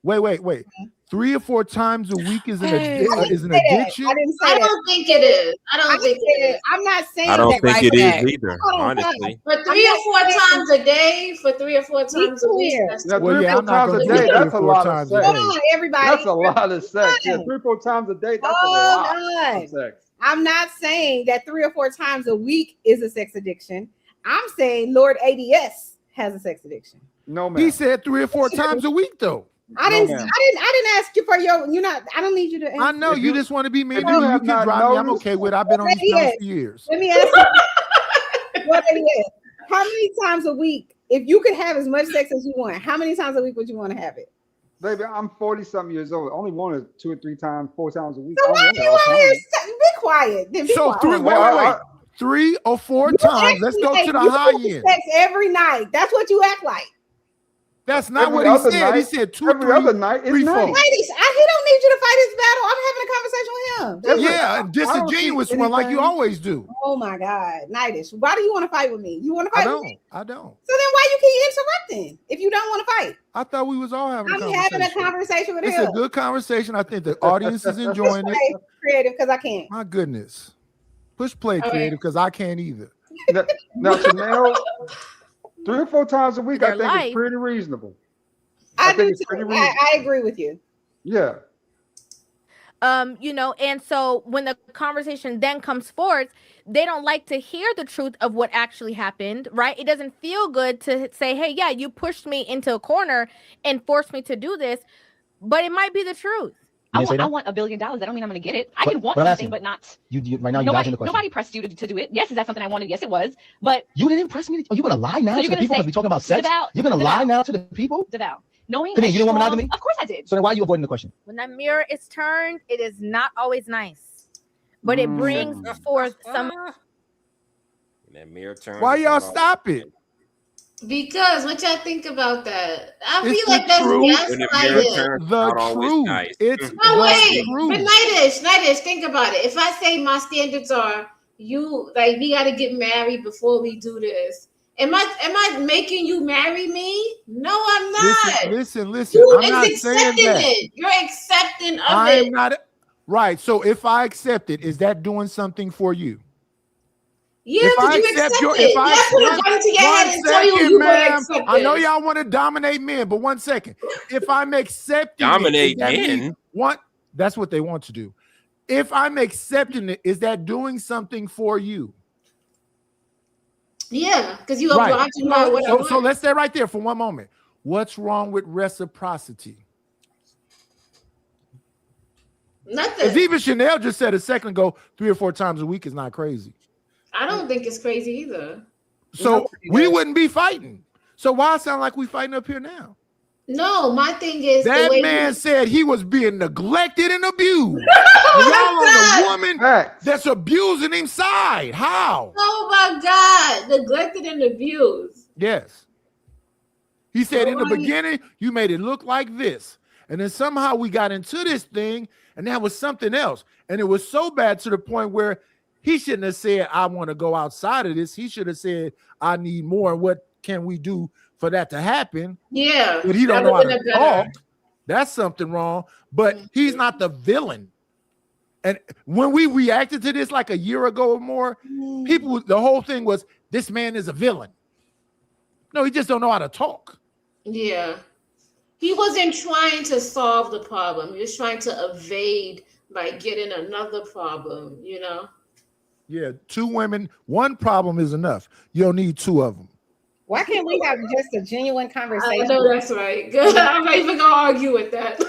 Wait. 3 or 4 times a week is an addiction. I didn't say I that. don't think it is. I don't think it is. I'm not saying I don't that. think it back. is either, honestly. For 3 or 4 times a day, for 3 or 4 times a week. That's Now, Well, 3 or yeah, 4 I'm not times gonna a do day, 3 or that's a 4 lot of times a sex. Hold day. on, everybody. That's a lot of sex. Yeah, 3 or 4 times a day, that's a lot Hold of sex. I'm not saying that 3 or 4 times a week is a sex addiction. I'm saying Lord ADS has a sex addiction. No, He man. said 3 or 4 times a week, though. I No, didn't ma'am. ask you for your. You're not. I don't need you to. I know If you you- just want to be mean if to you me. You have can not drop me. I'm noticed- okay with it. I've been on these panels for years. Let me ask you. Lord ADS, how many times a week? If you could have as much sex as you want, how many times a week would you want to have it? Baby, I'm 40-something years old. Only one is 2 or 3 times, 4 times a week. So I why don't do want you it all out the here? time. Be quiet. Then be So quiet. 3, wait. 3 or 4 times. Let's go to the high end. Sex every night. That's what you act like. That's not Every what he other said. He night- said 2, Every 3, other night is 3, 4. nice. Ladies, he don't need you to fight his battle. I'm having a conversation with him. Listen, Yeah, I- and I don't see disingenuous one like you anything- always do. Oh my God, Nightish. Why do you want to fight with me? You want to I fight with me? don't. So then why you keep interrupting if you don't want to fight? I thought we was all having a I'm conversation. having a conversation with It's him. a good conversation. I think the audience is enjoying Push it. play, creative, because I can't. My goodness. Push play, All creative, because I can't either. Now, Chanel, 3 or 4 times a week, I Their think life. is pretty reasonable. I think do it's too. pretty I agree with you. Yeah. And so when the conversation then comes forth, they don't like to hear the truth of what actually happened, right? It doesn't feel good to say, hey, yeah, you pushed me into a corner and forced me to do this, but it might be the truth. You didn't say I that? want $1 billion. That don't mean I'm going to get it. I But- can want but I'm something, asking, but not. You right now, you dodging the question. Nobody pressed you to do it. Yes, is that something I wanted? Yes, it was. But You didn't impress me. Are you gonna lie now So to you're the gonna people say- because we talking about sex? Devout- You're gonna devout. lie now to the people? DeVal, knowing Denise, a you didn't want strong- monogamy? Of course I did. So then why are you avoiding the question? When the mirror is turned, it is not always nice, but it brings forth some. That mirror turn. Why y'all stop it? Because what y'all think about that? I It's feel like the that's truth. When the mirror gaslighting. turns, The not always truth. nice. It's No, the wait, truth. but Nightish, think about it. If I say my standards are you, like we got to get married before we do this, am I making you marry me? No, I'm not. Listen. You I'm not is saying accepting that. it. You're accepting of I'm it. not right. So if I accept it, is that doing something for you? Yeah, If because I you accept accept your- it. if I- That's what a gun to your head and tell you second, you gonna ma'am. accept I know it. y'all want to dominate men, but 1 second. If I'm accepting Dominate it, is that me- men? What? That's what they want to do. If I'm accepting it, is that doing something for you? Yeah, because you Right. obliging her what I So want. let's stay right there for one moment. What's wrong with reciprocity? Nothing. As even Chanel just said a second ago, 3 or 4 times a week is not crazy. I don't think it's crazy either. So we wouldn't be fighting. So why sound like we fighting up here now? No, my thing is the That way man you- said he was being neglected and abused. And y'all on a woman Facts. that's abusing him side. How? Oh my God, neglected and abused. Yes. He said in the Nobody- beginning, you made it look like this. And then somehow we got into this thing, and that was something else. And it was so bad to the point where he shouldn't have said, I want to go outside of this. He should have said, I need more. What can we do for that to happen? Yeah, But he don't that know how would've to been better. talk. That's something wrong. But he's not the villain. And when we reacted to this like a year ago or more, people, the whole thing was, this man is a villain. No, he just don't know how to talk. Yeah. He wasn't trying to solve the problem. He was trying to evade by getting another problem, you know? Yeah, 2 women, 1 problem is enough. You don't need 2 of them. Why can't we have just a genuine I conversation? know that's right. Good. I'm not even gonna argue with that.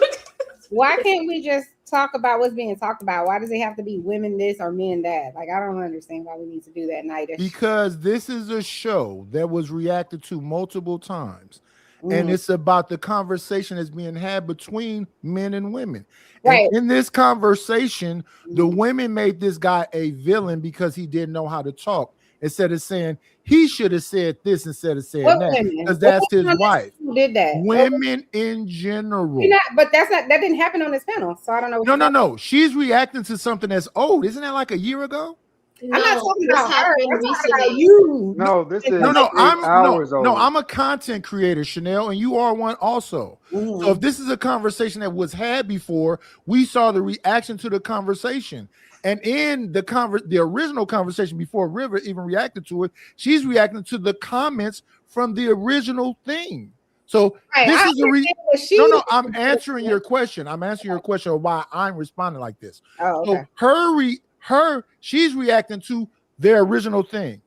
Why can't we just talk about what's being talked about? Why does it have to be women this or men that? Like, I don't understand why we need to do that, Nightish. Because this is a show that was reacted to multiple times. Mm. And it's about the conversation that's being had between men and women. Right. And in this conversation, the women made this guy a villain because he didn't know how to talk. instead of saying he should have said this instead of saying What that, women? because that's his wife. Who did that? Women in general. But that didn't happen on this panel, so I don't know. No. She's reacting to something that's old. Isn't that like a year ago? I'm not talking about her. happened I'm talking recently. about you. No, this is I'm a content creator, Chanel, and you are one also. Mm-hmm. So if this is a conversation that was had before, we saw the reaction to the conversation. And in the original conversation before River even reacted to it, she's reacting to the comments from the original thing. So this is no. I'm answering your question. I'm answering your question of why I'm responding like this. Oh, okay. So she's reacting to their original thing,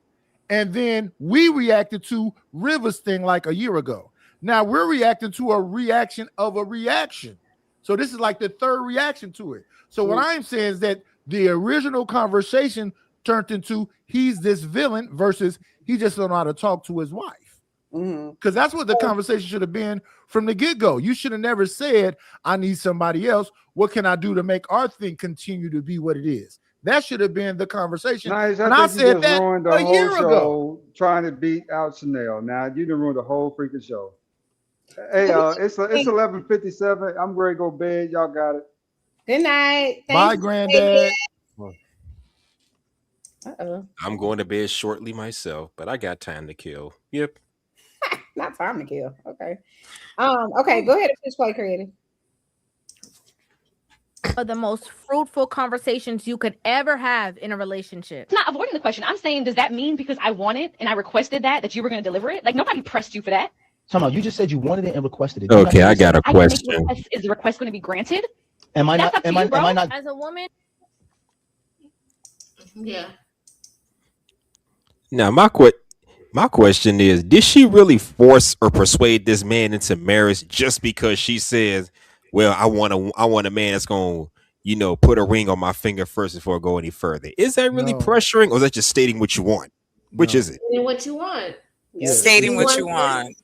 and then we reacted to River's thing like a year ago. Now we're reacting to a reaction of a reaction. So this is like the third reaction to it. So what I'm saying is that the original conversation turned into he's this villain versus he just don't know how to talk to his wife. Because that's what the conversation should have been from the get-go. You should have never said, I need somebody else. What can I do to make our thing continue to be what it is? That should have been the conversation. Nice. And I said that ruined the a whole year show ago. trying to beat out Chanel. Now you done ruined the whole freaking show. Hey, it's 11:57. I'm ready to go to bed. Y'all got it. Good night. Bye, Granddad. I'm going to bed shortly myself, but I got time to kill. Yep. Not time to kill. Okay. Okay, go ahead and finish play creative. Of the most fruitful conversations you could ever have in a relationship. It's not avoiding the question. I'm saying, does that mean because I wanted and I requested that you were going to deliver it? Like, nobody pressed you for that. Somehow you just said you wanted it and requested it. Okay, I got a I can make the question. request. Is the request going to be granted? Am I That's not? up to Am you, I? bro. Am I not? As a woman, Yeah. Now my question is, did she really force or persuade this man into marriage just because she says, well, I want a man that's going to, put a ring on my finger first before I go any further? Is that really pressuring, or is that just stating what you want? Which is it? Stating what you want. Stating what you want.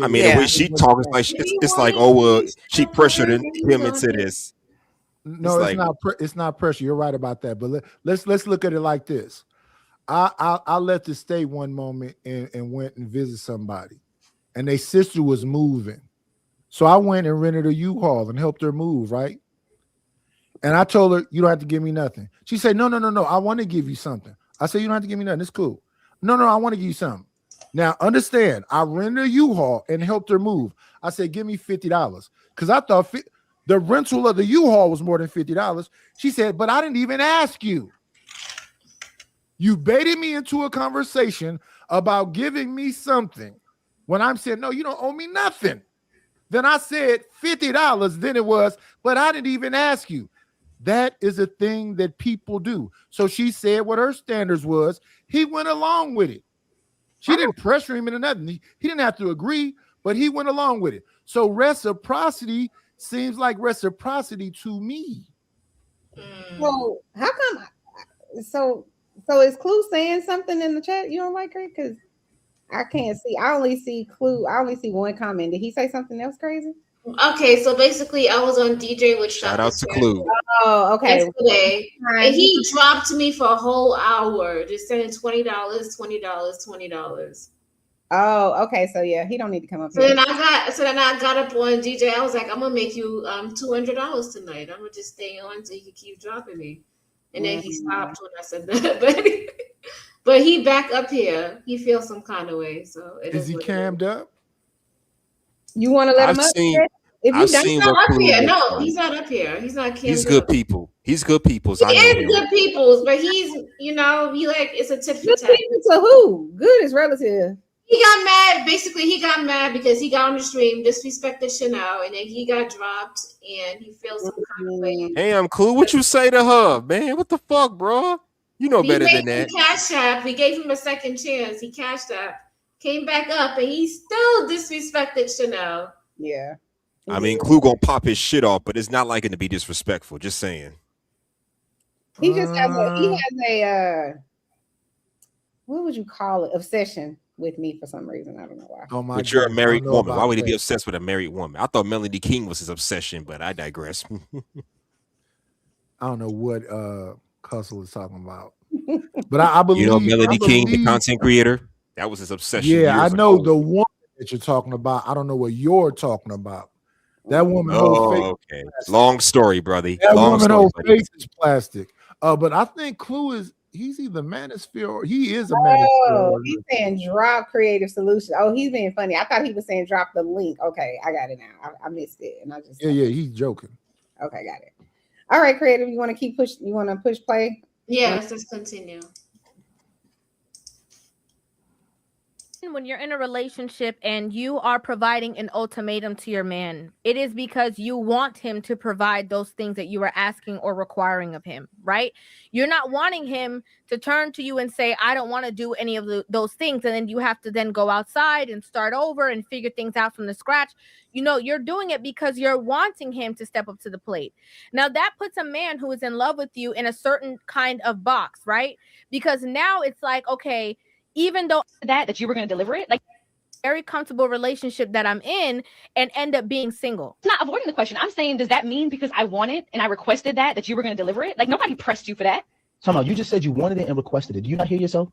I mean, the way she talks, like it's like, oh well, she pressured him into this. No, it's not pressure. You're right about that. But let's look at it like this. I left the state one moment and went and visited somebody, and their sister was moving, so I went and rented a U-Haul and helped her move. Right, and I told her, you don't have to give me nothing. She said, no, I want to give you something. I said, you don't have to give me nothing. It's cool. No, I want to give you something. Now, understand, I rented a U-Haul and helped her move. I said, give me $50 because I thought the rental of the U-Haul was more than $50. She said, but I didn't even ask you. You baited me into a conversation about giving me something when I'm saying, no, you don't owe me nothing. Then I said $50. Then it was, but I didn't even ask you. That is a thing that people do. So she said what her standards was. He went along with it. She didn't pressure him into nothing. He didn't have to agree, but he went along with it. So reciprocity seems like reciprocity to me. Well, how come? So is Clue saying something in the chat you don't like her? Because I can't see. I only see Clue. I only see one comment. Did he say something else crazy? Okay, so basically, I was on DJ with Shout out to Clue. Oh, okay. Yesterday, and he dropped me for a whole hour, just saying $20, $20. Oh, okay. So yeah, he don't need to come up So here. then I got up on DJ. I was like, I'm gonna make you $200 tonight. I'm gonna just stay on so you can keep dropping me. And then he stopped when I said that. But he back up here. He feels some kind of way. So is he cammed up? You want to let him up? I've seen not what up Clue here. looks No, like. he's not up here. He's not cammed He's good up. people. He's good people. He is good people's, but he's, he like, it's a tip for Good tat. people to who? Good is relative. He got mad. Basically, he got mad because he got on the stream, disrespected Chanel, and then he got dropped, and he feels some kind of way. Hey, I'm Clue. What you say to her, man? What the fuck, bro? You know better than that. He Cash App. We gave him a second chance. He cashed app, came back up, and he still disrespected Chanel. Yeah. I mean, Clue gonna pop his shit off, but it's not like it to be disrespectful. Just saying. He just has a what would you call it? Obsession with me for some reason. I don't know why. Oh my But you're a God, married I don't know woman. Why about would he be that. obsessed with a married woman? I thought Melody King was his obsession, but I digress. I don't know what Cussle is talking about. But I believe, You know, Melody King, the believe- content creator, that was his obsession. Yeah, I years know ago. the woman that you're talking about. I don't know what you're talking about. That woman whole face. Oh, okay. Long story, brother. That Long woman story, whole buddy. face is plastic. But I think Clue he's either manosphere or he is a Oh, manosphere. he's saying drop creative solution. Oh, he's being funny. I thought he was saying drop the link. Okay, I got it now. I missed it, and I just Yeah, he's joking. Okay, got it. All right, creative. You want to keep push? You want to push play? Yeah, let's just continue. When you're in a relationship and you are providing an ultimatum to your man, it is because you want him to provide those things that you are asking or requiring of him, right? You're not wanting him to turn to you and say, I don't want to do any of those things. And then you have to then go outside and start over and figure things out from the scratch. You know, you're doing it because you're wanting him to step up to the plate. Now that puts a man who is in love with you in a certain kind of box, right? Because now it's like, okay, even though that you were going to deliver it, like very comfortable relationship that I'm in and end up being single. it's not avoiding the question. I'm saying, does that mean because I wanted and I requested that you were going to deliver it? Like nobody pressed you for that. Time out. You just said you wanted it and requested it. Do you not hear yourself?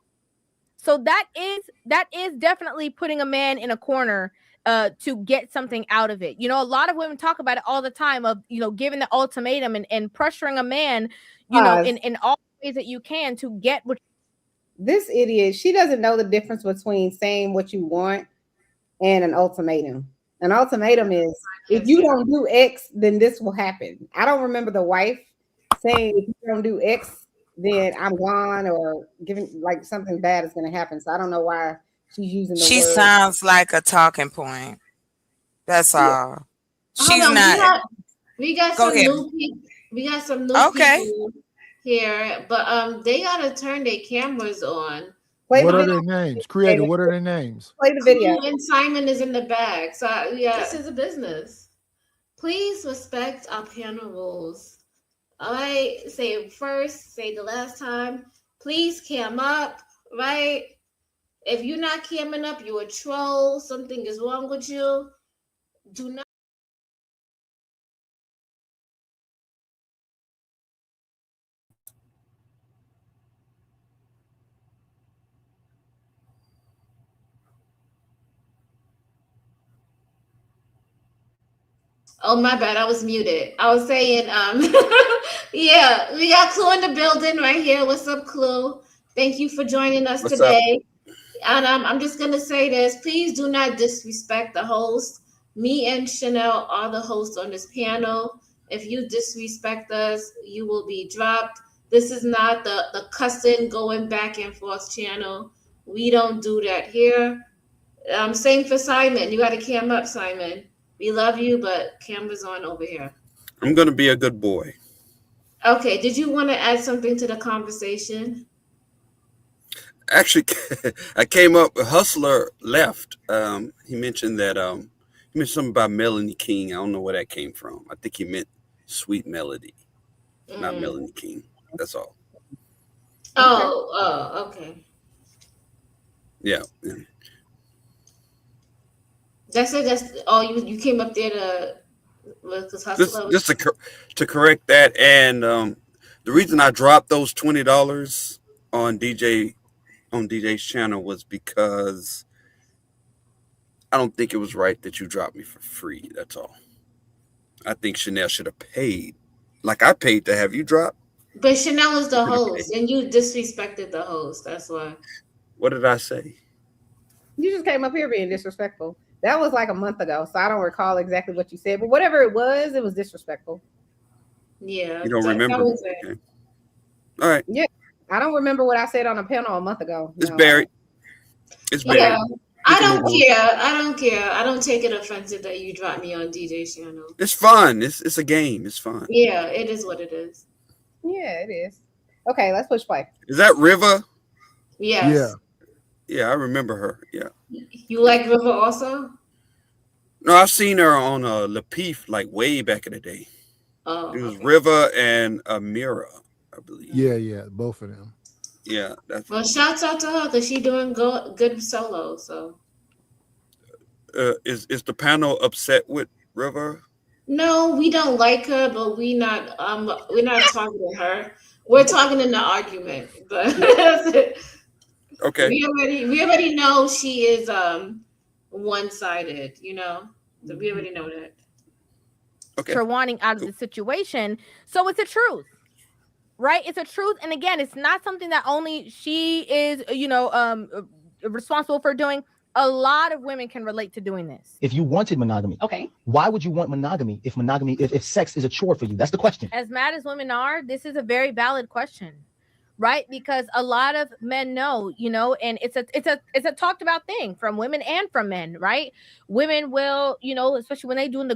So that is definitely putting a man in a corner to get something out of it. You know, a lot of women talk about it all the time of, you know, giving the ultimatum and pressuring a man, you know, in all ways that you can to get what. This idiot, she doesn't know the difference between saying what you want and an ultimatum. An ultimatum is if you don't do X, then this will happen. I don't remember the wife saying if you don't do X, then I'm gone, or giving like something bad is going to happen. So I don't know why she's using the She word. sounds like a talking point. That's all. She's Hold on, not. We got Go some ahead. new people. We got some new Okay. people here, but they gotta turn their cameras on. Play What the are video. their names? Creative, what are their names? Play the video. And Simon is in the back. So yeah, this is a business. Please respect our panel rules. All right, say it first, say the last time. Please cam up, right? If you're not camming up, you're a troll. Something is wrong with you. Do not. Oh, my bad. I was muted. I was saying, yeah, we got Clue in the building right here. What's up, Clue? Thank you for joining us What's today. And I'm just going to say this. Please do not disrespect the host. Me and Chanel are the hosts on this panel. If you disrespect us, you will be dropped. This is not the cussing going back and forth channel. We don't do that here. Same for Simon. You got to cam up, Simon. We love you, but camera's on over here. I'm going to be a good boy. Okay. Did you want to add something to the conversation? Actually, I came up. Hustler left. He mentioned that he mentioned something about Melanie King. I don't know where that came from. I think he meant Sweet Melody, not Melanie King. That's all. Oh, okay. Yeah. That's it. That's you came up there to Just to correct that, and the reason I dropped those $20 on DJ's channel was because I don't think it was right that you dropped me for free. That's all. I think Chanel should have paid, like I paid to have you drop. But Chanel is the host, and you disrespected the host. That's why. What did I say? You just came up here being disrespectful. That was like a month ago, so I don't recall exactly what you said. But whatever it was disrespectful. Yeah. You don't remember? Okay. All right. Yeah, I don't remember what I said on a panel a month ago. It's buried. It's buried. Yeah. I don't care. I don't take it offensive that you dropped me on DJ's channel. It's fun. It's a game. It's fun. Yeah, it is what it is. Yeah, it is. Okay, let's push play. Is that River? Yes. Yeah. Yeah, I remember her. Yeah. You like River also? No, I've seen her on Lapeef like way back in the day. Oh. It was River and Amira, I believe. Yeah, both of them. Yeah, that's. Well, shouts out to her because she's doing good solo. So. Is the panel upset with River? No, we don't like her, but we're not targeting her. We're talking in the argument, but Okay. we already know she is one-sided, you know. So we already know that. Okay. For wanting out of the situation. So it's a truth. Right? It's a truth. And again, it's not something that only she is, responsible for doing. A lot of women can relate to doing this. If you wanted monogamy, Okay. why would you want monogamy if sex is a chore for you? That's the question. As mad as women are, this is a very valid question. Right? Because a lot of men know, and it's a talked about thing from women and from men, right? Women will, especially when they doing the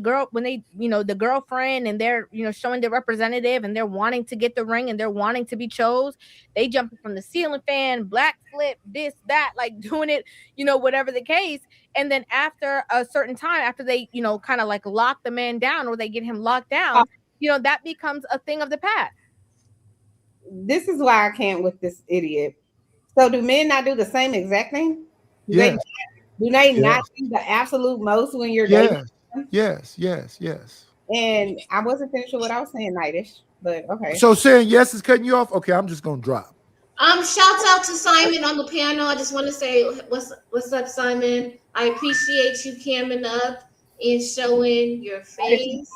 girlfriend and they're, showing their representative and they're wanting to get the ring and they're wanting to be chose. They jump from the ceiling fan, black flip, this, that, like doing it, whatever the case. And then after a certain time, after they, kind of like lock the man down or they get him locked down, that becomes a thing of the past. This is why I can't with this idiot. So do men not do the same exact thing? Do they not do the absolute most when you're dating? Yes. And I wasn't finished with what I was saying, Nightish, but okay. So saying yes is cutting you off? Okay, I'm just gonna drop. Shouts out to Simon on the panel. I just want to say what's up, Simon. I appreciate you camming up and showing your face.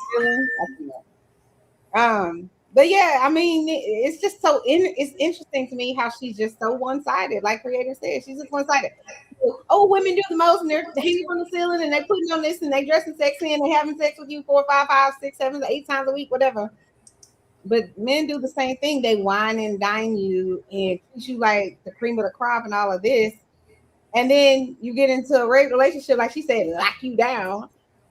But yeah, I mean, it's just so it's interesting to me how she's just so one-sided. Like Creator said, she's just one-sided. Oh, women do the most, and they're hanging on the ceiling, and they're putting on this, and they dressing sexy, and they're having sex with you 4, 5, 6, 7, 8 times a week, whatever. But men do the same thing. They wine and dine you and treat you like the cream of the crop and all of this. And then you get into a relationship, like she said, lock you down,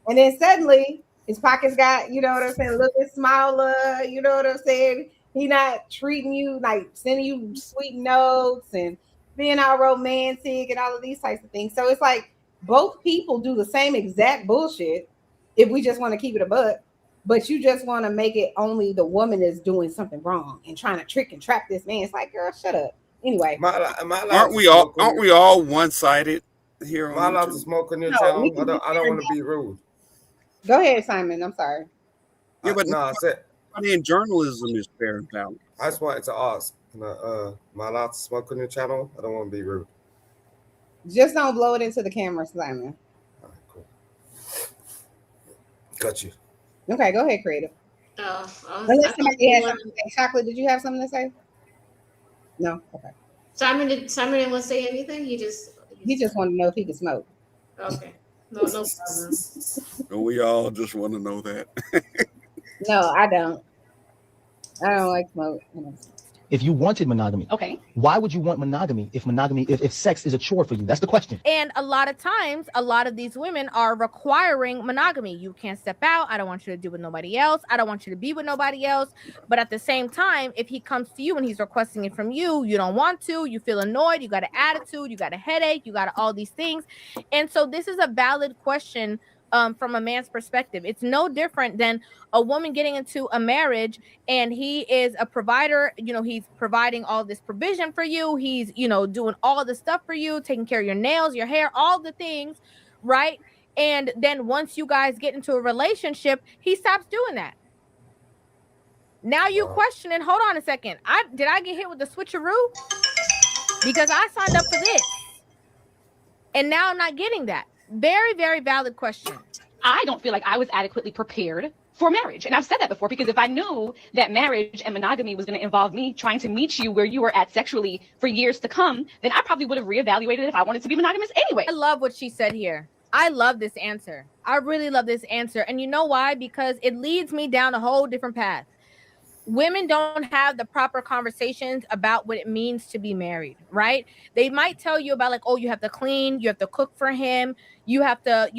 and then suddenly his pockets got, you know what I'm saying, a little bit smaller, you know what I'm saying? He not treating you, like sending you sweet notes and being all romantic and all of these types of things. So it's like both people do the same exact bullshit if we just want to keep it a buck, but you just want to make it only the woman is doing something wrong and trying to trick and trap this man. It's like, girl, shut up. Anyway. Aren't we all one-sided here? Am I allowed to smoke on your channel? I don't want to be rude. Go ahead, Simon. I'm sorry. Yeah, but I said in journalism is fair and balanced. I just wanted to ask, am I allowed to smoke on your channel? I don't want to be rude. Just don't blow it into the camera, Simon. All right, cool. Got you. Okay, go ahead, Creative. Unless somebody has something to say. Chocolate, did you have something to say? No? Okay. Simon didn't want to say anything? He just wanted to know if he could smoke. Okay. No problem. We all just want to know that. No, I don't. I don't like smoke. If you wanted monogamy, okay, why would you want monogamy if sex is a chore for you? That's the question. And a lot of times, a lot of these women are requiring monogamy. You can't step out. I don't want you to do with nobody else. I don't want you to be with nobody else. But at the same time, if he comes to you and he's requesting it from you, you don't want to, you feel annoyed, you got an attitude, you got a headache, you got all these things. And so this is a valid question from a man's perspective. It's no different than a woman getting into a marriage and he is a provider. He's providing all this provision for you. He's, doing all the stuff for you, taking care of your nails, your hair, all the things, right? And then once you guys get into a relationship, he stops doing that. Now you question it. Hold on a second. Did I get hit with the switcheroo? Because I signed up for this. And now I'm not getting that. Very, very valid question. I don't feel like I was adequately prepared for marriage. And I've said that before, because if I knew that marriage and monogamy was going to involve me trying to meet you where you were at sexually for years to come, then I probably would have reevaluated if I wanted to be monogamous anyway. I love what she said here. I love this answer. I really love this answer. And you know why? Because it leads me down a whole different path. Women don't have the proper conversations about what it means to be married, right? They might tell you about like, oh, you have to clean, you have to cook for him, you have to,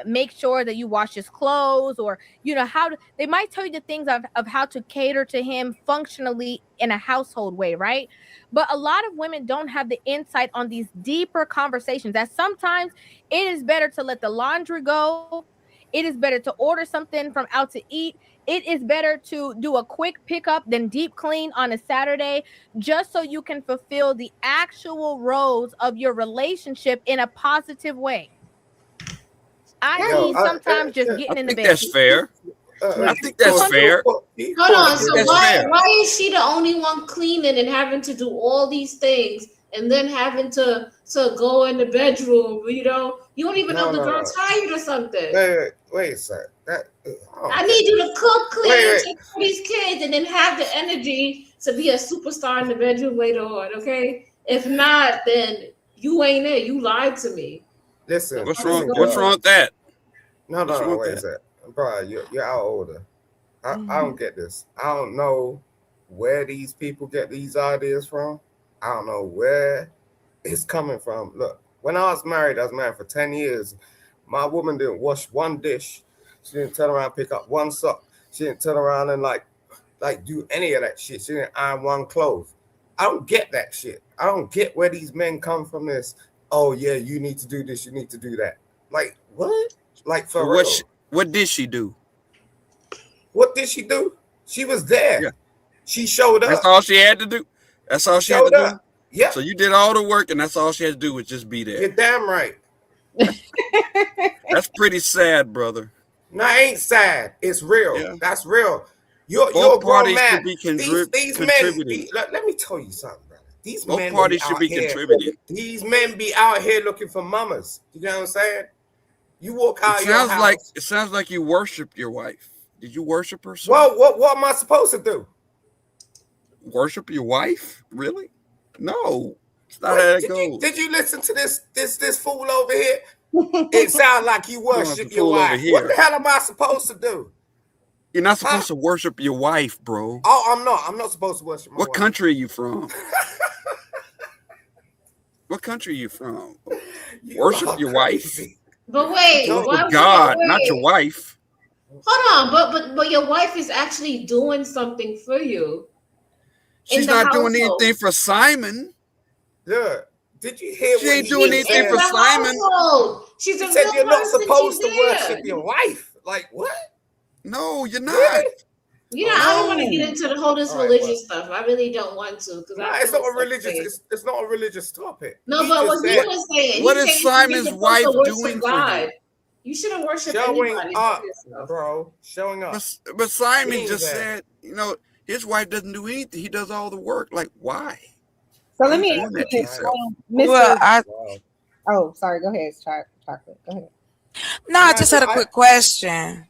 make sure that you wash his clothes, or, they might tell you the things of how to cater to him functionally in a household way, right? But a lot of women don't have the insight on these deeper conversations that sometimes it is better to let the laundry go. It is better to order something from out to eat. It is better to do a quick pickup than deep clean on a Saturday, just so you can fulfill the actual roles of your relationship in a positive way. Sometimes just getting in the bed. That's fair. I think that's fair. Hold on. So why is she the only one cleaning and having to do all these things and then having to go in the bedroom? You know, you don't even know if the girl's tired or something. Wait a sec. I need you to cook, clean, take care of these kids, and then have the energy to be a superstar in the bedroom later on. Okay. If not, then you ain't it. You lied to me. Listen, what's wrong with that? No, wait a sec. Bro, you're out older. I don't get this. I don't know where these people get these ideas from. I don't know where it's coming from. Look, when I was married for 10 years. My woman didn't wash one dish. She didn't turn around and pick up one sock. She didn't turn around and like do any of that shit. She didn't iron one clothes. I don't get that shit. I don't get where these men come from this. Oh yeah, you need to do this, you need to do that. Like what? Like for real. What did she do? What did she do? She was there. Yeah. She showed up. That's all she had to do. That's all she had to do. Yeah. So you did all the work, and that's all she had to do was just be there. You're damn right. That's pretty sad, brother. No, it ain't sad. It's real. Yeah. That's real. You're a grown man. These men. Let me tell you something, brother. These both parties should be contributing. These men be out here looking for mamas. You know what I'm saying? You walk out of your house. It sounds like you worship your wife. Did you worship her? Well, what am I supposed to do? Worship your wife? Really? No. It's not how it goes. Did you listen to this fool over here? It sounds like you worship your wife. What the hell am I supposed to do? You're not supposed to worship your wife, bro. Oh, I'm not. I'm not supposed to worship my wife. What country are you from? What country are you from? Worship your wife. But wait, God, not your wife. Hold on, but your wife is actually doing something for you. She's not doing anything for Simon. Yeah. Did you hear? She ain't doing anything for Simon. She's a said you're not supposed to worship your wife. Like what? No, you're not. Really? You know, I don't want to get into the whole religious stuff. I really don't want to because it's not a religious. It's not a religious topic. No, but what you were saying. What is Simon's wife doing for you? You shouldn't worship showing anybody. Up, bro. Showing up. But Simon just said, you know, his wife doesn't do anything. He does all the work. Like, why? So let me ask you this, Mr. Well, oh, sorry. Go ahead, Chocolate. Go ahead. No, I just had a quick question.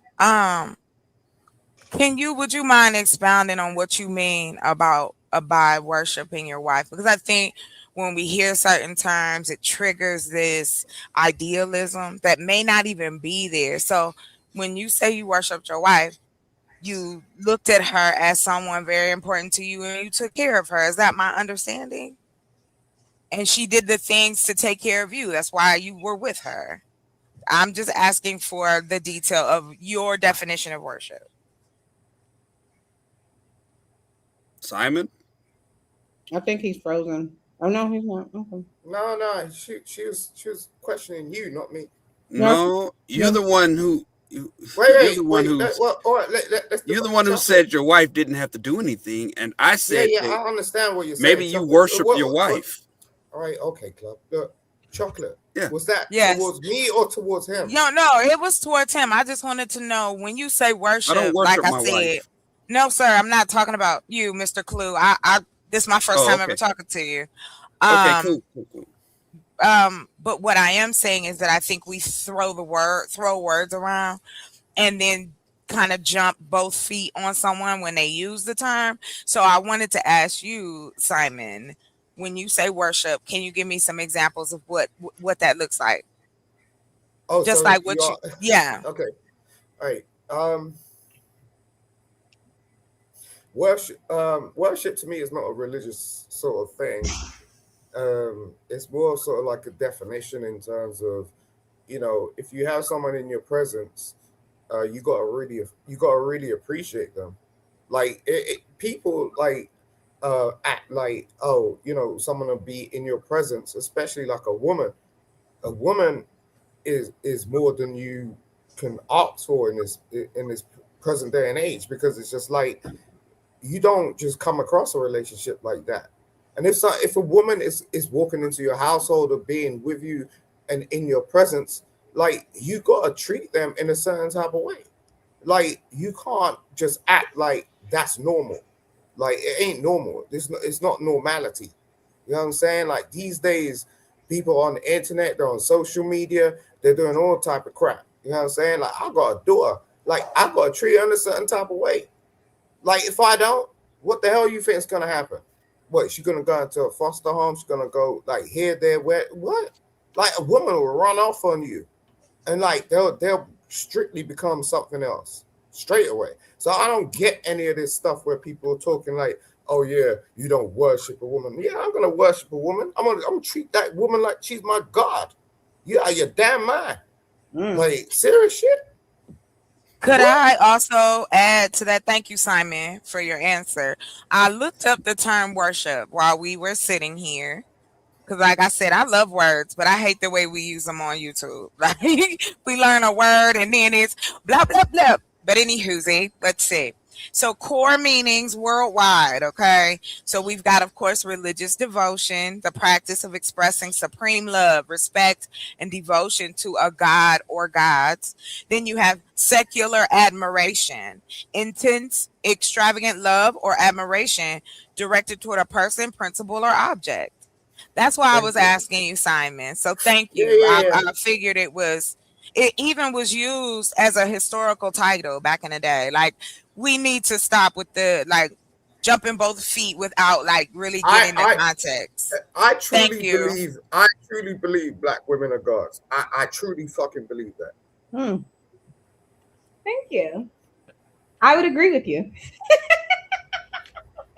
Would you mind expounding on what you mean by worshiping your wife? Because I think when we hear certain terms, it triggers this idealism that may not even be there. So when you say you worshiped your wife, you looked at her as someone very important to you and you took care of her. Is that my understanding? And she did the things to take care of you. That's why you were with her. I'm just asking for the detail of your definition of worship. Simon? I think he's frozen. Oh no, he's not. Okay. No. She was questioning you, not me. No, you're the one who. You're the one who said your wife didn't have to do anything, and I said, I understand what you're saying. Maybe you worship your wife. All right, okay, Club. Look, Chocolate. Yeah. Was that towards me or towards him? No, it was towards him. I just wanted to know when you say worship, I don't worship like my I said. wife. No, sir, I'm not talking about you, Mr. Clue. This is my first time ever talking to you. Okay, cool. But what I am saying is that I think we throw words around and then kind of jump both feet on someone when they use the term. So I wanted to ask you, Simon, when you say worship, can you give me some examples of what that looks like? Oh, just so like what you yeah. Okay. All right. Worship to me is not a religious sort of thing. It's more sort of like a definition in terms of, you know, if you have someone in your presence, you gotta really appreciate them. Like people like act like, oh, you know, someone will be in your presence, especially like a woman. A woman is more than you can ask for in this present day and age, because it's just like you don't just come across a relationship like that. And if a woman is walking into your household or being with you and in your presence, like you gotta treat them in a certain type of way. Like, you can't just act like that's normal. Like, it ain't normal. It's not normality. You know what I'm saying? Like, these days, people on the internet, they're on social media, they're doing all type of crap. You know what I'm saying? Like, I got a daughter. Like, I got to treat her in a certain type of way. Like, if I don't, what the hell you think is gonna happen? What, she's gonna go into a foster home? She's gonna go like here, there, where? What? Like, a woman will run off on you, and like they'll strictly become something else straight away. So I don't get any of this stuff where people are talking like, oh yeah, you don't worship a woman. Yeah, I'm gonna worship a woman. I'm gonna treat that woman like she's my God. You out of your damn mind. Like, serious shit. Could I also add to that? Thank you, Simon, for your answer. I looked up the term worship while we were sitting here. Because like I said, I love words, but I hate the way we use them on YouTube. Like, we learn a word and then it's blah, blah, blah. But anywho, let's see. So core meanings worldwide, okay? So we've got, of course, religious devotion, the practice of expressing supreme love, respect, and devotion to a god or gods. Then you have secular admiration, intense, extravagant love or admiration directed toward a person, principle, or object. That's why I was asking you, Simon. So thank you. I figured it even was used as a historical title back in the day. Like, we need to stop with the like jumping both feet without like really getting the context. I truly believe black women are gods. I truly fucking believe that. Thank you. I would agree with you.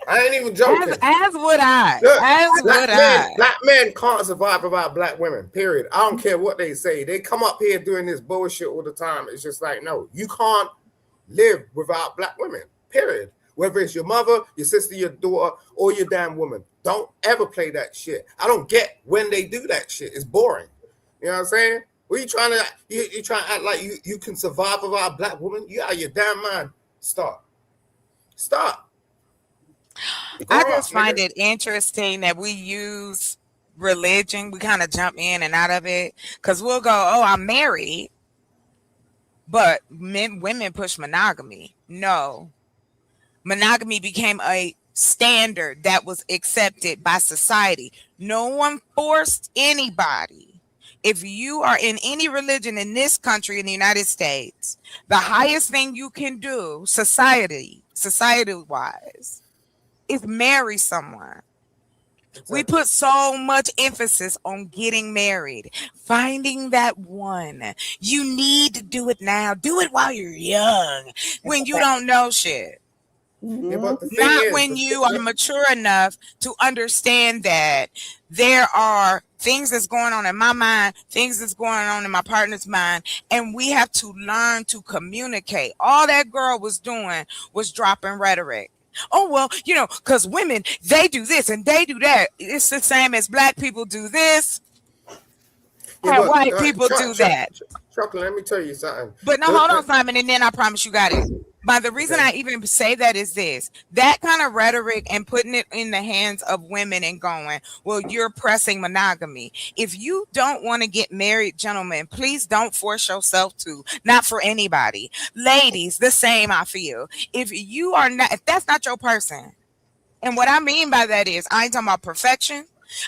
I ain't even joking. As would I. Look, black men can't survive without black women, period. I don't care what they say. They come up here doing this bullshit all the time. It's just like, no, you can't live without black women, period. Whether it's your mother, your sister, your daughter, or your damn woman. Don't ever play that shit. I don't get when they do that shit. It's boring. You know what I'm saying? What are you trying to, you trying to act like you can survive without a black woman? You out of your damn mind. Stop. I just find it interesting that we use religion. We kind of jump in and out of it because we'll go, oh, I'm married. But women push monogamy. No. Monogamy became a standard that was accepted by society. No one forced anybody. If you are in any religion in this country, in the United States, the highest thing you can do, society-wise, is marry someone. We put so much emphasis on getting married, finding that one. You need to do it now. Do it while you're young, when you don't know shit. Yeah, but the thing Not is, when you are mature enough to understand that there are things that's going on in my mind, things that's going on in my partner's mind, and we have to learn to communicate. All that girl was doing was dropping rhetoric. Oh, well, you know, because women, they do this and they do that. It's the same as black people do this and white people do that. Chocolate, let me tell you something. But no, hold on, Simon, and then I promise you got it. But the reason I even say that is this. That kind of rhetoric and putting it in the hands of women and going, well, you're pressing monogamy. If you don't want to get married, gentlemen, please don't force yourself to. Not for anybody. Ladies, the same, I feel. If that's not your person. And what I mean by that is, I ain't talking about perfection.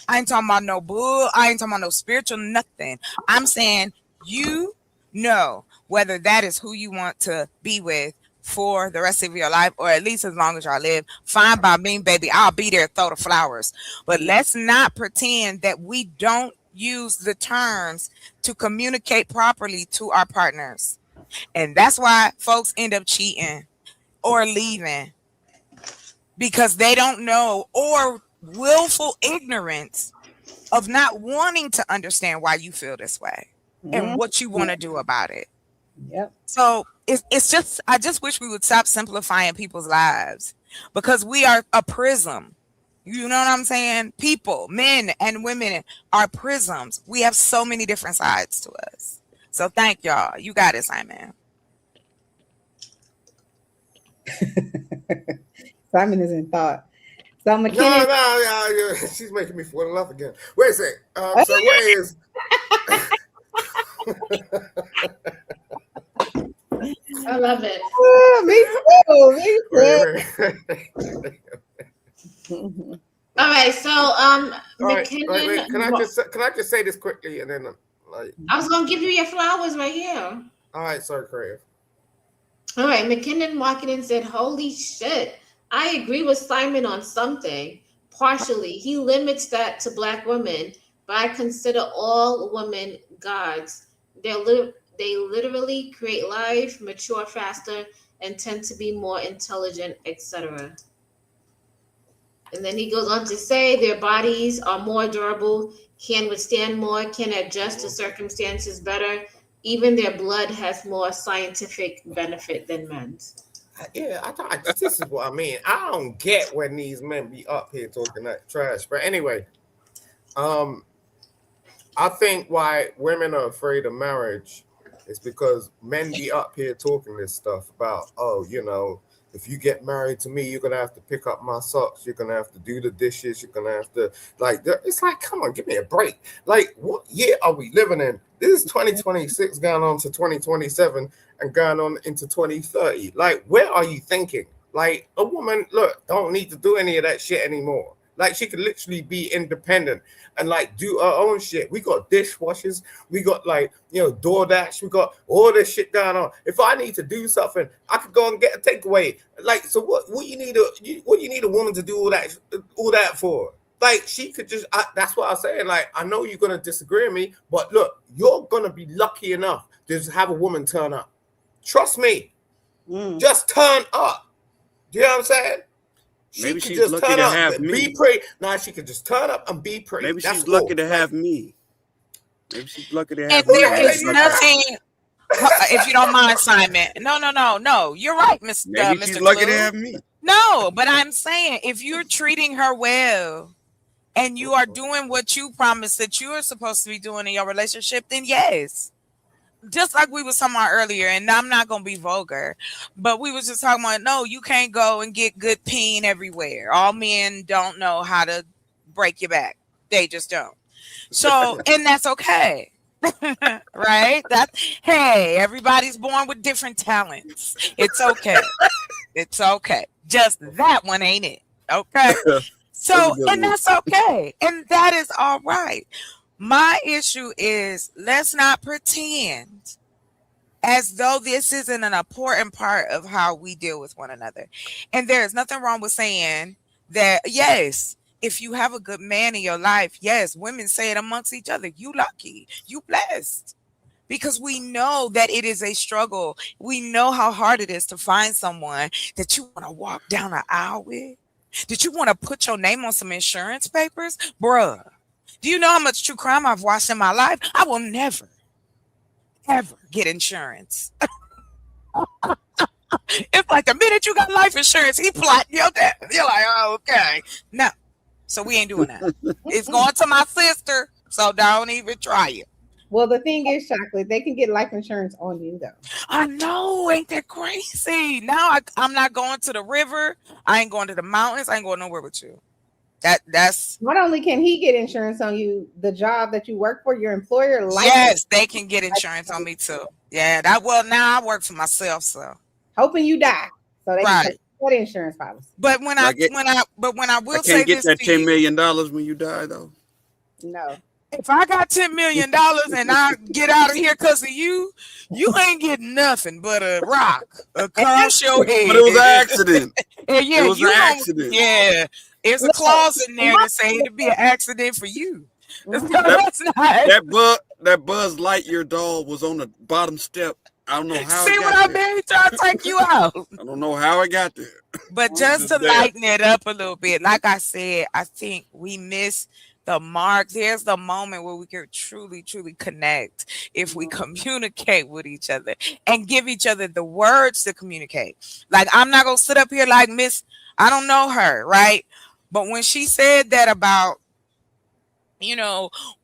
I ain't talking about no bull. I ain't talking about no spiritual nothing. I'm saying you know whether that is who you want to be with for the rest of your life, or at least as long as y'all live. Fine by me, baby. I'll be there, throw the flowers. But let's not pretend that we don't use the terms to communicate properly to our partners. And that's why folks end up cheating or leaving, because they don't know, or willful ignorance of not wanting to understand why you feel this way and what you want to do about it. Yep. So it's just, I just wish we would stop simplifying people's lives, because we are a prism. You know what I'm saying? People, men and women, are prisms. We have so many different sides to us. So thank y'all. You got it, Simon. Simon is in thought. So McKinnon. No, she's making me fall in love again. Wait a sec. So where is? I love it. Me too. All right, so All right, McKinnon. wait, can I just say this quickly and then like I was gonna give you your flowers right here. all right, sorry, Crave. All right, McKinnon Marketing said, "Holy shit, I agree with Simon on something. Partially, he limits that to Black women, but I consider all women gods. They literally create life, mature faster, and tend to be more intelligent, etc." And then he goes on to say their bodies are more durable, can withstand more, can adjust to circumstances better. Even their blood has more scientific benefit than men's. Yeah, I thought this is what I mean. I don't get when these men be up here talking that trash. But anyway, I think why women are afraid of marriage is because men be up here talking this stuff about, oh, you know, if you get married to me, you're gonna have to pick up my socks. You're gonna have to do the dishes. You're gonna have to it's like, come on, give me a break. Like, what year are we living in? This is 2026 going on to 2027 and going on into 2030. Like, where are you thinking? Like, a woman, look, don't need to do any of that shit anymore. Like, she could literally be independent and like do her own shit. We got dishwashers, we got like, you know, DoorDash, we got all this shit going on. If I need to do something, I could go and get a takeaway. Like, so what you need a woman to do all that for? Like, she could just that's what I'm saying. Like, I know you're gonna disagree with me, but look, you're gonna be lucky enough to just have a woman turn up. Trust me. Just turn up. Do you know what I'm saying? Maybe She she's could just lucky turn to up have and me. be pretty. Nah, she could just turn up and be pretty. Maybe That's she's lucky all. to have me. Maybe she's lucky to have And me. there is nothing, if you don't mind, Simon. No. You're right, Mr. Maybe she's lucky to have me. No, but I'm saying if you're treating her well and you are doing what you promised that you are supposed to be doing in your relationship, then yes. Just like we was talking about earlier, and I'm not gonna be vulgar, but we was just talking about, no, you can't go and get good peen everywhere. All men don't know how to break your back. They just don't. So, and that's okay. Right? Hey, everybody's born with different talents. It's okay. It's okay. Just that one ain't it. Okay. So, and that's okay. And that is all right. My issue is, let's not pretend as though this isn't an important part of how we deal with one another. And there's nothing wrong with saying that, yes, if you have a good man in your life, yes, women say it amongst each other. You lucky, you blessed. Because we know that it is a struggle. We know how hard it is to find someone that you want to walk down an aisle with, that you want to put your name on some insurance papers. Bruh, do you know how much true crime I've watched in my life? I will never, ever get insurance. It's like the minute you got life insurance, he plotting your death. You're like, oh, okay. No. So we ain't doing that. It's going to my sister, so don't even try it. Well, the thing is, Chocolate, they can get life insurance on you, though. I know, ain't that crazy? Now I'm not going to the river. I ain't going to the mountains. I ain't going nowhere with you. That's not only can he get insurance on you, the job that you work for, your employer, yes, they can get insurance on me too. Yeah, now I work for myself, so hoping you die, so they can take that insurance policy. But when I will say get this that to $10 you, million when you die, though. No. If I got $10 million and I get out of here because of you, you ain't getting nothing but a rock across your head. But it was an accident. And yeah, it was an accident. Yeah, there's a clause in there that say it'd be an accident for you. That Buzz Lightyear doll was on the bottom step. I don't know how. See what I mean? Trying to take you out. I don't know how I got there. But just to lighten it up a little bit, like I said, I think we miss the mark. There's the moment where we can truly, truly connect if we communicate with each other and give each other the words to communicate. Like, I'm not gonna sit up here like Miss, I don't know her, right? But when she said that about,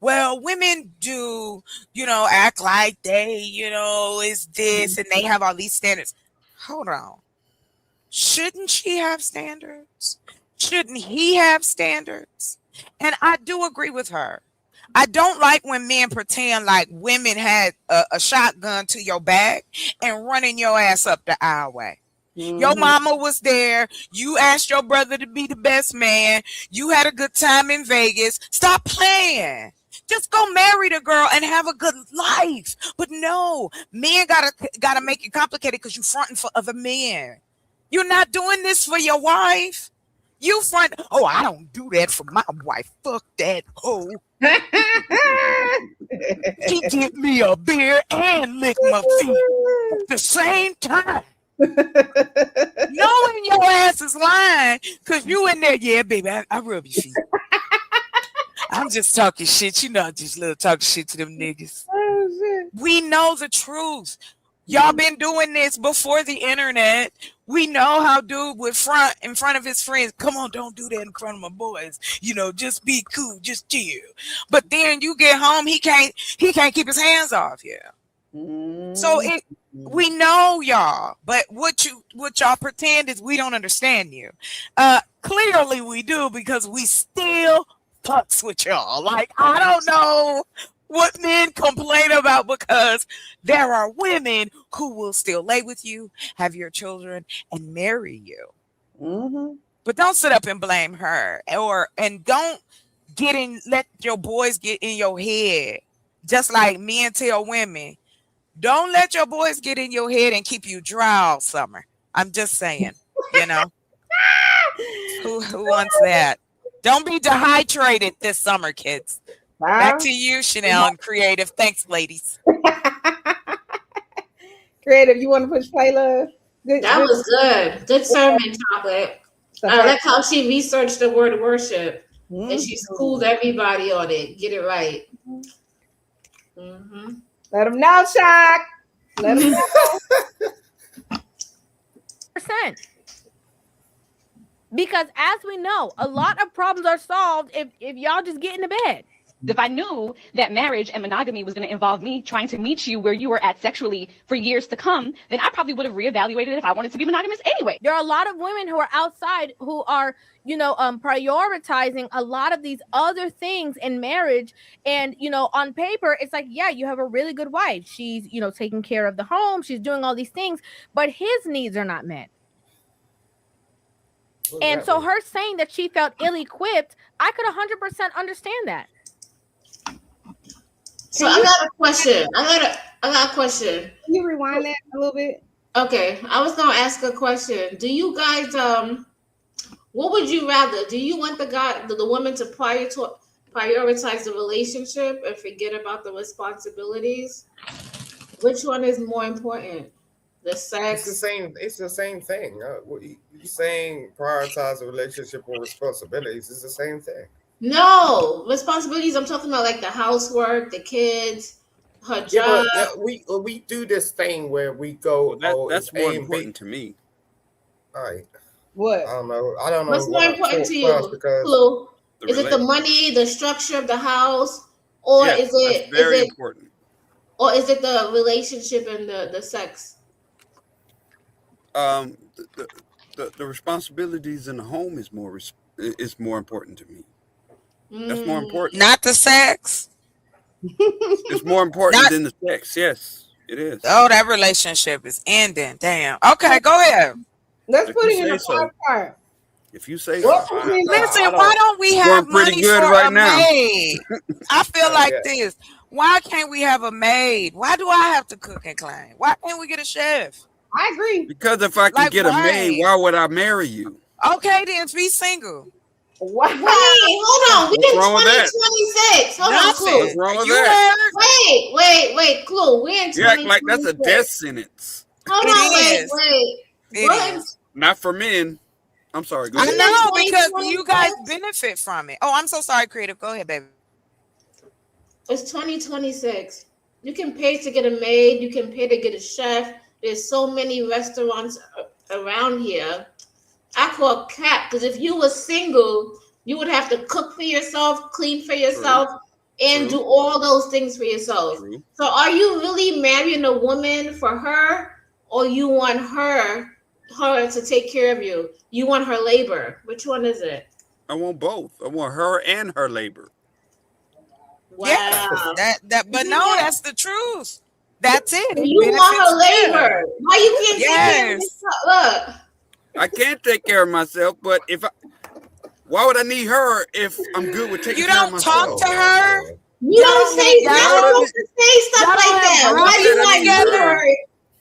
well, women do, act like they, is this and they have all these standards. Hold on. Shouldn't she have standards? Shouldn't he have standards? And I do agree with her. I don't like when men pretend like women had a shotgun to your back and running your ass up the aisleway. Your mama was there. You asked your brother to be the best man. You had a good time in Vegas. Stop playing. Just go marry the girl and have a good life. But no, men gotta make it complicated because you fronting for other men. You're not doing this for your wife. You front. Oh, I don't do that for my wife. Fuck that hoe. She give me a beer and lick my feet at the same time. Knowing your ass is lying because you in there, yeah, baby, I rub your feet. I'm just talking shit. You know, I just love talking shit to them niggas. We know the truth. Y'all been doing this before the internet. We know how dude would front in front of his friends. Come on, don't do that in front of my boys. You know, just be cool, just chill. But then you get home, he can't keep his hands off you. So we know y'all, but what y'all pretend is we don't understand you. Clearly we do because we still fucks with y'all. Like, I don't know what men complain about because there are women who will still lay with you, have your children, and marry you. But don't sit up and blame her, and don't let your boys get in your head. Just like men tell women, don't let your boys get in your head and keep you dry all summer. I'm just saying, you know. Who wants that? Don't be dehydrated this summer, kids. Back to you, Chanel and Creative. Thanks, ladies. Creative, you want to push play, love? That was good. Good sermon, Chocolate. I like how she researched the word worship and she schooled everybody on it. Get it right. Let them know, Shock. Let them know. %. Because as we know, a lot of problems are solved if y'all just get into bed. If I knew that marriage and monogamy was going to involve me trying to meet you where you were at sexually for years to come, then I probably would have reevaluated if I wanted to be monogamous anyway. There are a lot of women who are outside who are, prioritizing a lot of these other things in marriage. And, on paper, it's like, yeah, you have a really good wife. She's, taking care of the home. She's doing all these things, but his needs are not met. And so her saying that she felt ill-equipped, I could 100% understand that. So I got a question. I got a question. Can you rewind that a little bit? Okay, I was gonna ask a question. Do you guys what would you rather? Do you want the woman to prioritize the relationship and forget about the responsibilities? Which one is more important? The sex? It's the same thing. You saying prioritize the relationship or responsibilities? It's the same thing. No, responsibilities. I'm talking about like the housework, the kids, her job. Yeah, we do this thing where we go. That's more important to me. All right. What? I don't know. What's more important to you? Flo? Is it the money, the structure of the house, or is it important? Or is it the relationship and the sex? The responsibilities in the home is more important to me. That's more important. Not the sex. It's more important than the sex. Yes, it is. Oh, that relationship is ending. Damn. Okay, go ahead. Let's put it in the part. If you say so. Listen, why don't we have money for a maid? I feel like this. Why can't we have a maid? Why do I have to cook and clean? Why can't we get a chef? I agree. Because if I could get a maid, why would I marry you? Okay, then be single. What? Wait, hold on. We in 2026. Hold on, Clue. What's wrong with that? Wait, Clue. We're in 2026. You act like that's a death sentence. Hold on, wait. It is. Not for men. I'm sorry. Go ahead. I know, because you guys benefit from it. Oh, I'm so sorry, Creative. Go ahead, baby. It's 2026. You can pay to get a maid. You can pay to get a chef. There's so many restaurants around here. I call cap because if you were single, you would have to cook for yourself, clean for yourself, and do all those things for yourself. So are you really marrying a woman for her, or you want her to take care of you? You want her labor. Which one is it? I want both. I want her and her labor. Wow. Yeah, but no, that's the truth. That's it. You want her labor. Why you can't take care of Yes. yourself? Look. I can't take care of myself, but why would I need her if I'm good with taking You care of don't myself? talk to her. You don't say you're not supposed to say stuff like that. Why you want her?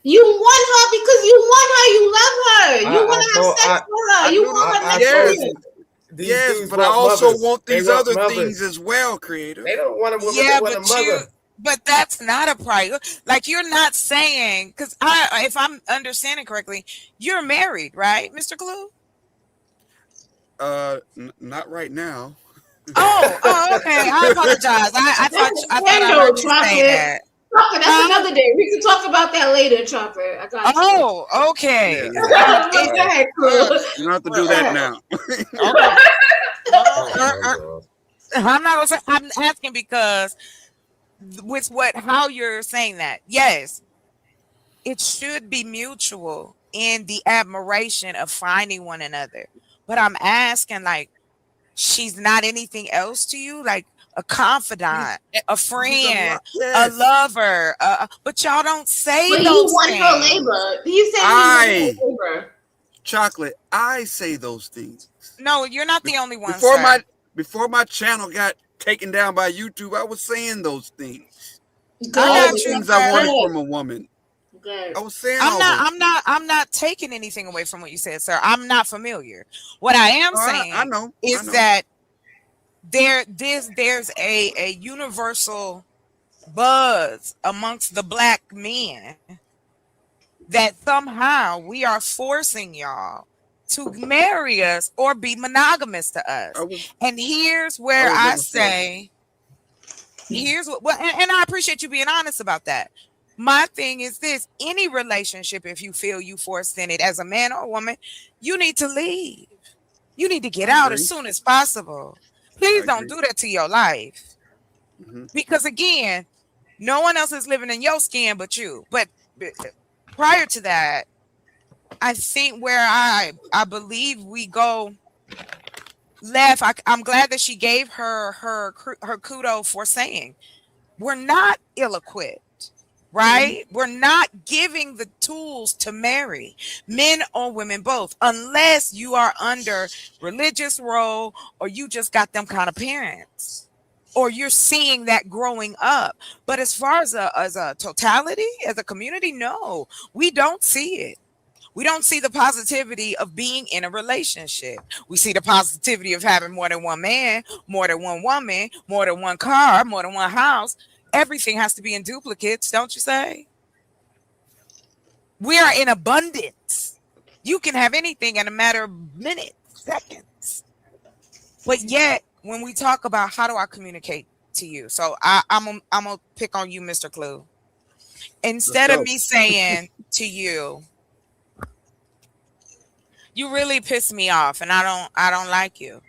You want her because you want her. You love her. You want to have sex with her. You want her next to you. Yes, but I also want these other things as well, creator. They don't want a woman. Yeah, they want a mother. but that's not a priority. Like you're not saying, because if I'm understanding correctly, you're married, right, Mr. Clue? Not right now. Oh, okay. I apologize. I thought I heard you say that. Chocolate, that's another day. We can talk about that later, Chocolate. I got you. Oh, okay. Go ahead, Clue. You don't have to do that now. I'm not gonna say. I'm asking because with how you're saying that. Yes, it should be mutual in the admiration of finding one another. But I'm asking, like, she's not anything else to you, like a confidant, a friend, a lover. But y'all don't say but those you want things. her labor. You said you want her labor. Chocolate, I say those things. No, you're not the only one. Before my channel got taken down by YouTube, I was saying those things. All the things I wanted from a woman. Good. I was saying I'm not taking anything away from what you said, sir. I'm not familiar. What I am saying I know. that there's a universal buzz amongst the black men that somehow we are forcing y'all to marry us or be monogamous to us. And here's where I say, here's what, and I appreciate you being honest about that. My thing is this: any relationship, if you feel you forced in it as a man or a woman, you need to leave. You need to get out as soon as possible. Please don't do that to your life. Because again, no one else is living in your skin but you. But prior to that, I think where I believe we go left, I'm glad that she gave her kudos for saying we're not ill-equipped. Right? We're not giving the tools to marry, men or women both, unless you are under religious role or you just got them kind of parents or you're seeing that growing up. But as far as a totality, as a community, no, we don't see it. We don't see the positivity of being in a relationship. We see the positivity of having more than one man, more than one woman, more than one car, more than one house. Everything has to be in duplicates, don't you say? We are in abundance. You can have anything in a matter of minutes, seconds. But yet, when we talk about how do I communicate to you, so I'm gonna pick on you, Mr. Clue. Instead of me saying to you, you really piss me off, and I don't like you.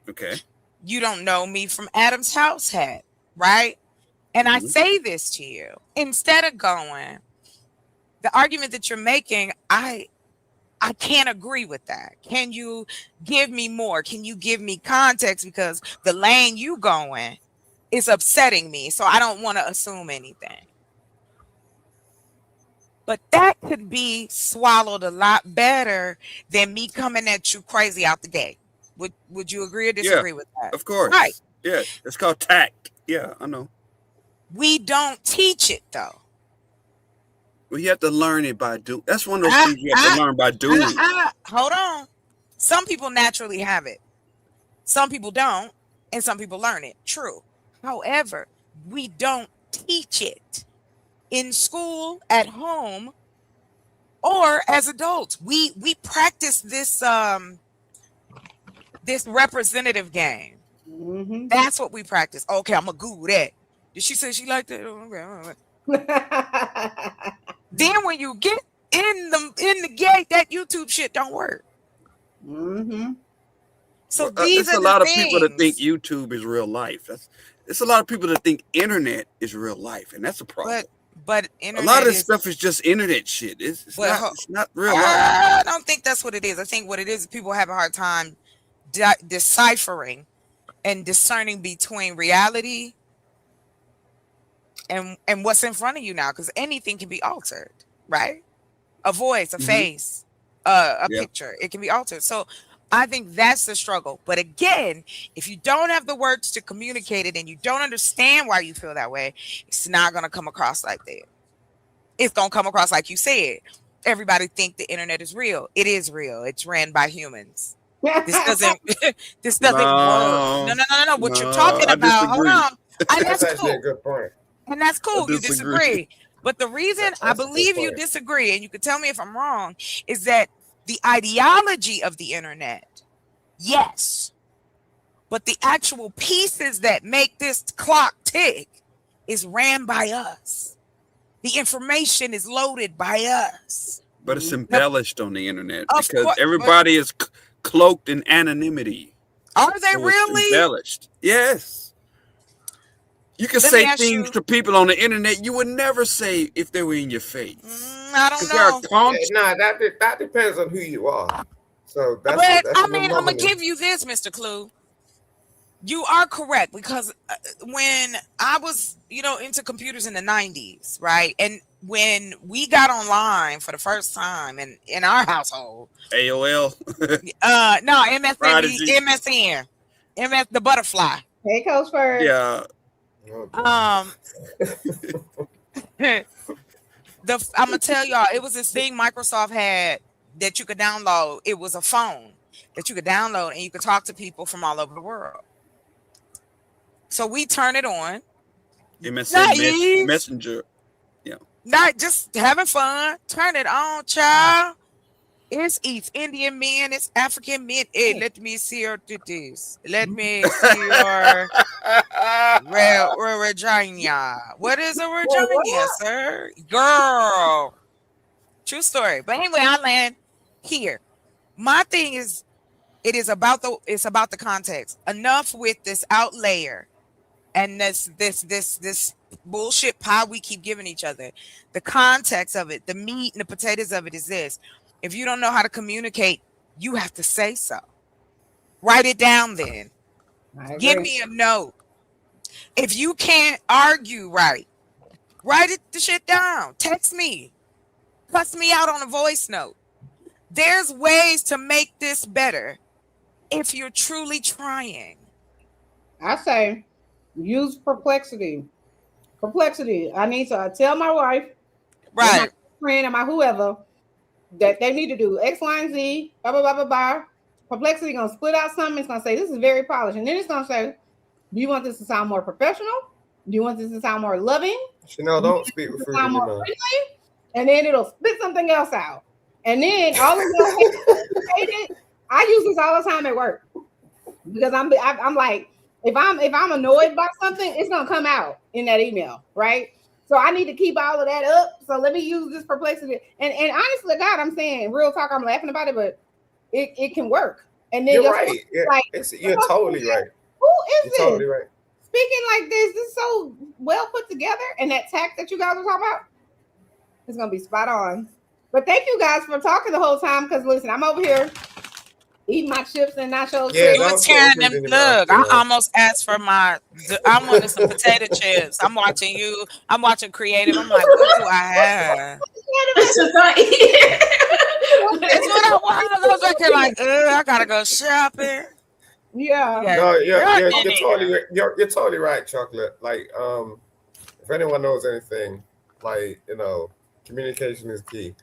Okay. You don't know me from Adam's house hat. Right? And I say this to you, instead of going, the argument that you're making, I can't agree with that. Can you give me more? Can you give me context? Because the lane you going is upsetting me. So I don't want to assume anything. But that could be swallowed a lot better than me coming at you crazy out the gate. Would you agree or disagree with that? Of course. Right. Yeah, it's called tact. Yeah, I know. We don't teach it though. Well, you have to learn it by doing. That's one of those things you have to learn by doing. Hold on. Some people naturally have it. Some people don't, and some people learn it. True. However, we don't teach it in school, at home, or as adults. We practice this this representative game. That's what we practice. Okay, I'm gonna Google that. Did she say she liked that? Okay. Then when you get in the gate, that YouTube shit don't work. So these it's are a lot of things. people that think YouTube is real life. It's a lot of people that think internet is real life, and that's a problem. But internet a lot of this stuff is just internet shit. It's not real life. I don't think that's what it is. I think what it is people have a hard time deciphering and discerning between reality and what's in front of you now, because anything can be altered, right? A voice, a face, a picture, it can be altered. So I think that's the struggle. But again, if you don't have the words to communicate it and you don't understand why you feel that way, it's not going to come across like that. It's going to come across like you said. Everybody think the internet is real. It is real. It's ran by humans. This doesn't work. No. What you're talking about, hold on. And That's that's actually a cool. good point. And that's cool. I You disagree. But the reason I That's a good believe you point. disagree, and you can tell me if I'm wrong, is that the ideology of the internet, yes. But the actual pieces that make this clock tick is ran by us. The information is loaded by us. But it's embellished on the internet Of because course, everybody is cloaked in anonymity. Are they So it's really? embellished? Yes. You can Let me say ask things you- to people on the internet you would never say if they were in your face. I don't 'Cause there are know. constant- Nah, that depends on who you are. So that's But that's I the mean, I'm gonna monogamy. give you this, Mr. Clue. You are correct, because when I was, into computers in the 90s, right? And when we got online for the first time in our household, AOL. no, MSN, Prodigy. the butterfly. Hey, Coach Bird. Yeah. I'm gonna tell y'all, it was this thing Microsoft had that you could download. It was a phone that you could download and you could talk to people from all over the world. So we turn it on. MSN Messenger. Yeah. Not just having fun. Turn it on, child. It's East Indian men, it's African men. Hey, let me see your titties. Let me see your Regina. What is a Regina, sir? Girl. True story. But anyway, I land here. My thing is, it's about the context. Enough with this out layer and this bullshit pie we keep giving each other. The context of it, the meat and the potatoes of it is this. If you don't know how to communicate, you have to say so. Write it down then. Give me a note. If you can't argue right, write the shit down. Text me. Cuss me out on a voice note. There's ways to make this better if you're truly trying. I say use Perplexity. Perplexity. I need to tell my wife, right, my friend, and my whoever that they need to do X, Y, and Z. Blah blah blah blah blah. Perplexity gonna split out something. It's gonna say this is very polished, and then it's gonna say, do you want this to sound more professional? Do you want this to sound more loving? Chanel, don't speak with sound more freedom. friendly? And then it'll spit something else out. And then all of y'all hate it. I use this all the time at work because I'm like, if I'm annoyed by something, it's gonna come out in that email, right? So I need to keep all of that up. So let me use this Perplexity. And honestly, God, I'm saying real talk. I'm laughing about it, but it can work. And then You're right. Yeah, like, you're totally right. Who is You're this? totally right. Speaking like this is so well put together, and that tact that you guys are talking about is gonna be spot on. But thank you guys for talking the whole time. Because listen, I'm over here eating my chips and nachos. Yeah, you were tearing them. Look, I almost asked for I wanted some potato chips. I'm watching you. I'm watching Creative. I'm like, what do I have? That's what I want. I was like, I gotta go shopping. Yeah. No, you're totally right, Chocolate. Like, if anyone knows anything, like, communication is key.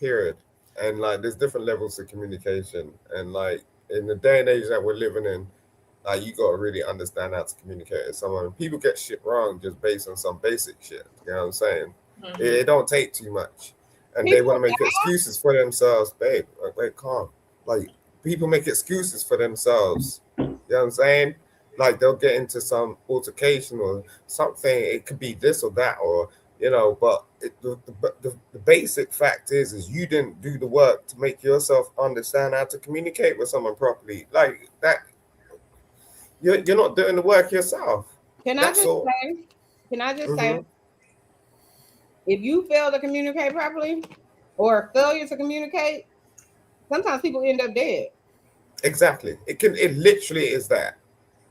Period. And like, there's different levels of communication, and like in the day and age that we're living in, like, you gotta really understand how to communicate with someone. People get shit wrong just based on some basic shit. You know what I'm saying? Mhm. It don't take too much, and they want to make excuses for themselves, babe. Like, wait, calm. Like, people make excuses for themselves. You know what I'm saying? Like, they'll get into some altercation or something. It could be this or that, or but the basic fact is you didn't do the work to make yourself understand how to communicate with someone properly. Like that, you're not doing the work yourself. Can I just say, if you fail to communicate properly or failure to communicate, sometimes people end up dead. Exactly. It literally is that.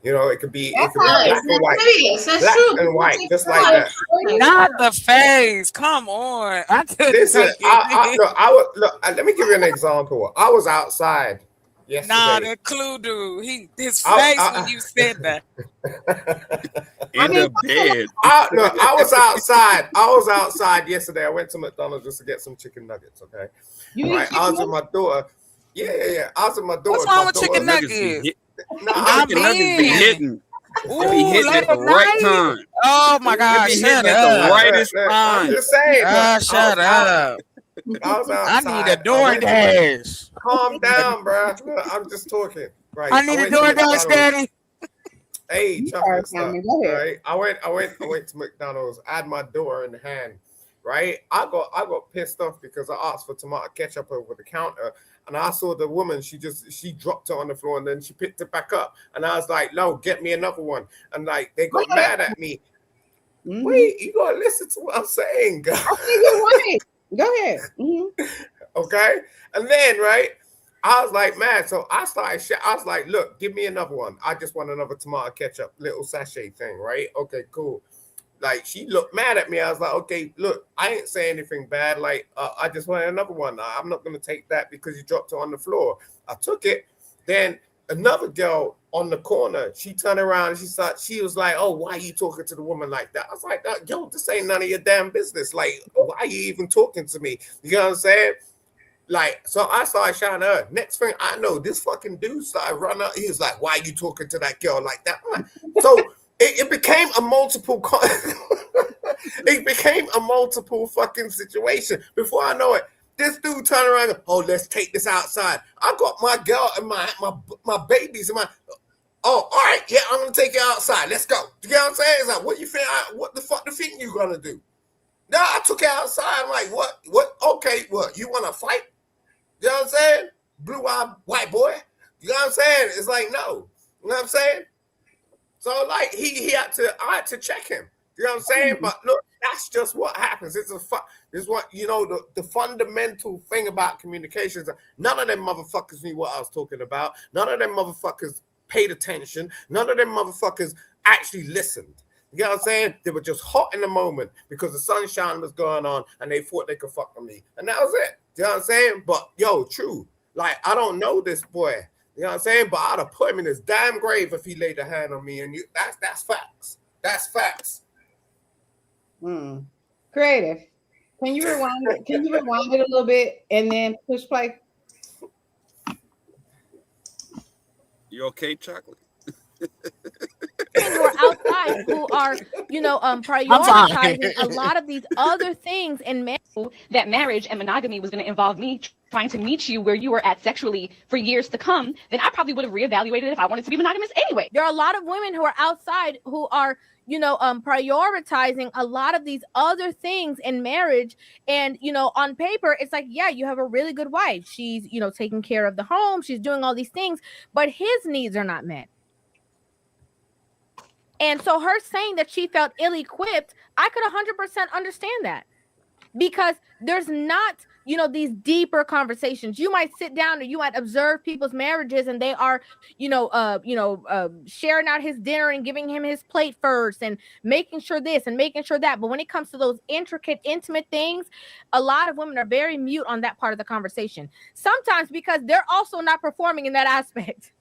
You know, it could be That's black nice. and white. That's serious. That's Black true. and white, People just take like that. Not the face. Come on. I couldn't Listen, take it. let me give you an example. I was outside yesterday. Nah, the clue dude. His face when you said that. In the bed. I was outside. I was outside yesterday. I went to McDonald's just to get some chicken nuggets. Okay. I was with my daughter. Yeah. I was with my daughter. What's wrong with chicken nuggets? Chicken nuggets be hitting. They be hitting at the right time. Oh my God! They be Shut hitting at the up. rightest I'm time. just saying. Shut up. I was I outside. need a DoorDash. Calm down, bro. I'm just talking. Right. I need a DoorDash, Daddy. Hey, chocolate stuff. Go ahead. Right. I went to McDonald's. I had my daughter in the hand. Right. I got pissed off because I asked for tomato ketchup over the counter. And I saw the woman, she dropped it on the floor and then she picked it back up. And I was like, no, get me another one. And like, they got mad at me. Mm-hmm. Wait, you got to listen to what I'm saying, guys. Okay, go ahead. Mm-hmm. Okay. And then, right, I was like, man, so I was like, look, give me another one. I just want another tomato ketchup, little sachet thing, right? Okay, cool. Like, she looked mad at me. I was like, okay, look, I ain't saying anything bad. Like, I just wanted another one. I'm not going to take that because you dropped it on the floor. I took it. Then another girl on the corner, she turned around and she was like, oh, why are you talking to the woman like that? I was like, yo, this ain't none of your damn business. Like, why are you even talking to me? You know what I'm saying? Like, so I started shouting at her. Next thing I know, this fucking dude started running up. He was like, why are you talking to that girl like that? So it became a multiple it became a multiple fucking situation. Before I know it, this dude turned around and, oh, let's take this outside. I got my girl and my babies and all right, yeah, I'm gonna take it outside. Let's go. You know what I'm saying? It's like, what you think? What the fuck do you think you gonna do? No, I took it outside. I'm like, what? Okay, what? You wanna fight? You know what I'm saying? Blue-eyed white boy. You know what I'm saying? It's like, no. You know what I'm saying? So like I had to check him. You know what I'm saying? But look, that's just what happens. This is what, you know, the fundamental thing about communications. None of them motherfuckers knew what I was talking about. None of them motherfuckers paid attention. None of them motherfuckers actually listened. You know what I'm saying? They were just hot in the moment because the sunshine was going on and they thought they could fuck with me. And that was it. You know what I'm saying? But yo, true. Like, I don't know this boy. You know what I'm saying? But I'd have put him in his damn grave if he laid a hand on me. And that's facts. That's facts. Creative. Can you rewind it? Can you rewind it a little bit and then push play? You okay, Chocolate? Who are outside, who are, you know, prioritizing a lot of these other things in marriage. That marriage and monogamy was going to involve me trying to meet you where you were at sexually for years to come, then I probably would have reevaluated if I wanted to be monogamous anyway. There are a lot of women who are outside who are, you know, prioritizing a lot of these other things in marriage. And, you know, on paper, it's like, yeah, you have a really good wife. She's, you know, taking care of the home. She's doing all these things, but his needs are not met. And so her saying that she felt ill-equipped, I could 100% understand that, because there's not, you know, these deeper conversations. You might sit down or you might observe people's marriages and they are, sharing out his dinner and giving him his plate first and making sure this and making sure that. But when it comes to those intricate, intimate things, a lot of women are very mute on that part of the conversation. Sometimes because they're also not performing in that aspect.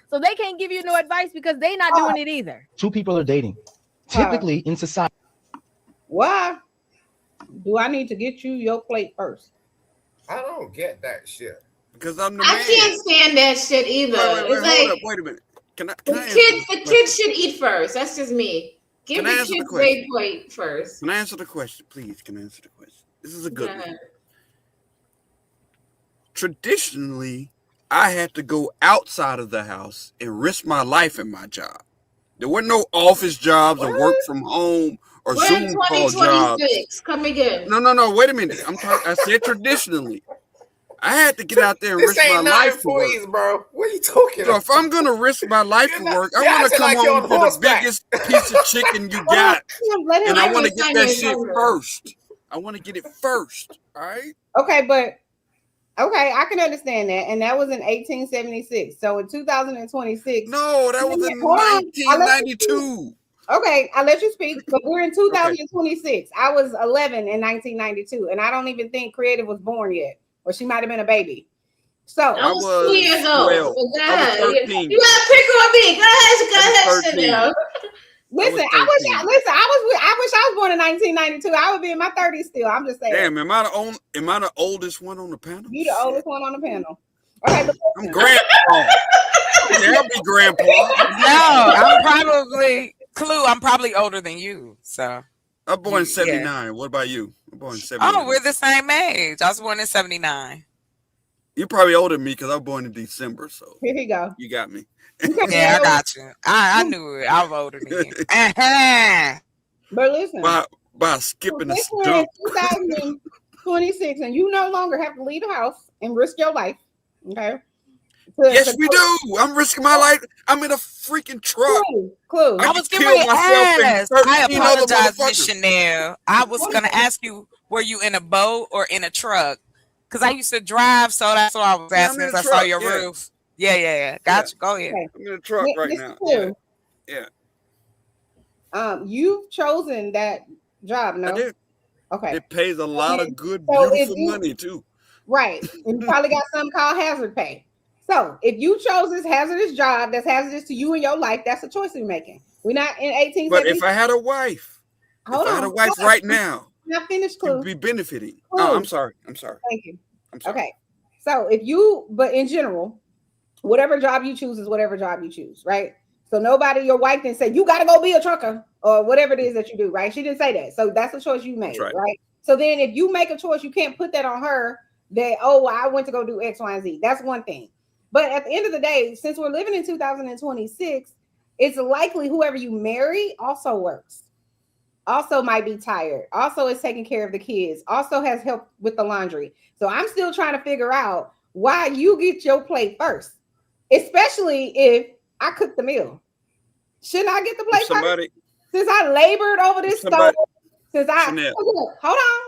So they can't give you no advice because they're not doing it either. Two people are dating. Typically in society. Why do I need to get you your plate first? I don't get that shit. Because I'm the I man. can't stand that shit either. Wait a minute. Can I the kids should eat first. That's just me. Give the kids their plate first. Can I answer the question, please? Can I answer the question? This is a good one. Traditionally, I had to go outside of the house and risk my life in my job. There were no office jobs or work from home or We're Zoom call jobs. Come again. No. Wait a minute. I said traditionally. I had to get out there and risk my life for work. Bro. What are you talking about? So if I'm gonna risk my life for work, I want to come home to the biggest piece of chicken you got, and I want to get that shit first. I want to get it first. All right. Okay, but Okay, I can understand that, and that was in 1876. So in 2026, No, that was in hold on, 1992. Okay, I'll let you speak, but we're in 2026. I was 11 in 1992, and I don't even think Creative was born yet, or she might have been a baby. So I was 2 years old. 12. Go I was ahead. 13. You gotta pick on me. Go ahead, Chanel. Listen, I wish I was born in 1992. I would be in my 30s still. I'm just saying. Damn, am I the oldest one on the panel? You the oldest one on the panel. Okay, I'm grandpa. Yeah, I'll be grandpa. No, I'm probably older than you. So I'm born in 79. Yeah. What about you? I'm born in 79. Oh, we're the same age. I was born in 79. You're probably older than me because I was born in December. So here you go. You got me. Yeah, I got you. I knew it. I was older than you. Uh-huh. But listen, by skipping a we're step. in 2026, and you no longer have to leave the house and risk your life. Okay. Yes, we do. I'm risking my life. I'm in a freaking truck. Clue. I was getting ready to ask. I apologize, Miss Chanel. I was going to ask you, were you in a boat or in a truck? Because I used to drive, so that's why I was asking. I saw your roof. Yeah. Gotcha. Go ahead. I'm in a truck right now. Yeah. You've chosen that job, no? I did. Okay. It pays a lot of good, So beautiful money too. Right. And you probably got something called hazard pay. So if you chose this hazardous job that's hazardous to you and your life, that's a choice you're making. We're not in 1870. But if I had a wife, right now, not finished, Clue. You'd be benefiting. Clue. Oh, I'm sorry. Thank you. Okay. So but in general, whatever job you choose is whatever job you choose, right? So your wife didn't say, you got to go be a trucker or whatever it is that you do, right? She didn't say that. So that's a choice you made, right? So then if you make a choice, you can't put that on her that, I went to go do X, Y, and Z. That's one thing. But at the end of the day, since we're living in 2026, it's likely whoever you marry also works, also might be tired, also is taking care of the kids, also has help with the laundry. So I'm still trying to figure out why you get your plate first, especially if I cook the meal. Shouldn't I get the plate first? Since I labored over this stove, hold on,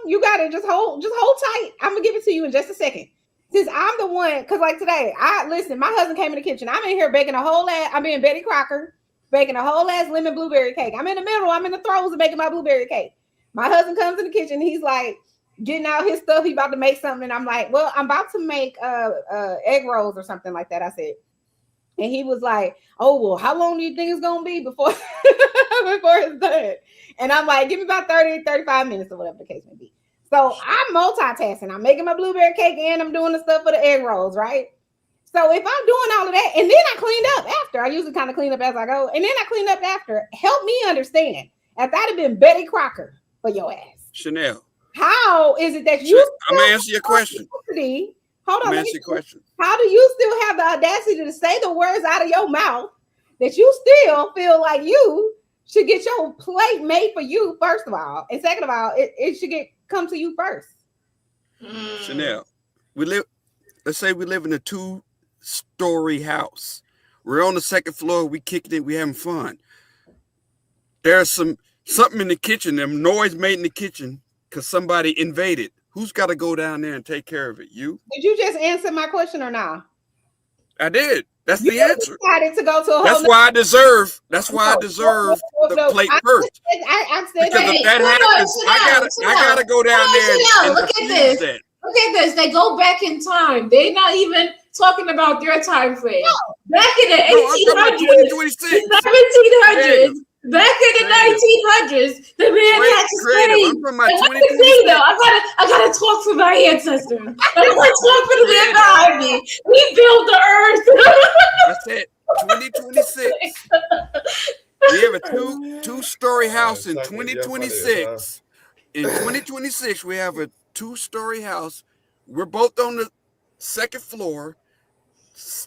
you got it. Just hold tight. I'm gonna give it to you in just a second. Since I'm the one, because like today, my husband came in the kitchen. I'm in here baking I'm being Betty Crocker, baking a whole ass lemon blueberry cake. I'm in the middle, I'm in the throes of making my blueberry cake. My husband comes in the kitchen, he's like getting out his stuff, he about to make something. And I'm like, well, I'm about to make egg rolls or something like that, I said. And he was like, oh, well, how long do you think it's gonna be before it's done? And I'm like, give me about 30, 35 minutes or whatever the case may be. So I'm multitasking. I'm making my blueberry cake and I'm doing the stuff for the egg rolls, right? So if I'm doing all of that, and then I cleaned up after, I usually kind of clean up as I go, and then I clean up after, help me understand. If I'd have been Betty Crocker for your ass. Chanel. How is it that I'm going to answer your question. Hold on. I'm answer your question. How do you still have the audacity to say the words out of your mouth that you still feel like you should get your plate made for you, first of all, and second of all, it should come to you first? Chanel, let's say we live in a 2-story house. We're on the second floor, we kicking it, we having fun. There's something in the kitchen, there's noise made in the kitchen because somebody invaded. Who's got to go down there and take care of it? You? Did you just answer my question or not? I did. That's the answer. Decided to go to a That's why I deserve the plate first. I said because if that happens, I gotta go down there and look at this. That. Look at this. They go back in time. They're not even talking about their time frame. No. Back in the 1800s, 1700s, back in the 1900s, the man had to slave. I'm from my 2020. I gotta talk for my ancestors. I gotta talk for the man behind me. We built the earth. That's it. 2026. We have a two-story house in 2026. In 2026, we have a 2-story house. We're both on the second floor.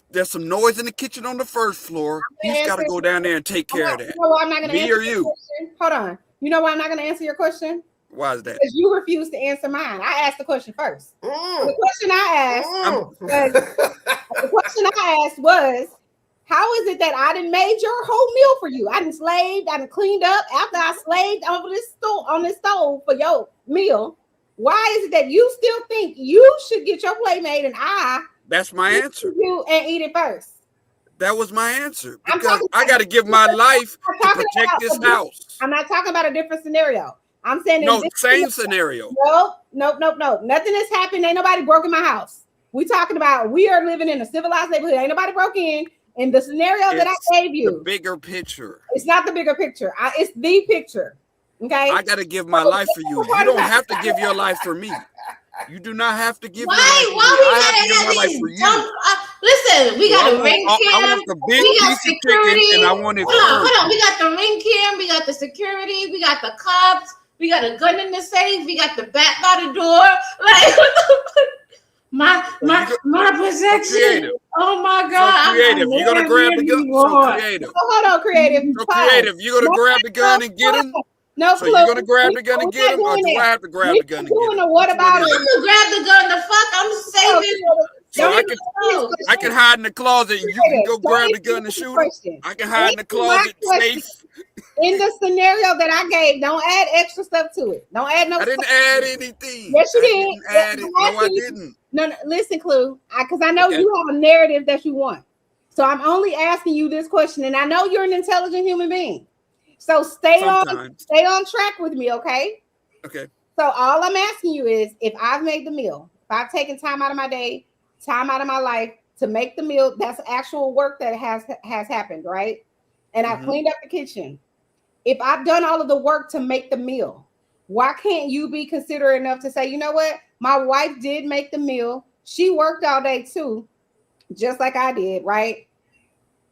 There's some noise in the kitchen on the first floor. He's got to go down there and take care of that. You know why I'm not going to answer or you? Question? Hold on. You know why I'm not going to answer your question? Why is that? Because you refuse to answer mine. I asked the question first. The question I asked was, how is it that I done made your whole meal for you? I done slaved, I done cleaned up after I slaved over on this stove for your meal. Why is it that you still think you should get your plate made and That's my answer. You and eat it first? That was my answer because I got to give my life to protect this house. I'm not talking about a different scenario. I'm saying no, same scenario. Nope. Nothing has happened. Ain't nobody broke in my house. We talking about we are living in a civilized neighborhood. Ain't nobody broke in. In the scenario that I gave you, the bigger picture. It's not the bigger picture. It's the picture. Okay. I got to give my life for you. You don't have to give your life for me. You do not have to give your life for me. I have to give my life for you. Listen, we got a ring cam. I want the big piece of chicken, and I want it. Hold on. We got the ring cam. We got the security. We got the cops. We got a gun in the safe. We got the bat by the door. Like my protection. Oh my God! So creative. You're gonna grab the gun. So creative. Hold on, creative. So creative. You're gonna grab the gun and get him. No, so you're gonna grab the gun and get him, or do I have to grab the gun and get him? What about it? I'm gonna grab the gun. The fuck, I'm saving. So I can hide in the closet and you can go grab the gun and shoot him. I can hide in the closet safe. In the scenario that I gave, don't add extra stuff to it. Don't add no. I didn't add anything. Yes, you did. Didn't add it. No, I didn't. No, listen, Clue, because I know you have a narrative that you want. So I'm only asking you this question, and I know you're an intelligent human being. So stay on track with me, okay? Okay. So all I'm asking you is, if I've made the meal, if I've taken time out of my day, time out of my life to make the meal, that's actual work that has happened, right? And I've cleaned up the kitchen. If I've done all of the work to make the meal, why can't you be considerate enough to say, you know what? My wife did make the meal. She worked all day too, just like I did, right?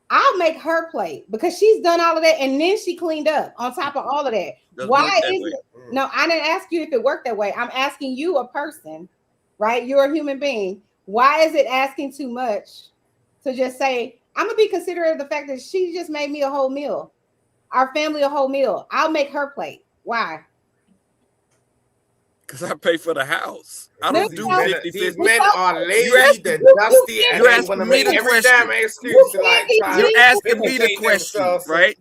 I'll make her plate because she's done all of that, and then she cleaned up on top of all of that. Why is it? No, I didn't ask you if it worked that way. I'm asking you, a person, right? You're a human being. Why is it asking too much to just say, I'm gonna be considerate of the fact that she just made me a whole meal, our family a whole meal. I'll make her plate. Why? Because I pay for the house. I don't do 50-50. These men are lazy, they're dusty, and you they ask want to me make the every question. damn excuse to like try You're to asking me the vindicate question, themselves right?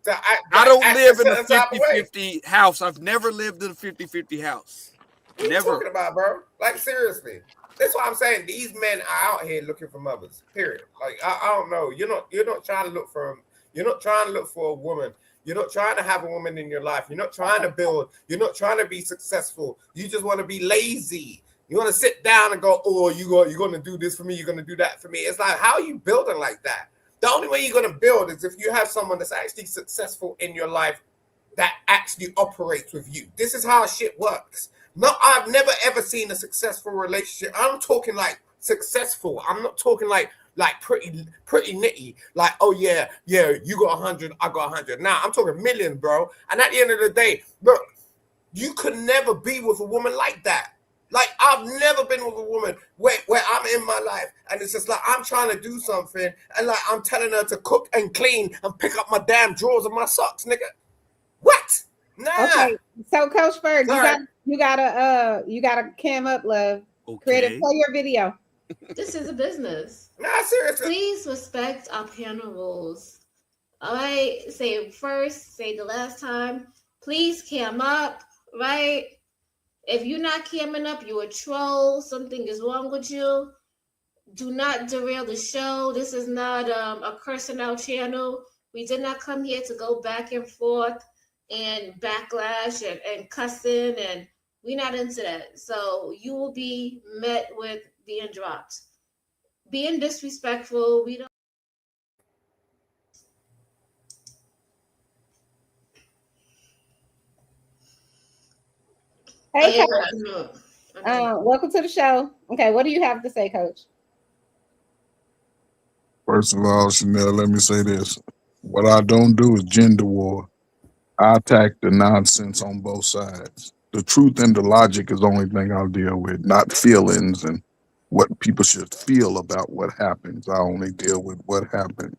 I don't ask live in a yourself type of way. 50-50 house. I've never lived in a 50-50 house. What are you talking about, bro? Like, seriously. That's why I'm saying these men are out here looking for mothers. Period. Like, I don't know. You're not trying to look for a woman. You're not trying to have a woman in your life. You're not trying to build. You're not trying to be successful. You just want to be lazy. You want to sit down and go, oh, you're going to do this for me. You're going to do that for me. It's like, how are you building like that? The only way you're going to build is if you have someone that's actually successful in your life that actually operates with you. This is how shit works. No, I've never ever seen a successful relationship. I'm talking like successful. I'm not talking like pretty nitty. Like, oh yeah, you got 100, I got 100. Nah, I'm talking millions, bro. And at the end of the day, look, you could never be with a woman like that. Like, I've never been with a woman where I'm in my life and it's just like I'm trying to do something and like I'm telling her to cook and clean and pick up my damn drawers and my socks, nigga. What? Nah. Okay, so Coach Ferg, you gotta cam up, love. Okay. Creative, play your video. This is a business. Nah, seriously. Please respect our panel rules. All right, say it first, say the last time. Please cam up, right? If you're not camming up, you're a troll. Something is wrong with you. Do not derail the show. This is not a cursing out channel. We did not come here to go back and forth and backlash and cussing, and we're not into that. So you will be met with being dropped. Being disrespectful, we don't. Hey, Coach. Welcome to the show. Okay, what do you have to say, Coach? First of all, Chanel, let me say this. What I don't do is gender war. I attack the nonsense on both sides. The truth and the logic is the only thing I'll deal with, not feelings and what people should feel about what happens. I only deal with what happened.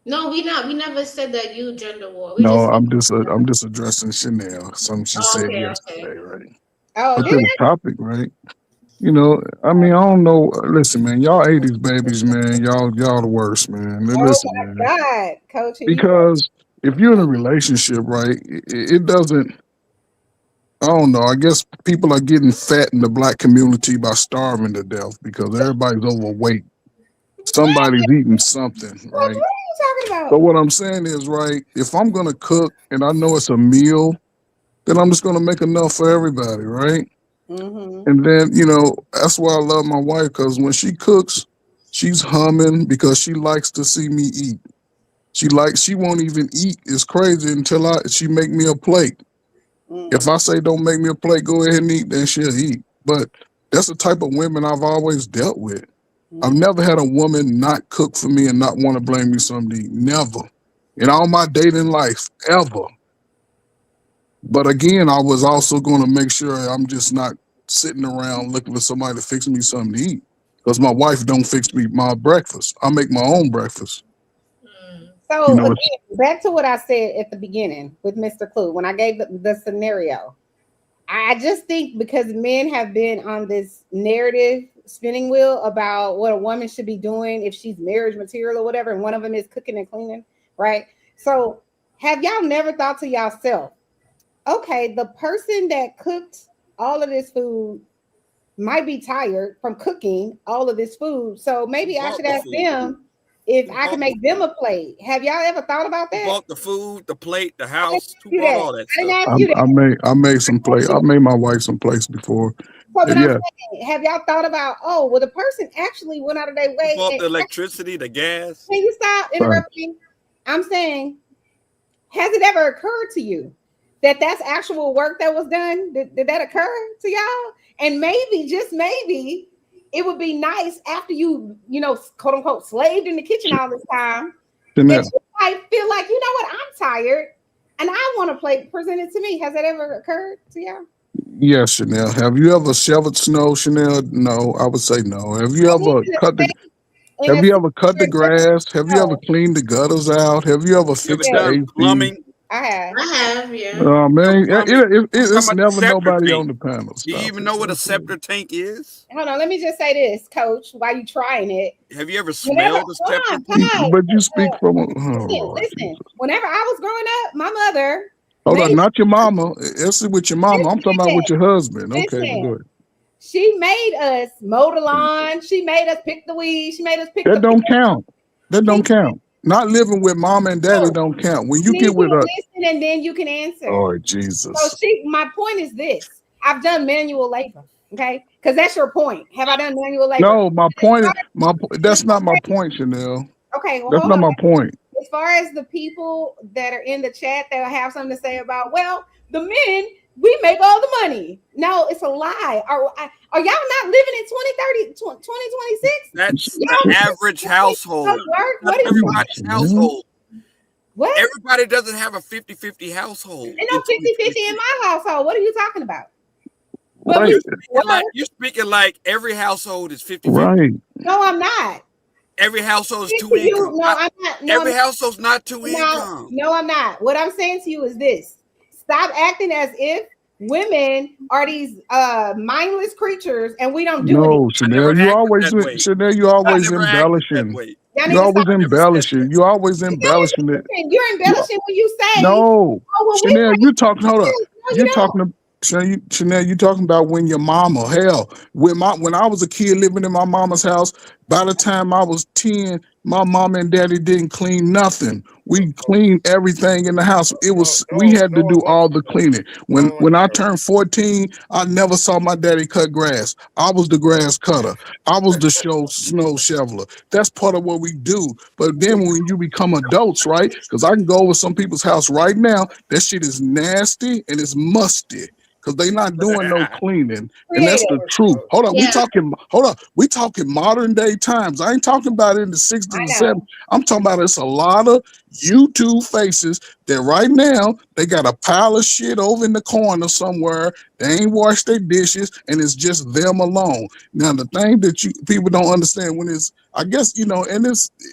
No, we never said that you gender war. I'm just addressing Chanel. Something she said yesterday, right? Oh, but to the topic, right? You know, I mean, I don't know. Listen, man, y'all 80s babies, man. Y'all the worst, man. Listen, man. God, Coach. Because if you're in a relationship, right, it doesn't. I don't know. I guess people are getting fat in the black community by starving to death because everybody's overweight. Somebody's eating something, What are right? you talking about? So what I'm saying is, right, if I'm gonna cook and I know it's a meal, then I'm just gonna make enough for everybody, right? Mm-hmm. And then, you know, that's why I love my wife, because when she cooks, she's humming because she likes to see me eat. She won't even eat. It's crazy until she make me a plate. If I say don't make me a plate, go ahead and eat, then she'll eat. But that's the type of women I've always dealt with. I've never had a woman not cook for me and not want to bring me something to eat. Never. In all my dating life, ever. But again, I was also going to make sure I'm just not sitting around looking for somebody to fix me something to eat. Because my wife don't fix me my breakfast. I make my own breakfast. So You know, again, back to what I said at the beginning with Mr. Clue, when I gave the scenario, I just think because men have been on this narrative spinning wheel about what a woman should be doing if she's marriage material or whatever, and one of them is cooking and cleaning, right? So have y'all never thought to yourself, okay, the person that cooked all of this food might be tired from cooking all of this food, so maybe I should ask them if I can make them a plate. Have y'all ever thought about that? Bought the food, the plate, the house, who do bought that. all that I didn't stuff? ask you that. I made some plates. I made my wife some plates before. So, but I'm Yeah. saying, have y'all thought about, oh, well, the person actually went out of their way. Bought and- the electricity, the gas. Can you stop interrupting? I'm saying, has it ever occurred to you that that's actual work that was done? Did that occur to y'all? And maybe, just maybe, it would be nice after you know, quote unquote, slaved in the kitchen all this time, Chanel. that you might feel like, you know what, I'm tired and I want a plate presented to me. Has that ever occurred to y'all? Yes, Chanel. Have you ever shoveled snow, Chanel? No, I would say no. Have you ever cut the grass? Have you ever cleaned the gutters out? Have you ever fixed the AC? Plumbing? I have, yeah. Oh man, it's Talking about never the nobody septic on the tank. panel. Do you even know what a septic tank is? Hold on, let me just say this, Coach, while you trying it. Have you ever Whenever, smelled a septic hold on, tank? But you speak from listen. Whenever I was growing up, my mother. Hold on, not your mama. It's with your mama. I'm talking about with your husband. Okay, Listen. good. She made us mow the lawn. She made us pick the weeds. She made us pick That the. don't count. That don't count. Not living with mama and daddy don't count. When you need get with to a listen and then you can answer. oh Jesus. So my point is this: I've done manual labor. Okay, because that's your point. Have I done manual labor? No, my point is that's not my point, Chanel. Okay, well, That's hold not on. my point. As far as the people that are in the chat that have something to say about, well, the men, we make all the money. No, it's a lie. Are y'all not living in 2026? That's the average household. What Not are you everybody's household. What? Everybody doesn't have a 50-50 household. Ain't no 50-50 in my household. What are you talking about? Right. You're speaking like every household is 50-50. Right. No, I'm not. Every household is two To you, income. no, I'm not. No, Every I'm- household's not two income. No, I'm not. What I'm saying to you is this: stop acting as if women are these mindless creatures and we don't do No, anything. Chanel, you always embellishing. You always embellishing. You always embellishing it. You're embellishing when you say No, oh, well, Chanel, you talking. Hold up. No, You're talking to Chanel. You talking about when your mama? Hell, when I was a kid living in my mama's house. By the time I was 10, my mom and daddy didn't clean nothing. We cleaned everything in the house. We had to do all the cleaning. When I turned 14, I never saw my daddy cut grass. I was the grass cutter. I was the snow shoveler. That's part of what we do. But then when you become adults, right? Because I can go over some people's house right now. That shit is nasty and it's musty. Because they not doing no cleaning. And that's the truth. Hold on. We talking modern day times. I ain't talking about in the 60s and 70s. I'm talking about it's a lot of YouTube faces that right now they got a pile of shit over in the corner somewhere. They ain't washed their dishes and it's just them alone. Now the thing that people don't understand when it's, I guess, you know, and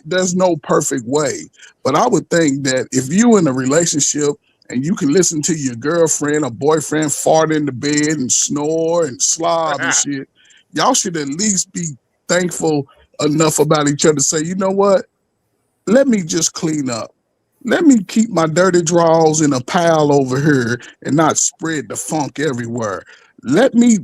there's no perfect way, but I would think that if you in a relationship and you can listen to your girlfriend or boyfriend fart in the bed and snore and slob and shit, y'all should at least be thankful enough about each other to say, you know what? Let me just clean up. let me keep my dirty drawers in a pile over here and not spread the funk everywhere. Let me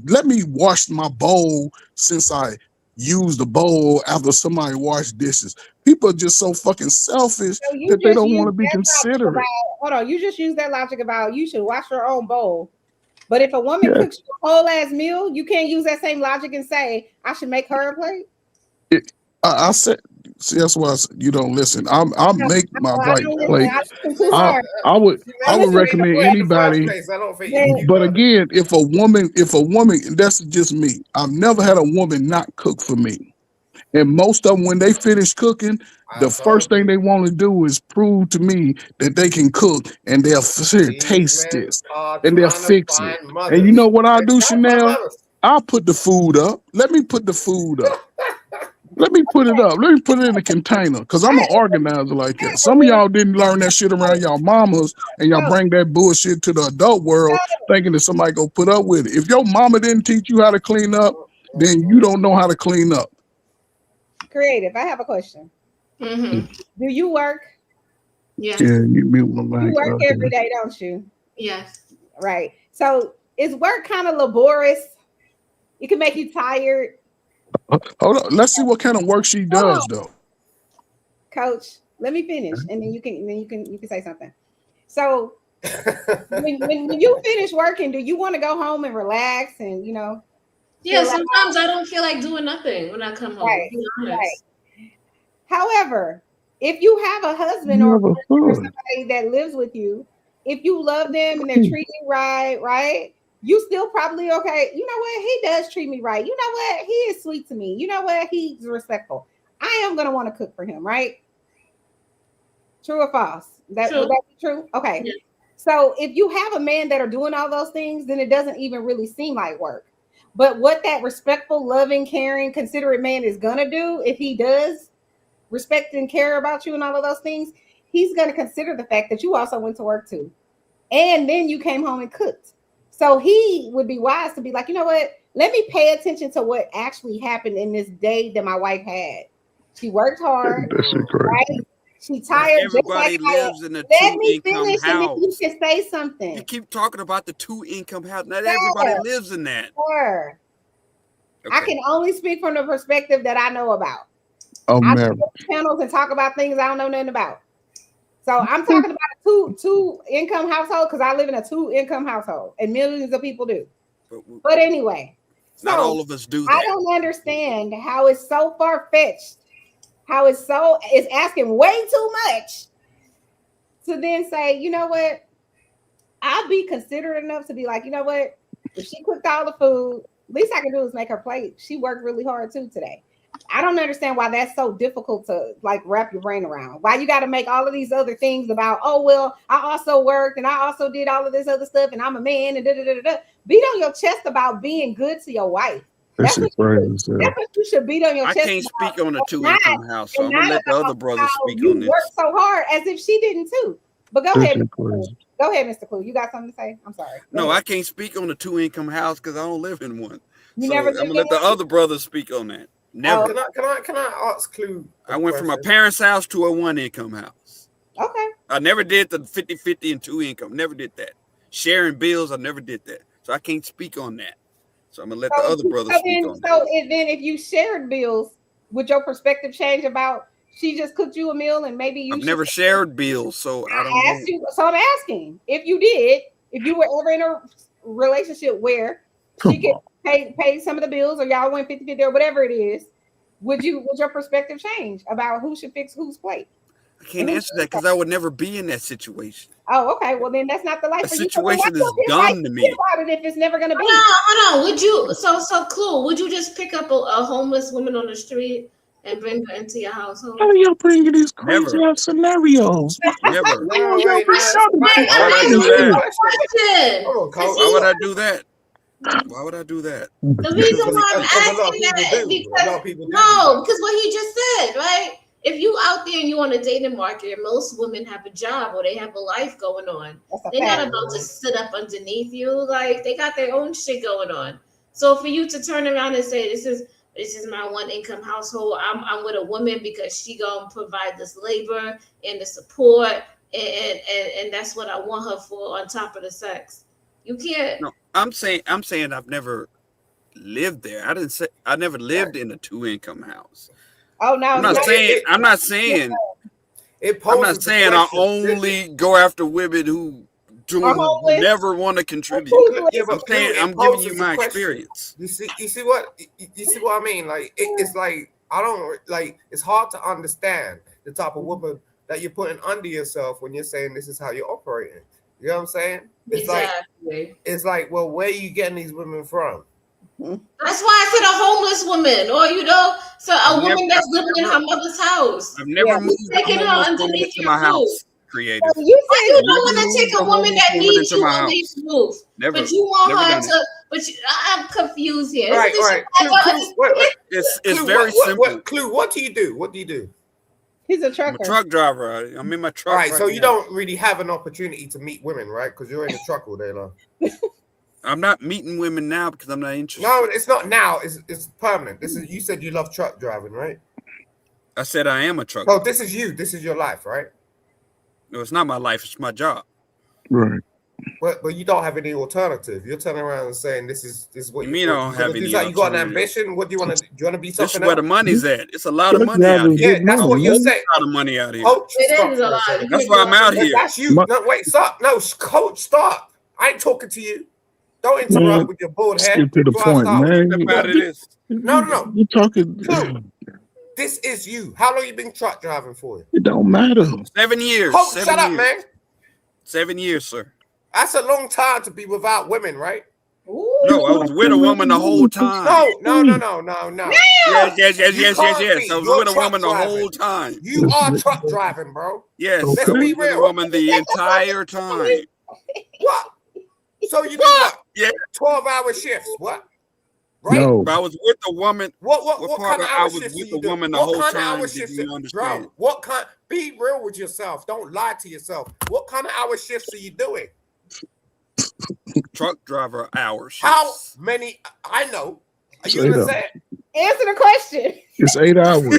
wash my bowl since I used the bowl after somebody washed dishes. People are just so fucking selfish So you that they just don't want use to be that logic considerate. about, hold on, you just use that logic about you should wash your own bowl. But if a woman Yeah. cooks you a whole ass meal, you can't use that same logic and say, I should make her a plate. I said, see, that's why I said, you don't listen. I'll make my I right don't listen. plate. I listen too I, hard. I would I listen recommend in the anybody. place. I don't think Yeah. But again, if a woman, that's just me. I've never had a woman not cook for me. And most of them, when they finish cooking, the first thing they want to do is prove to me that they can cook, and they'll taste this, and they'll fix it. And you know what I do, Chanel? I'll put the food up. Let me put the food up. Let me put it up. Let me put it in a container, because I'm an organizer like that. Some of y'all didn't learn that shit around y'all mamas, and y'all bring that bullshit to the adult world thinking that somebody gonna put up with it. If your mama didn't teach you how to clean up, then you don't know how to clean up. Creative, I have a question. Mm-hmm. Do you work? Yes. Yeah, you mute my mic. You work every day, don't you? Yes. Right. So is work kind of laborious? It can make you tired. Hold on. Let's see what kind of work she does, though. Coach, let me finish, and then you can say something. So when you finish working, do you want to go home and relax and Yeah, sometimes I don't feel like doing nothing when I come home. Right, To be honest. right. However, if you have a husband or somebody that lives with you, if you love them and they're treating you right, you still probably okay. You know what? He does treat me right. You know what? He is sweet to me. You know what? He's respectful. I am gonna want to cook for him, right? True or false? Would that be true? Okay. Yeah. So if you have a man that are doing all those things, then it doesn't even really seem like work. But what that respectful, loving, caring, considerate man is gonna do, if he does respect and care about you and all of those things, he's gonna consider the fact that you also went to work too, and then you came home and cooked. So he would be wise to be like, you know what? Let me pay attention to what actually happened in this day that my wife had. She worked hard, right? She tired. Everybody lives in a Let me two-income finish, and then house. you can say something. You keep talking about the two-income house. Not everybody lives in that. Sure. Okay. I can only speak from the perspective that I know about. Oh, I man. do panels and talk about things I don't know nothing about. So I'm talking about a two-income household because I live in a two-income household, and millions of people do. But anyway, not all of us do that. I don't understand how it's so far-fetched, how it's asking way too much to then say, you know what? I'll be considerate enough to be like, you know what? If she cooked all the food, least I can do is make her plate. She worked really hard too today. I don't understand why that's so difficult to like wrap your brain around. Why you got to make all of these other things about, oh, well, I also worked and I also did all of this other stuff and I'm a man and da-da-da-da-da. Beat on your chest about being good to your wife. That's what you should beat on your chest. I can't speak on a two-income house, so I'm going to let the other brothers speak on this. You worked so hard as if she didn't too. But go ahead. Go ahead, Mr. Clue. You got something to say? I'm sorry. No, I can't speak on a two-income house because I don't live in one. You so never I'm going to let the other brothers speak on that. Never. Can I ask Clue? I went from a parent's house to a one-income house. Okay. I never did the 50-50 and two-income. Never did that. Sharing bills, I never did that. So I can't speak on that. So I'm going to let the other brothers speak on that. So then if you shared bills, would your perspective change about she just cooked you a meal and maybe you I've never shared bills, so I don't know. So I'm asking, if you did, if you were ever in a relationship where she could pay some of the bills or y'all went 50-50 or whatever it is, would your perspective change about who should fix whose plate? I can't answer that because I would never be in that situation. Oh, okay. Well, then that's not the life. The situation is dumb to me. About it if it's never going to be. Hold on. Would you? So Clue. Would you just pick up a homeless woman on the street and bring her into your household? How y'all bringing these crazy ass scenarios? Never. Why would I do that? Why would I do that? The reason why I'm asking that is because what he just said, right? If you out there and you on a dating market, most women have a job or they have a life going on. They're not about to sit up underneath you. Like they got their own shit going on. So for you to turn around and say, this is my one income household. I'm with a woman because she gonna provide this labor and the support. and that's what I want her for on top of the sex. You can't. No, I'm saying I've never lived there. I didn't say I never lived in a 2-income house. Oh no, I'm not saying I only go after women who never want to contribute. Yeah, but I'm giving you my experience. You see what I mean? Like it's like I don't like. It's hard to understand the type of woman that you're putting under yourself when you're saying this is how you're operating. You know what I'm saying? It's like, well, where are you getting these women from? That's why I said a homeless woman, or so a woman that's living in her mother's house. I've never moved taking her underneath to your my roof. house. Creative. Why you don't want to take a woman that needs you underneath the roof? Never, but you want never her done to. But I'm confused here. Right. It's very simple. Clue. What do you do? What do you do? He's a trucker. I'm a truck driver. I'm in my truck. All right, so now. you don't really have an opportunity to meet women, right? Because you're in the truck all day long. I'm not meeting women now because I'm not interested. No, it's not now. It's permanent. You said you love truck driving, right? I said I am a truck. No, this is you. This is your life, right? No, it's not my life. It's my job. Right. But you don't have any alternative. You're turning around and saying this is what you mean. I don't have any. You got an ambition. What do you want to? Do you want to be something? This is where the money's at. It's a lot of money out here. Yeah, that's what you're saying. A lot of money out here. Coach, it is a lot. That's why I'm out here. That's you. No, wait, stop. No, coach, stop. I ain't talking to you. Don't interrupt with your bald head. Get to the point, man. No. You're talking. No. This is you. How long you been truck driving for? It don't matter. 7 years. Coach, shut up, man. 7 years, sir. That's a long time to be without women, right? Ooh. No, I was with a woman the whole time. No. Yes. I was with a woman the whole time. You are truck driving, bro. Yes, Let's I was be with a real. woman the entire time. What? So you do what? Yeah. 12-hour shifts. What? Right? No. But I was with the woman. What kind of I hour was shifts with do you the do? woman the What whole kind of time. hour Did shifts you understand? Bro, what kind? Be real with yourself. Don't lie to yourself. What kind of hour shifts are you doing? Truck driver hours. How many? I know. Are you gonna say it? Answer the question. It's 8 hours. Say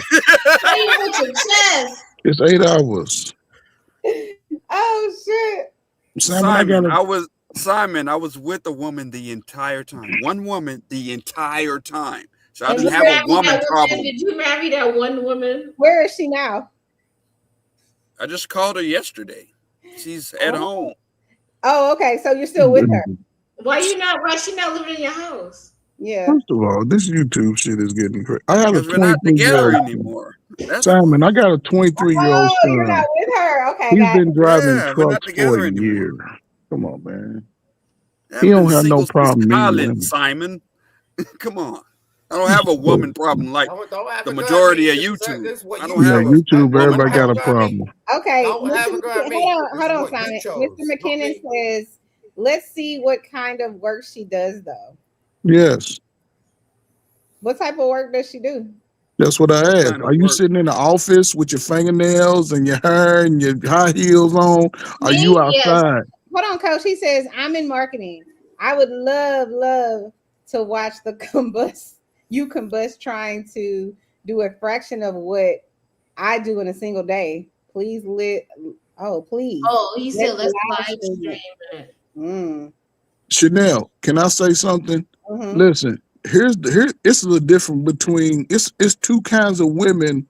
it with your chest. It's 8 hours. Oh shit. Simon, I was with a woman the entire time. One woman the entire time. So I And didn't you have a married woman that problem. Did you marry that one woman? Where is she now? I just called her yesterday. She's at home. Oh, okay. So you're still with her. Why she not living in your house? Yeah. First of all, this YouTube shit is getting crazy. I have a Because we're not together 23-year-old anymore. Simon, I got a 23-year-old Oh, you're son. not with her. Okay. He's got been it. driving Yeah, we're not trucks together for a anymore. year. Come on, man. I've He don't been have no single since problem meeting college, women. Simon. Come on. I don't have a woman problem like Don't have the a go at majority me. of This is YouTube. what I you don't Yeah, have chose. YouTube, woman everybody got a problem. problem. Okay. Don't have a go at me. Hold This on, is what Simon. you chose, Mr. not McKinnon me. says, let's see what kind of work she does though. Yes, What type of work does she do? that's what I asked. kind of Are you work? sitting in the office with your fingernails and your hair and your high heels on? Are Me? you Yes. outside? Hold on, coach. He says, I'm in marketing. I would love to watch the combust trying to do a fraction of what I do in a single day. Please please. Oh, he said let's live stream stream it. it. Chanel, can I say something? Mhm. Listen, here it's the difference between it's two kinds of women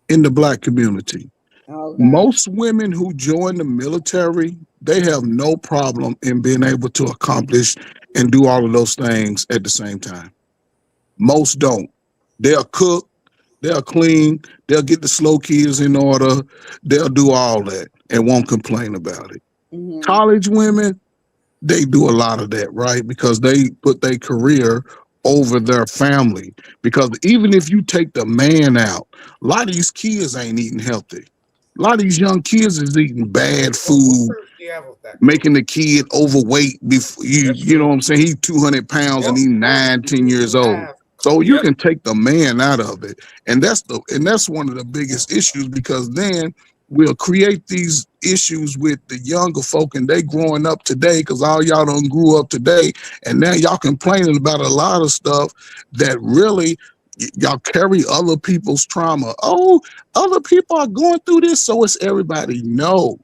in the black community. Oh, God. Most women who join the military, they have no problem in being able to accomplish and do all of those things at the same time. Most don't. They'll cook, they'll clean, they'll get the slow kids in order, they'll do all that and won't complain about it. Mhm. College women, they do a lot of that, right? Because they put their career over their family. Because even if you take the man out, a lot of these kids ain't eating healthy. A lot of these young kids is eating bad food, making the kid overweight. Before you know what I'm saying? He's 200 pounds and he's 9-10 years old. So you can take the man out of it, and that's one of the biggest issues, because then we'll create these issues with the younger folk, and they growing up today, because all y'all done grew up today, and now y'all complaining about a lot of stuff that really y'all carry other people's trauma. Oh, other people are going through this, so it's everybody. No,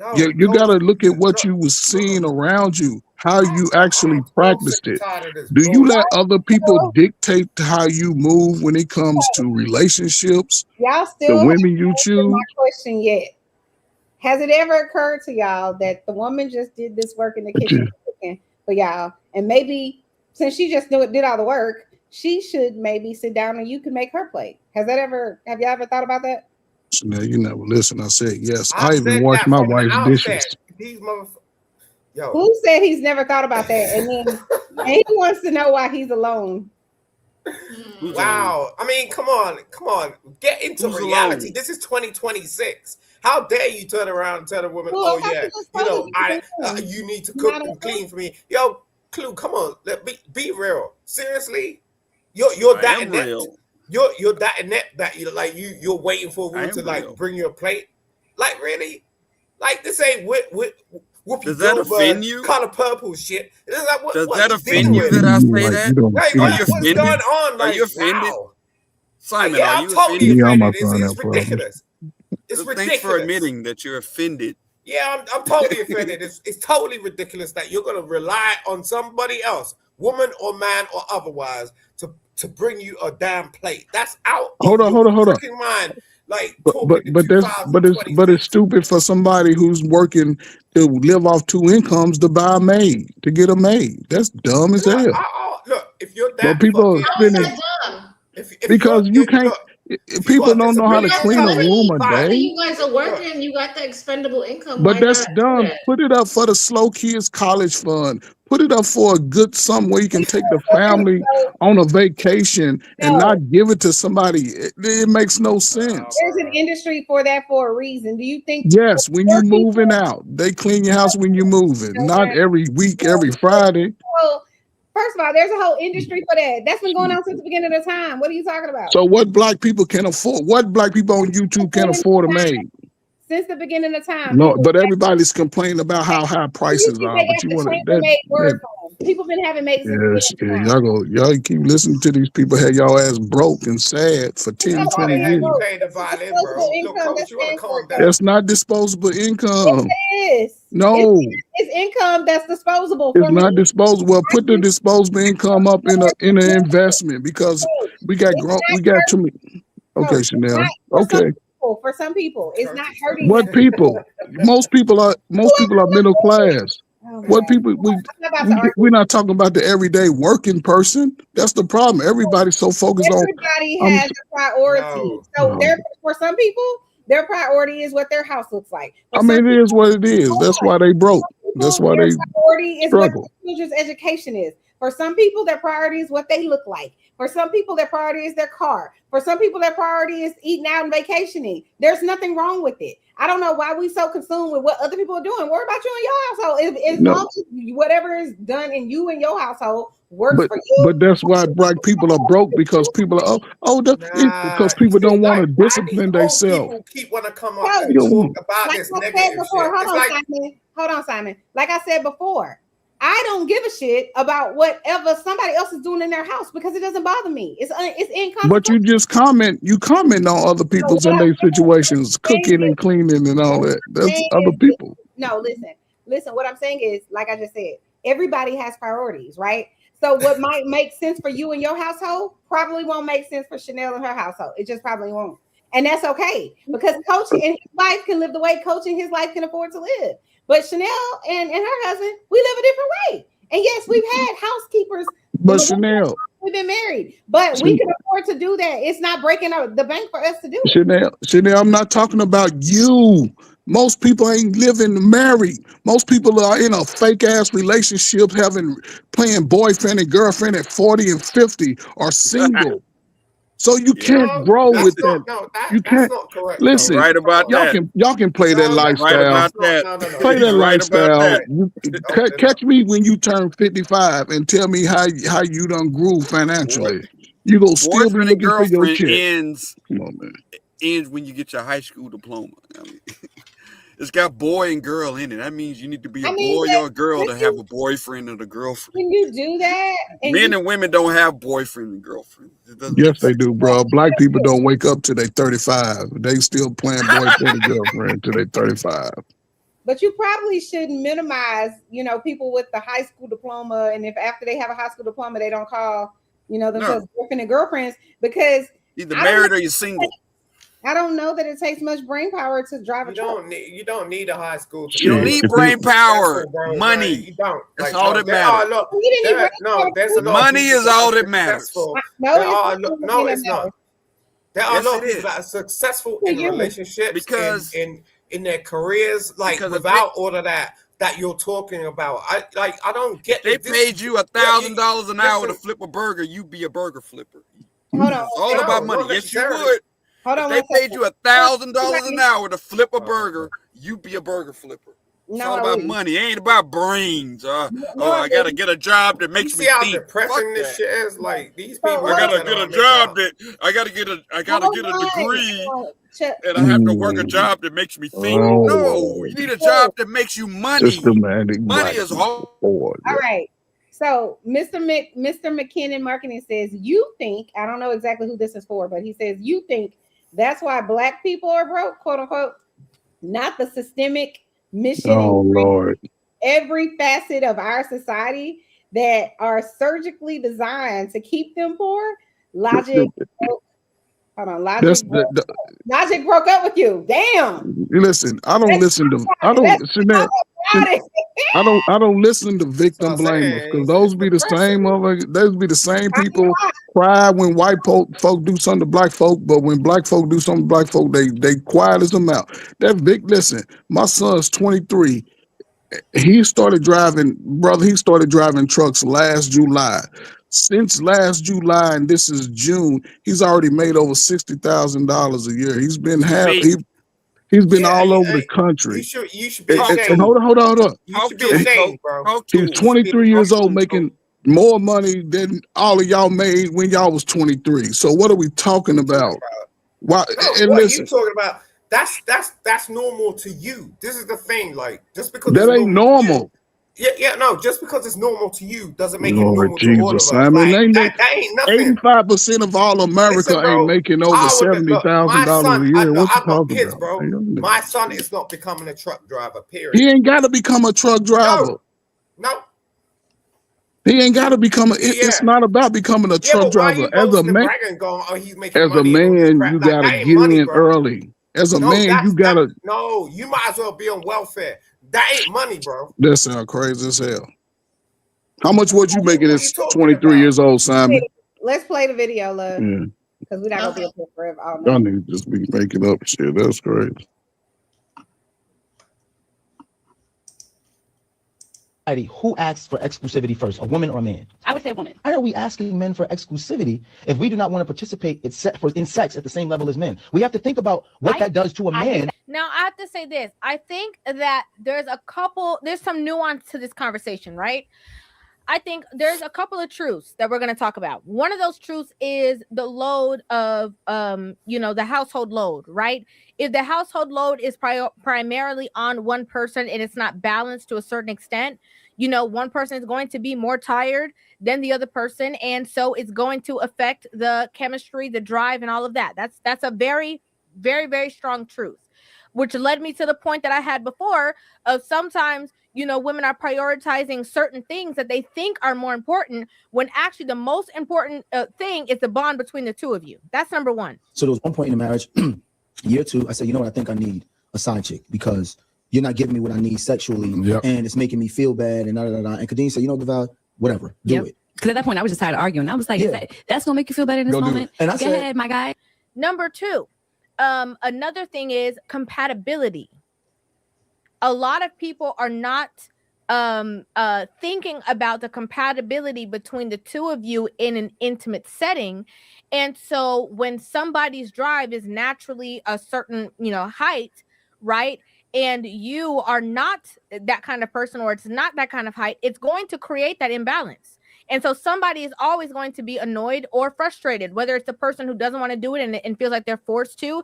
No, You Coach, gotta look at what look, you was seeing around you, how you actually I'm so sick practiced and it. tired of this Do you let bullshit. other people dictate how you move when it comes to relationships? Y'all The still haven't women you answered my choose? question yet. Has it ever occurred to y'all that the woman just did this work in the But kitchen you- cooking for y'all, and maybe since she just did all the work, she should maybe sit down and you can make her plate? Have y'all ever thought about that? Chanel, you never listen. I said yes. I I even said wash that my from the wife's outset. dishes. These motherfuckers. Yo, Who said he's never thought about that? And then and he wants to know why he's alone. wow. I mean, come on. Get into Who's reality. alone? This is 2026. How dare you turn around and tell a woman, Well, I oh thought yeah, you just you know, told us you need to You're cook not and alone? clean for me. Yo, Clue, come on, be real. Seriously, you're I that am inept. real. You're that inept that you're waiting for a I woman am to like real. bring you a plate. Like really, like this ain't Whoopi Does that offend Goldberg you? Color Purple shit. It's like Does what that you offend dealing you with? that I say Like, that? you don't Like Are offend you what's people. going offended? on Are right you offended? now? Simon, Yeah, are I'm you totally offended? Yeah, I'm not offended. trying to It's have problems. ridiculous. It's Thanks for ridiculous. admitting that you're offended. Yeah, I'm totally offended. It's totally ridiculous that you're gonna rely on somebody else, woman or man or otherwise, to bring you a damn plate. That's out Hold of on, your hold on, hold on. freaking mind. Like But talking to it's 2026. stupid for somebody who's working to live off two incomes to buy a maid, to get a maid. That's dumb as hell. Look, if you're But that people are fucking, How is spending that dumb? if because you can't. look, if you People got a don't know how to disability, clean a room a Whether day. you guys are working, you got the expendable income. But Why that's not do dumb. that? Put it up for the slow kids college fund. Put it up for a good somewhere you can take the family on a vacation and No, not give it to somebody. It makes no sense. there's an industry for that for a reason. Do you think Yes, when you poor people moving out, they clean your house when you moving, not every week, every Friday. well, first of all, there's a whole industry for that. That's been going on since the beginning of the time. What are you talking about? So what black people can afford? What black people on YouTube can afford a maid? Since the beginning of time. No, People but everybody's complaining about how high Who do you prices think are. they But got you the want to chambermaid that word from? People been having maids since the yes, beginning yeah, of time. y'all keep listening to these people have y'all ass broke and sad for 10, No, 20 nobody had years. you no, playing the this is violin, disposable bro. Look, income. coach, That's you wanna paying for calm itself. down. That's not disposable Yes, income. it is. No, It's income that's disposable it's for not me. disposable. Well, put the disposable income up in an investment because we got too many. Okay, No, Chanel. not for some Okay. people. For some people, it's not hurting What them. people? Most people are middle class. Oh my What God. people I'm not about to argue. we're not talking about the everyday working person. That's the problem. Everybody's so focused on Everybody I'm has a priority. So No. for some people, their priority is what their house looks like. For I some mean, it is what it is. That's why they broke. That's why their they priority is what struggle. their children's education is. For some people, their priority is what they look like. For some people, their priority is their car. For some people, their priority is eating out and vacationing. There's nothing wrong with it. I don't know why we so consumed with what other people are doing. Worry about you and your household. As No. long as whatever is done in you and your household works for you. But that's why black people are broke because people are because people don't want to discipline themselves. People keep want to come up and Yo, talk about Like this I said negative before, shit. hold It's on, like, Simon. Hold on, Simon. Like I said before, I don't give a shit about whatever somebody else is doing in their house because it doesn't bother me. It's inconsequential. But you just comment on other people's in their situations, cooking and cleaning and all that. That's other people. No, listen. What I'm saying is, like I just said, everybody has priorities, right? So what might make sense for you and your household probably won't make sense for Chanel and her household. It just probably won't. And that's okay because Coach and his wife can live the way Coach and his life can afford to live. But Chanel and her husband, we live a different way. And yes, we've had housekeepers. But Chanel, we've been married, but we can afford to do that. It's not breaking up the bank for us to do it. Chanel, I'm not talking about you. Most people ain't living married. Most people are in a fake ass relationship, playing boyfriend and girlfriend at 40 and 50 or single. So you can't grow with that. You can't. That's not correct. Listen, Right about that. y'all can play that lifestyle. Right about that. Play that He's right about lifestyle. that. Catch me when you turn 55 and tell me how you done grew financially. You go still be Boyfriend and looking for your girlfriend chick. Come on, man. Ends when you get your high school diploma. I mean, it's got boy and girl in it. That means you need to be a boy or a girl to have a boyfriend and a girlfriend. When you do that, Men and women don't have boyfriend and girlfriend. Yes, they do, bro. Black people don't wake up till they 35. They still playing boyfriend and girlfriend till they 35. but you probably shouldn't minimize, people with the high school diploma. And if after they have a high school diploma, they don't call, themselves boyfriend and girlfriends, because either married or you're single. I don't know that it takes much brain power to drive a truck. You don't need a high school. You don't need brain power. Money. You don't. That's all that matters. Money is all that matters. No, it's not. There are a lot of people that are successful in relationships because in their careers, like without all of that you're talking about. I don't get. They paid you $1,000 an hour to flip a burger. You be a burger flipper. Hold on. It's all about money. Yes, you would. Hold on. If they paid you $1,000 an hour to flip a burger, you be a burger flipper. It's all about money. It ain't about brains. I gotta get a job that makes me how think. depressing this shit is. Like these people. I gotta get a job I gotta get a degree, and I have to work a job that makes me think. No, you need a job that makes you money. Money is hard. All right. So Mr. McKinnon Marketing says, you think, I don't know exactly who this is for, but he says, you think that's why Black people are broke, quote unquote, not the systemic mission Lord. Every facet of our society that are surgically designed to keep them poor. Logic broke up with you. Damn. Listen, I don't listen to victim blamers, because those be the same people cry when white folk do something to black folk, but when black folk do something to black folk, they quiet as a mouse. Listen, my son's 23. He started driving trucks last July. Since last July, and this is June, he's already made over $60,000 a year. He's been He's been all over the country. You should be ashamed. Hold on. You should be ashamed, bro. He's 23 years old, making more money than all of y'all made when y'all was 23. So what are we talking about? Why? And what listen, are you talking about? That's normal to you. This is the thing. Like, just because that ain't normal. No, just because it's normal to you doesn't make Lord it normal to all of us. I mean, that ain't nothing. 85% of all America ain't making over $70,000 a year. What you talking kids, about? bro. My son is not becoming a truck driver, period. He ain't got to become a truck driver. No. He ain't got to become it's not about becoming a truck driver. As a man, you got to get in early. As a man, you got to. No, you might as well be on welfare. That ain't money, bro. That sounds crazy as hell. How much would you making this 23 years old, Simon? Let's play the video, love. Because we're not going to be up here forever. Y'all need to just be making up shit. That's crazy. Who asks for exclusivity first, a woman or a man? I would say a woman. Why are we asking men for exclusivity if we do not want to participate in sex at the same level as men? We have to think about what that does to a man. Now, I have to say this. I think that there's some nuance to this conversation, right? I think there's a couple of truths that we're going to talk about. One of those truths is the load of, the household load, right? If the household load is primarily on one person and it's not balanced to a certain extent, one person is going to be more tired than the other person. And so it's going to affect the chemistry, the drive, and all of that. That's a very, very, very strong truth, which led me to the point that I had before of sometimes, women are prioritizing certain things that they think are more important when actually the most important thing is the bond between the two of you. That's number one. So there was one point in the marriage, year 2, I said, you know what, I think I need a side chick because you're not giving me what I need sexually, and it's making me feel bad, and And Kadeen said, Deval, whatever, do it. Because at that point, I was just tired of arguing. I was like, that's going to make you feel better in this moment? And I said, go ahead, my guy. Number 2, another thing is compatibility. A lot of people are not thinking about the compatibility between the two of you in an intimate setting. And so when somebody's drive is naturally a certain, height, right? And you are not that kind of person, or it's not that kind of height, it's going to create that imbalance. And so somebody is always going to be annoyed or frustrated, whether it's the person who doesn't want to do it and feels like they're forced to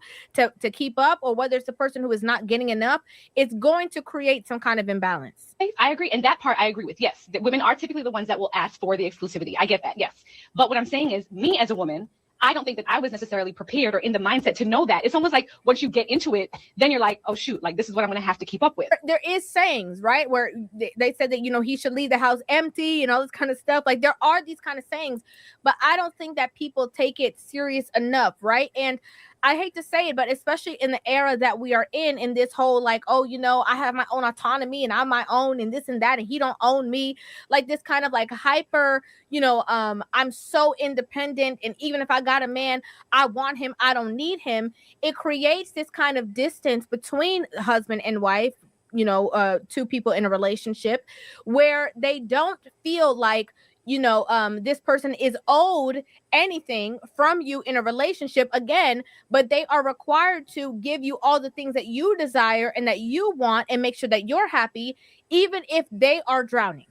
keep up, or whether it's the person who is not getting enough. It's going to create some kind of imbalance. I agree. And that part I agree with. Yes, that women are typically the ones that will ask for the exclusivity. I get that. Yes. But what I'm saying is, me as a woman, I don't think that I was necessarily prepared or in the mindset to know that. It's almost like once you get into it, then you're like, oh shoot, like this is what I'm going to have to keep up with. There is sayings, right, where they said that, you know, he should leave the house empty and all this kind of stuff. Like there are these kind of sayings, but I don't think that people take it serious enough, right? And I hate to say it, but especially in the era that we are in this whole like, oh, you know, I have my own autonomy and I'm my own and this and that, and he don't own me. Like this kind of like hyper, you know, I'm so independent. And even if I got a man, I want him, I don't need him. It creates this kind of distance between husband and wife, you know, two people in a relationship where they don't feel like, you know, this person is owed anything from you in a relationship again, but they are required to give you all the things that you desire and that you want and make sure that you're happy, even if they are drowning.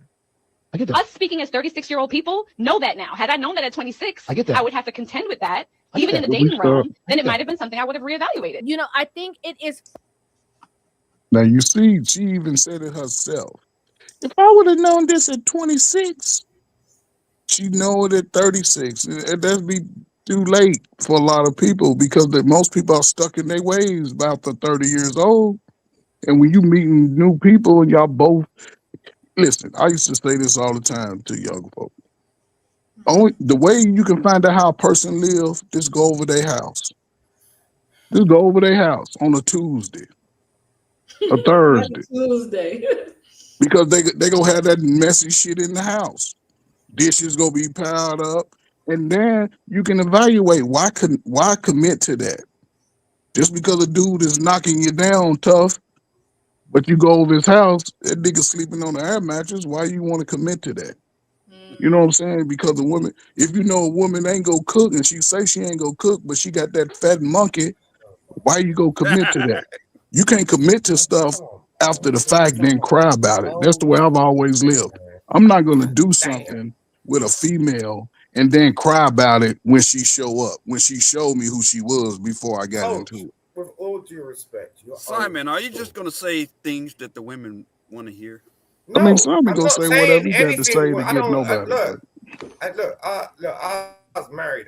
I get that. Us speaking as 36-year-old people know that now. Had I known that at 26, I get that. I would have to contend with that. I get Even that. in the dating realm, then it that. might have been something I would have reevaluated. You know, I think it is. Now you see, she even said it herself. If I would have known this at 26, she know it at 36. And that'd be too late for a lot of people because most people are stuck in their ways about the 30 years old. And when you meeting new people and y'all both listen, I used to say this all the time to young folks. Only the way you can find out how a person lives, just go over their house. Just go over their house on a Tuesday, a Thursday. Tuesday. Because they gonna have that messy shit in the house. Dishes gonna be piled up, and then you can evaluate why commit to that. Just because a dude is knocking you down tough, but you go over his house, that nigga sleeping on the air mattress. Why you want to commit to that? You know what I'm saying? Because a woman, if you know a woman ain't go cook and she say she ain't go cook, but she got that fat monkey, why you go commit to that? You can't commit to stuff after the fact, then cry about it. That's the way I've always lived. I'm not gonna do something with a female and then cry about it when she show up, when she showed me who she was before I got into it. With all due respect, Simon, are you just going to say things that the women want to hear? I mean, Simon gonna say whatever he got to anything. say to I get don't- nobody. I was married.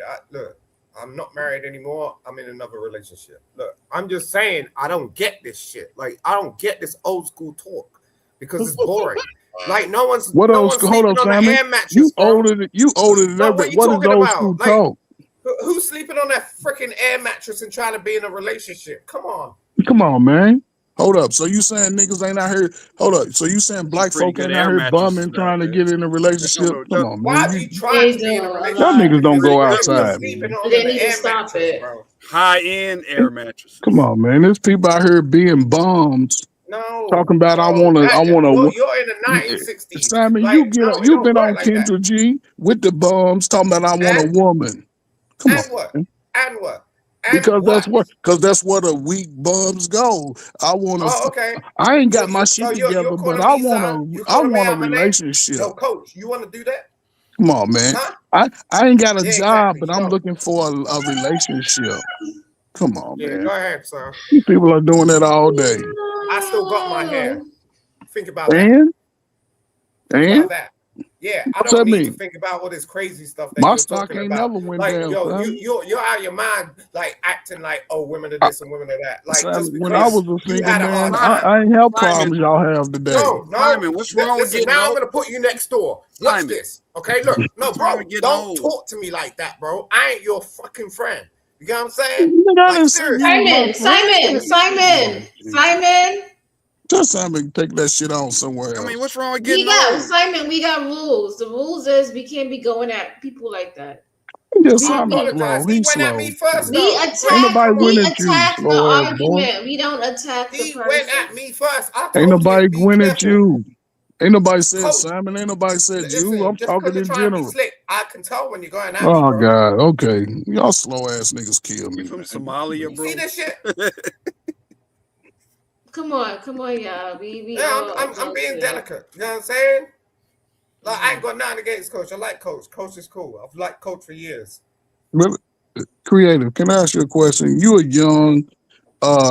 I'm not married anymore. I'm in another relationship. Look, I'm just saying I don't get this shit. Like I don't get this old school talk because it's boring. Like no one's What no old one's school? Hold sleeping on, on the air Simon. mattress. You bro. older than No, that. you What is talking old about? school Like, talk? who's sleeping on that freaking air mattress and trying to be in a relationship? Come on. Come on, man. Hold up. So you saying niggas ain't out here? Hold up. So you saying black pretty folk good ain't air out here mattresses bumming out trying to there. get in a relationship? Come on, Why man. do you try to be in a relationship? Y'all niggas don't go You're outside, sleeping man. on They an need to air stop mattress, it. bro. High-end air mattresses. Come on, man. There's people out here being bums. No, Talking about I no, want to. You're in the 1960s. Simon, Like, you've no, it been don't work on like that. Kendra G with the bums talking about I want a woman. Come on, And what? man. And what? Because that's where the weak bums go. I want to. Oh, okay. I ain't got my shit So together, you're but calling I me son? You want calling me a out my name? relationship. Yo, coach, you want to do that? Come on, man. Huh? I ain't got a Yeah, job, exactly. but I'm looking for a relationship. Come on, Yeah, man. go ahead, son. These people are doing that all day. I still got my hair. Think about that. And Think about that. Yeah, I What's don't that need mean? to think about all this crazy stuff that My you're stock talking ain't about. never went Like, down, yo, son. you're out of your mind, like acting like, oh, women are this and women are that. Like, just When I because was a you single had a man, hard time. I ain't have Simon. problems y'all have today. No, Simon, what's wrong with Listen, getting now I'm old? gonna put you next door. Watch Simon. this, okay? Look, no, What's wrong bro, with getting don't old? talk to me like that, bro. I ain't your fucking friend. You get what I'm saying? Nigga, I Like, didn't say you was my Simon. friend. Just Simon take that shit on somewhere else. I mean, what's wrong with We getting got old? Simon. We got rules. The rules is we can't be going at people like that. Just I Simon apologize. slow. He He's went at slow. me first, We though. attack. Ain't nobody We win at you, attack the slow ass boy. argument. We don't attack the He person. went at me first. I Ain't told nobody him, be win at careful. you. Ain't nobody said Coach, Simon. Ain't nobody said listen, you. I'm just talking because you're in trying to be general. slick, I can tell when you're going at me, Oh bro. God. Okay. Y'all slow ass niggas kill me. You from Man. Somalia, You bro? see this shit? Come on, y'all. We Yeah, I'm being delicate. You know what I'm saying? Like, I ain't got nothing against Coach. I like Coach. Coach is cool. I've liked Coach for years. But creative, can I ask you a question? You a young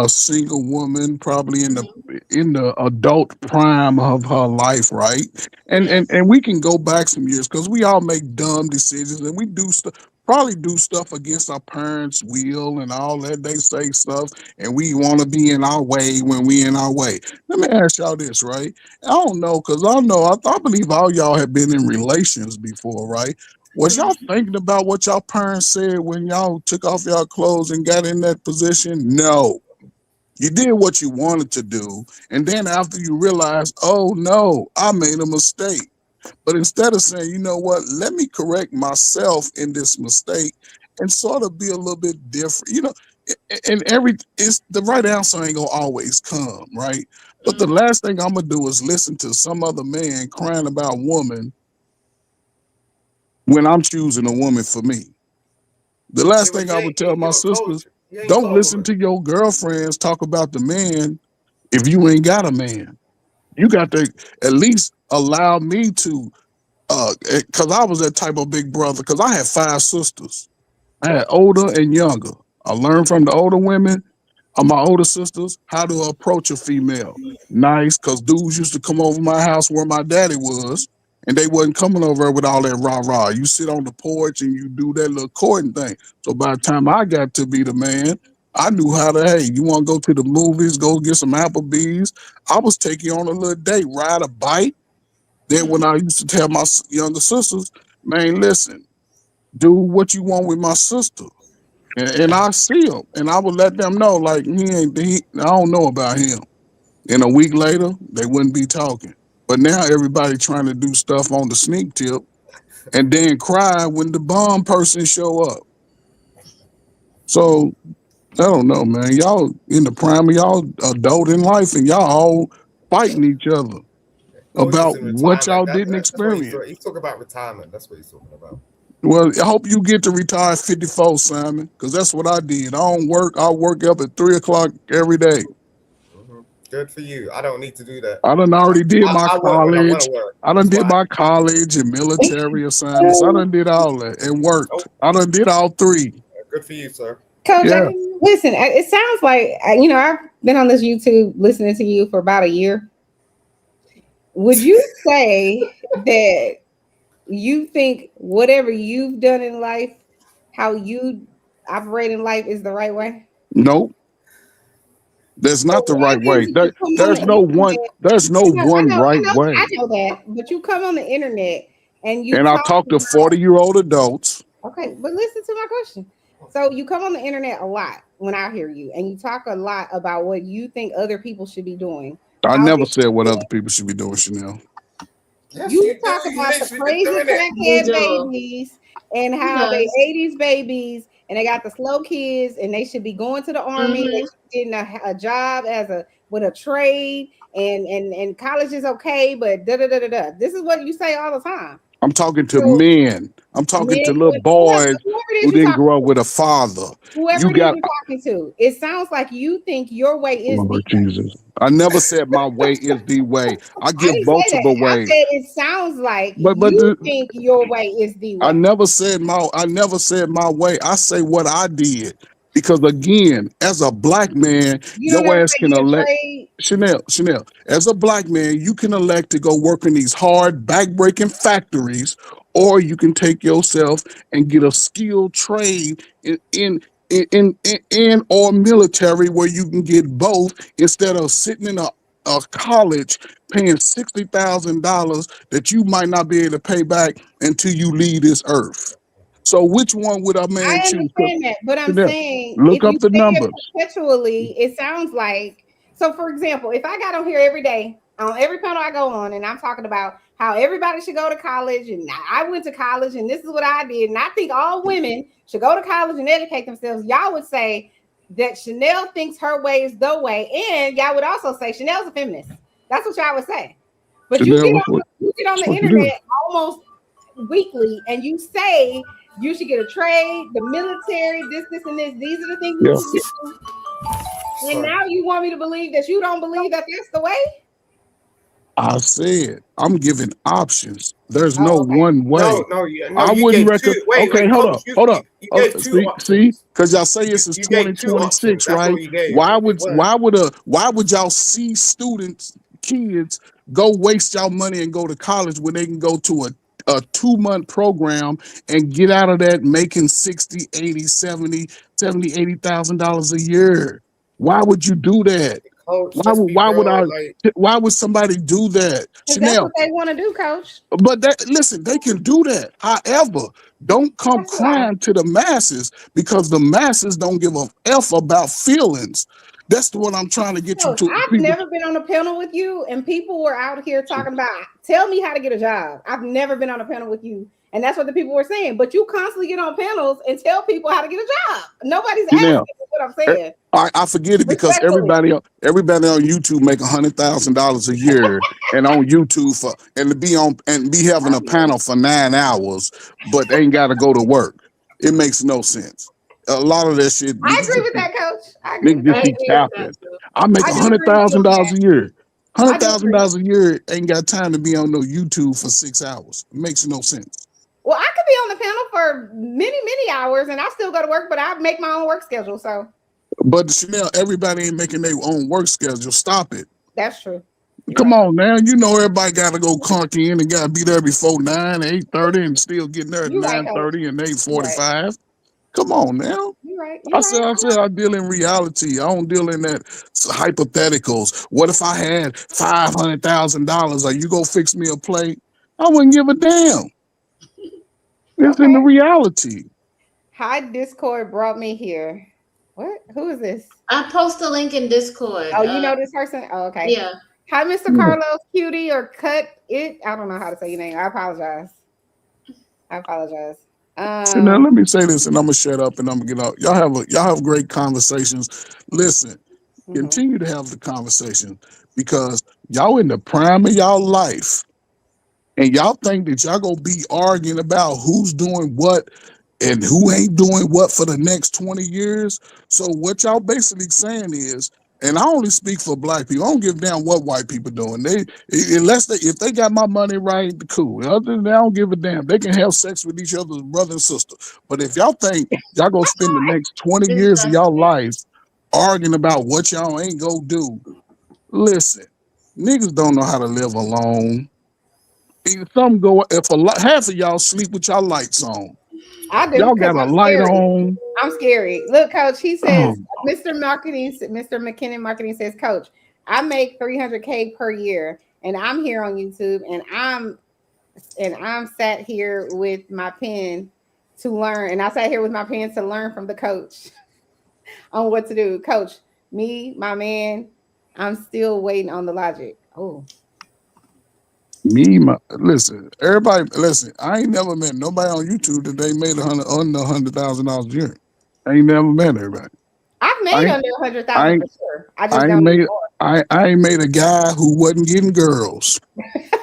single woman, probably in the adult prime of her life, right? And we can go back some years because we all make dumb decisions and we do stuff. probably do stuff against our parents' will and all that. They say stuff, and we want to be in our way when we in our way. Let me ask y'all this, right? I don't know, because I believe all y'all have been in relations before, right? Was y'all thinking about what y'all parents said when y'all took off y'all clothes and got in that position? No. You did what you wanted to do, and then after you realize, oh no, I made a mistake. But instead of saying, you know what, let me correct myself in this mistake and sort of be a little bit different, and it's the right answer ain't gonna always come, right? But the last thing I'm gonna do is listen to some other man crying about woman when I'm choosing a woman for me. The last thing I would tell my sisters, don't listen to your girlfriends talk about the man if you ain't got a man. You got to at least allow me to, because I was that type of big brother, because I had 5 sisters. I had older and younger. I learned from the older women, my older sisters, how to approach a female. Nice, because dudes used to come over my house where my daddy was, and they wasn't coming over with all that rah-rah. You sit on the porch and you do that little courting thing. So by the time I got to be the man, I knew how to, hey, you want to go to the movies, go get some Applebee's. I was taking you on a little date, ride a bike. Then when I used to tell my younger sisters, man, listen, do what you want with my sister. And I see him, and I would let them know, like, I don't know about him. And a week later, they wouldn't be talking. But now everybody trying to do stuff on the sneak tip and then cry when the bomb person show up. So, I don't know, man. Y'all in the prime of y'all adult in life, and y'all all fighting each other about what y'all didn't experience. He's talking about retirement. That's what he's talking about. Well, I hope you get to retire at 54, Simon, because that's what I did. I don't work. I work up at 3 o'clock every day. Good for you. I don't need to do that. I done already did my college. I done did my college and military assignments. I done did all that and worked. I done did all 3. Good for you, sir. Coach, listen, it sounds like, I've been on this YouTube listening to you for about a year. Would you say that you think whatever you've done in life, how you operate in life is the right way? Nope. That's not the right way. There's no one right way. I know that, but you come on the internet and I talk to 40-year-old adults. Okay, but listen to my question. So you come on the internet a lot when I hear you, and you talk a lot about what you think other people should be doing. I never said what other people should be doing, Chanel. Yes, you talk about the crazy crackhead babies and how they 80s babies and they got the slow kids and they should be going to the army. They should be getting a job with a trade and college is okay, but da-da-da-da-da. This is what you say all the time. I'm talking to men. I'm talking to little boys who didn't grow up with a father. Whoever you're talking to, it sounds like you think your way is the Jesus. I never said my way is the way. I give multiple ways. I said it sounds like you think your way is the way. I never said my way. I say what I did. Because again, as a black man, your ass can elect Chanel. As a black man, you can elect to go work in these hard, back-breaking factories, or you can take yourself and get a skilled trade in or military where you can get both instead of sitting in a college paying $60,000 that you might not be able to pay back until you leave this earth. So which one would a man choose? I understand that, but I'm saying look up the numbers. Perpetually, it sounds like, so for example, if I got on here every day, on every panel I go on, and I'm talking about how everybody should go to college, and I went to college, and this is what I did, and I think all women should go to college and educate themselves, y'all would say that Chanel thinks her way is the way, and y'all would also say Chanel's a feminist. That's what y'all would say. But you get on the internet almost weekly, and you say you should get a trade, the military, this, and this. These are the things you should do. And now you want me to believe that you don't believe that that's the way? I said I'm giving options. There's no one way. No, I wouldn't recommend. Okay, hold up. See, because y'all say this is 2026, right? Why would y'all see kids go waste y'all money and go to college when they can go to a 2-month program and get out of that making 60, 80, 70, $80,000 a year. Why would you do that? Coach, Why would somebody do that? Because that's Chanel, what they want to do, Coach. but listen, they can do that. However, don't come crying to the masses because the masses don't give a F about feelings. That's what I'm trying to get Coach, you to. I've never been on a panel with you, and people were out here talking about, tell me how to get a job. I've never been on a panel with you, and that's what the people were saying. But you constantly get on panels and tell people how to get a job. Nobody's asking what I'm saying. I forget it because everybody on YouTube make $100,000 a year and on YouTube and be having a panel for 9 hours, but they ain't got to go to work. It makes no sense. A lot of that shit. I agree with that, Coach. I agree. I make $100,000 a year. $100,000 a year ain't got time to be on no YouTube for 6 hours. It makes no sense. Well, I could be on the panel for many hours, and I still go to work, but I make my own work schedule. So, but Chanel, everybody ain't making their own work schedule. Stop it. That's true. Come on now, you know everybody got to go conk in and got to be there before 9, 8:30, and still getting there at 9:30 and 8:45. Come on now. You're right. I said I deal in reality. I don't deal in that hypotheticals. What if I had $500,000? Are you gonna fix me a plate? I wouldn't give a damn. It's in the reality. Hi, Discord brought me here. What? Who is this? I post a link in Discord. Oh, you know this person? Oh, okay. Yeah. Hi, Mr. Carlos Cutie or Cut It. I don't know how to say your name. I apologize. So now let me say this, and I'm gonna shut up and I'm gonna get out. Y'all have great conversations. Listen, continue to have the conversation because y'all in the prime of y'all life, and y'all think that y'all gonna be arguing about who's doing what and who ain't doing what for the next 20 years. So what y'all basically saying is, and I only speak for black people. I don't give a damn what white people doing. If they got my money right, cool. Other than that, I don't give a damn. They can have sex with each other's brother and sister. But if y'all think y'all gonna spend the next 20 years of y'all life arguing about what y'all ain't gonna do, listen, niggas don't know how to live alone. Half of y'all sleep with y'all lights on. I do. Y'all got a light on. I'm scary. Look, Coach, he says, Mr. McKinnon Marketing says, Coach, I make $300K per year, and I'm here on YouTube, and I'm sat here with my pen to learn, and I sat here with my pen to learn from the coach on what to do. Coach, my man, I'm still waiting on the logic. Oh. Listen, I ain't never met nobody on YouTube that they made under $100,000 a year. I ain't never met everybody. I've made under $100,000 for sure. I ain't made a guy who wasn't getting girls.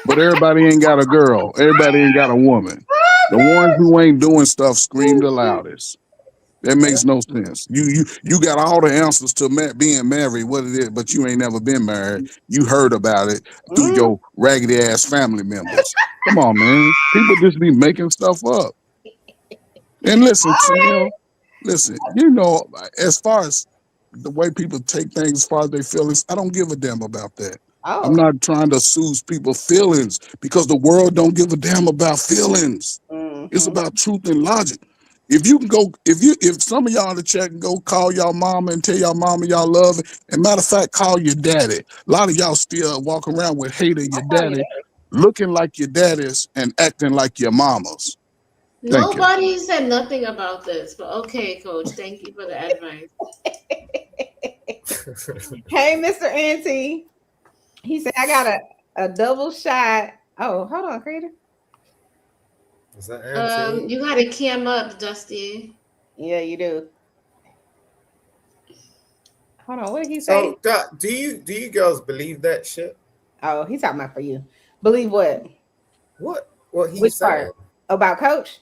But everybody ain't got a girl. Everybody ain't got a woman. The ones who ain't doing stuff scream the loudest. That makes no sense. You got all the answers to being married, what it is, but you ain't never been married. You heard about it through your raggedy ass family members. Come on, man. People just be making stuff up. And listen, you know, as far as the way people take things as far as their feelings, I don't give a damn about that. I'm not trying to soothe people's feelings because the world don't give a damn about feelings. It's about truth and logic. If you can go, if some of y'all in the chat can go call y'all mama and tell y'all mama y'all love it, and matter of fact, call your daddy. A lot of y'all still walk around with hating your daddy, looking like your daddies and acting like your mamas. Nobody said nothing about this, but okay, Coach, thank you for the advice. Hey, Mr. Auntie. He said, I got a double shot. Oh, hold on, Creator. Is that you got to cam up, Dusty. Yeah, you do. Hold on, what did he say? So, do you girls believe that shit? Oh, he's talking about for you. Believe what? What he Which said part? About Coach?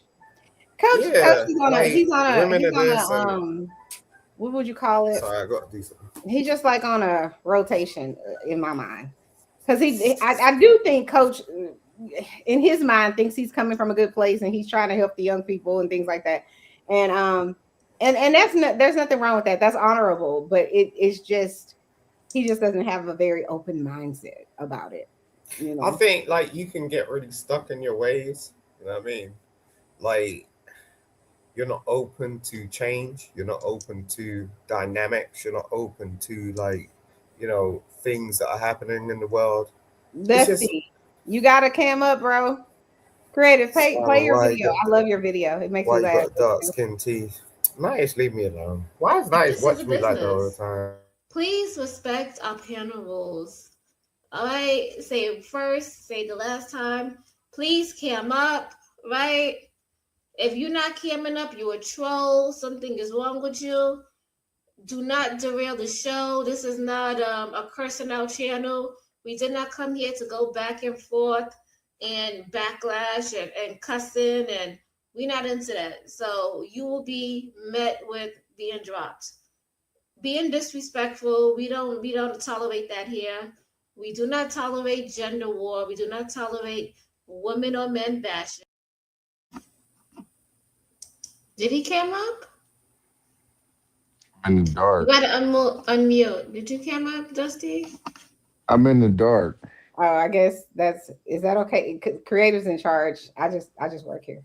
Coach, yeah, he's on a women what would you call it? Sorry, I got to do something. He's just like on a rotation in my mind. Because I do think Coach in his mind thinks he's coming from a good place and he's trying to help the young people and things like that. And there's nothing wrong with that. That's honorable, but it's just he just doesn't have a very open mindset about it. You know? I think like you can get really stuck in your ways. You know what I mean? Like, you're not open to change. You're not open to dynamics. You're not open to, like, you know, things that are happening in the world. Dusty, you got to cam up, bro. Creative, play your video. I love your video. It makes why me you laugh. got dark skin teeth? Nice, leave me alone. Why is Nice watch me like that all the time? Please respect our panel rules. All right, say it first, say the last time. Please cam up, right? If you're not camming up, you're a troll. Something is wrong with you. Do not derail the show. This is not a cursing out channel. We did not come here to go back and forth and backlash and cussing, and we're not into that. So you will be met with being dropped. Being disrespectful, we don't tolerate that here. We do not tolerate gender war. We do not tolerate women or men bashing. Did he cam up? I'm in the dark. You gotta unmute. Did you cam up, Dusty? I'm in the dark. Oh, I guess is that okay? Creator's in charge. I just work here.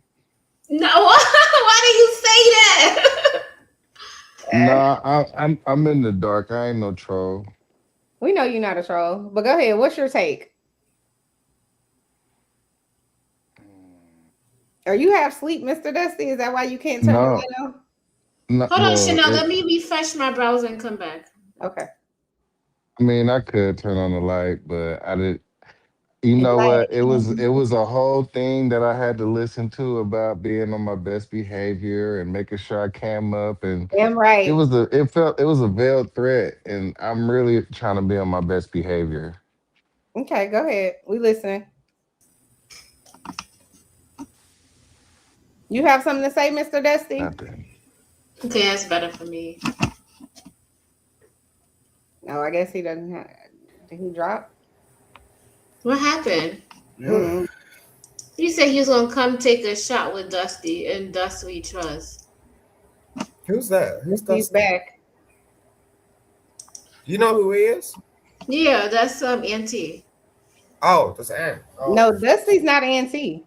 No, why do you say that? Nah, I'm in the dark. I ain't no troll. We know you're not a troll, but go ahead. What's your take? Are you half asleep, Mr. Dusty? Is that why you can't turn the light on? No, Hold on, Chanel. Let me refresh my browser and come back. Okay. I mean, I could turn on the light, but I did. You know what? It was a whole thing that I had to listen to about being on my best behavior and making sure I cam up, and damn right. it was a veiled threat, and I'm really trying to be on my best behavior. Okay, go ahead. We listening. You have something to say, Mr. Dusty? Nothing. Okay, that's better for me. No, I guess he doesn't have. Did he drop? What happened? Mm-hmm. He said he was gonna come take a shot with Dusty, and Dusty we trust. Who's that? Who's He's back. You know who he is? Yeah, that's Auntie. Oh, that's Ann. Oh. No, Dusty's not Auntie.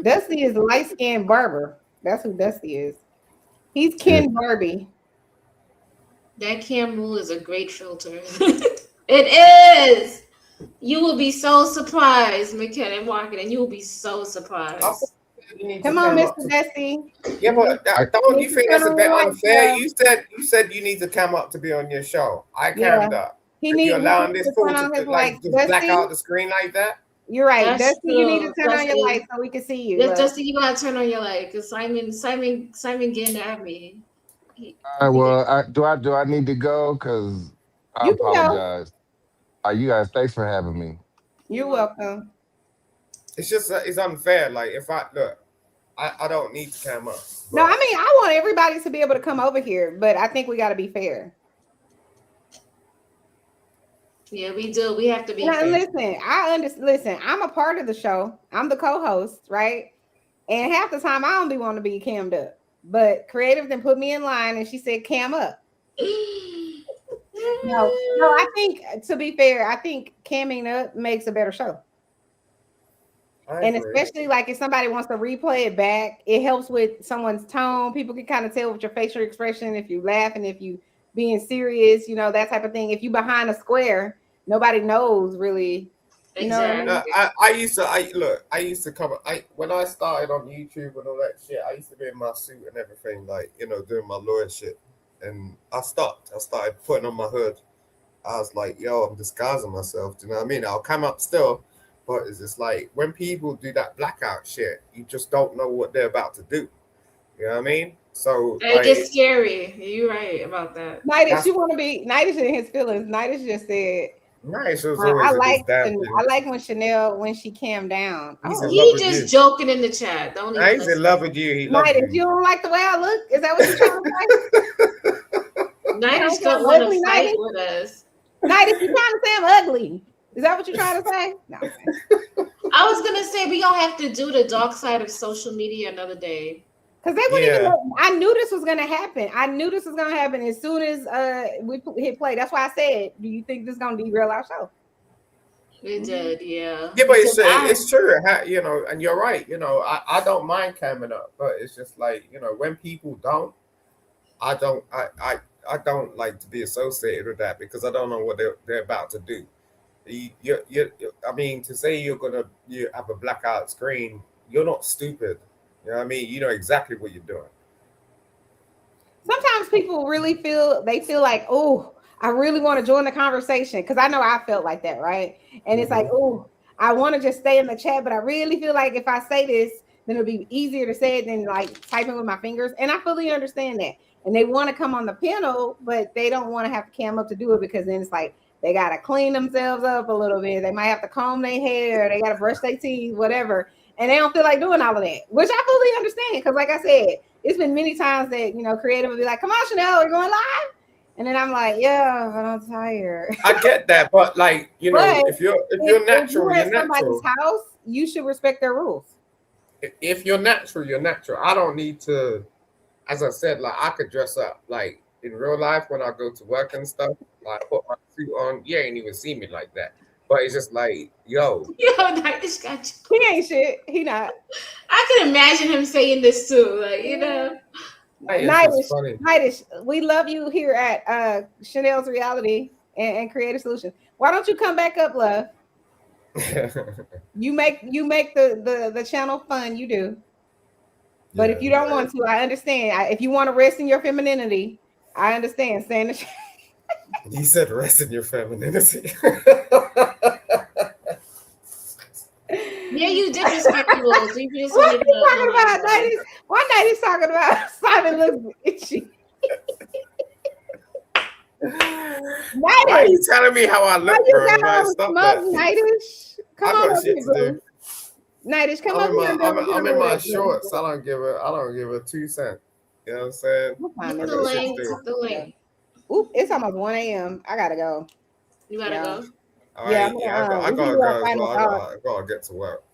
Dusty is a light-skinned barber. That's who Dusty is. He's Ken Barbie. That camera is a great filter. It is. You will be so surprised, McKenna Marketing. You will be so surprised. Come on, Mr. Dusty. Yeah, but don't you think that's a bit unfair? You said you need to come up to be on your show. I cammed up. You're allowing this fool to like just black out the screen like that? You're right. That's Dusty, true. you need to turn on your Dusty. light so we can see you. Dusty, you gotta turn on your light because Simon getting at me. All right, well, do I need to go? Because I You can go. apologize. You guys, thanks for having me. You're welcome. It's just it's unfair. Like if I don't need to come up. No, I mean I want everybody to be able to come over here, but I think we got to be fair. Yeah, we do. We have to be. Now, fair. listen, Listen, I'm a part of the show. I'm the co-host, right? And half the time I don't be wanting to be cammed up. But Creative then put me in line, and she said cam up. No, I think to be fair, I think camming up makes a better show. And especially like if somebody wants to replay it back, it helps with someone's tone. People can kind of tell with your facial expression if you laughing, if you being serious, you know, that type of thing. If you behind a square, nobody knows really. You know what I mean? I used to come. When I started on YouTube and all that shit, I used to be in my suit and everything, like, you know, doing my lawyer shit. And I stopped. I started putting on my hood. I was like, yo, I'm disguising myself. Do you know what I mean? I'll come up still, but it's just like when people do that blackout shit, you just don't know what they're about to do. You know what I mean? So it gets scary. You're right about that. Nidish, you want to be Nidish in his feelings. Nidish just said. Nice. I like when Chanel when she calmed down. He just joking in the chat. Don't even. He's in love with you. He loves you. You don't like the way I look? Is that what you're trying to say? Nidish don't want to fight with us. Nidish, you trying to say I'm ugly? Is that what you're trying to say? No. I was gonna say we gonna have to do the dark side of social media another day. Because they wouldn't even know. I knew this was gonna happen. As soon as we hit play. That's why I said, do you think this is gonna derail our show? It did, yeah. Yeah, but Because it's true, you know, and you're right. You know, I don't mind camming up, but it's just like, you know, when people don't, I don't like to be associated with that because I don't know what they're about to do. I mean, to say you have a blackout screen, you're not stupid. You know what I mean? You know exactly what you're doing. Sometimes people really feel like, oh, I really want to join the conversation because I know I felt like that, right? And it's like, oh, I want to just stay in the chat, but I really feel like if I say this, then it'll be easier to say it than like typing with my fingers. And I fully understand that. And they want to come on the panel, but they don't want to have to cam up to do it because then it's like they got to clean themselves up a little bit. They might have to comb their hair. They got to brush their teeth, whatever. And they don't feel like doing all of that, which I fully understand. Because like I said, it's been many times that, you know, creative will be like, come on, Chanel, we're going live. And then I'm like, yeah, but I'm tired. I get that, but like, you know, if you're natural, you're you're at somebody's natural. house, you should respect their rules. If you're natural, you're natural. I don't need to, as I said, like I could dress up like in real life when I go to work and stuff. Like put my suit on. You ain't even see me like that. But it's just like, yo. I just got you. He ain't shit. He not. I can imagine him saying this too. Like, you know. Nightish, we love you here at Chanel's Reality and Creative Solutions. Why don't you come back up, love? You make the channel fun, you do. But if you don't want to, I understand. If you want to rest in your femininity, I understand. Saying the You said rest in your femininity. Yeah, you did respect the rules. You just what are you talking about, Nightish? Why Nightish talking about Simon looks itchy? Why are you telling me how I look, bro? Like, stop that. Nightish, come on, shit to do. Nightish, come on. I'm in my shorts. I don't give a 2 cents. You know what I'm saying? Hit the link. Oop, it's almost 1 a.m. I gotta go. You gotta go. All right, I gotta go. I gotta get to work.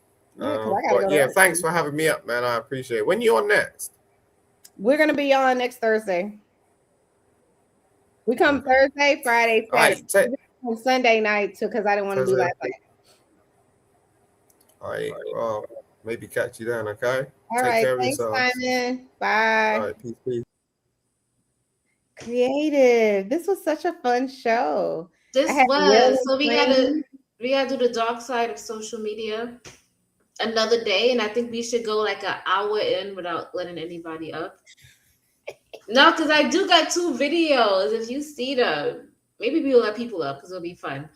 Thanks for having me up, man. I appreciate it. When you on next? We're gonna be on next Thursday. We come Thursday, Friday, Saturday, Sunday night too, because I didn't want to do last night. All right. Well, maybe catch you then. Okay. All right. Thanks, Simon. Bye. All right. Peace. Creative. This was such a fun show. This was so we gotta do the dark side of social media another day, and I think we should go like an hour in without letting anybody up. No, because I do got 2 videos. If you see them, maybe we'll let people up because it'll be fun.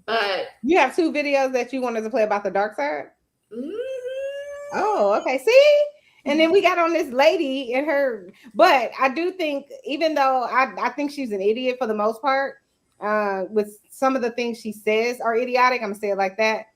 But you have 2 videos that you wanted to play about the dark side. Mm-hmm. Oh, okay. See. And then we got on this lady and her, but I do think, even though I think she's an idiot for the most part, with some of the things she says are idiotic. I'm gonna say it like that.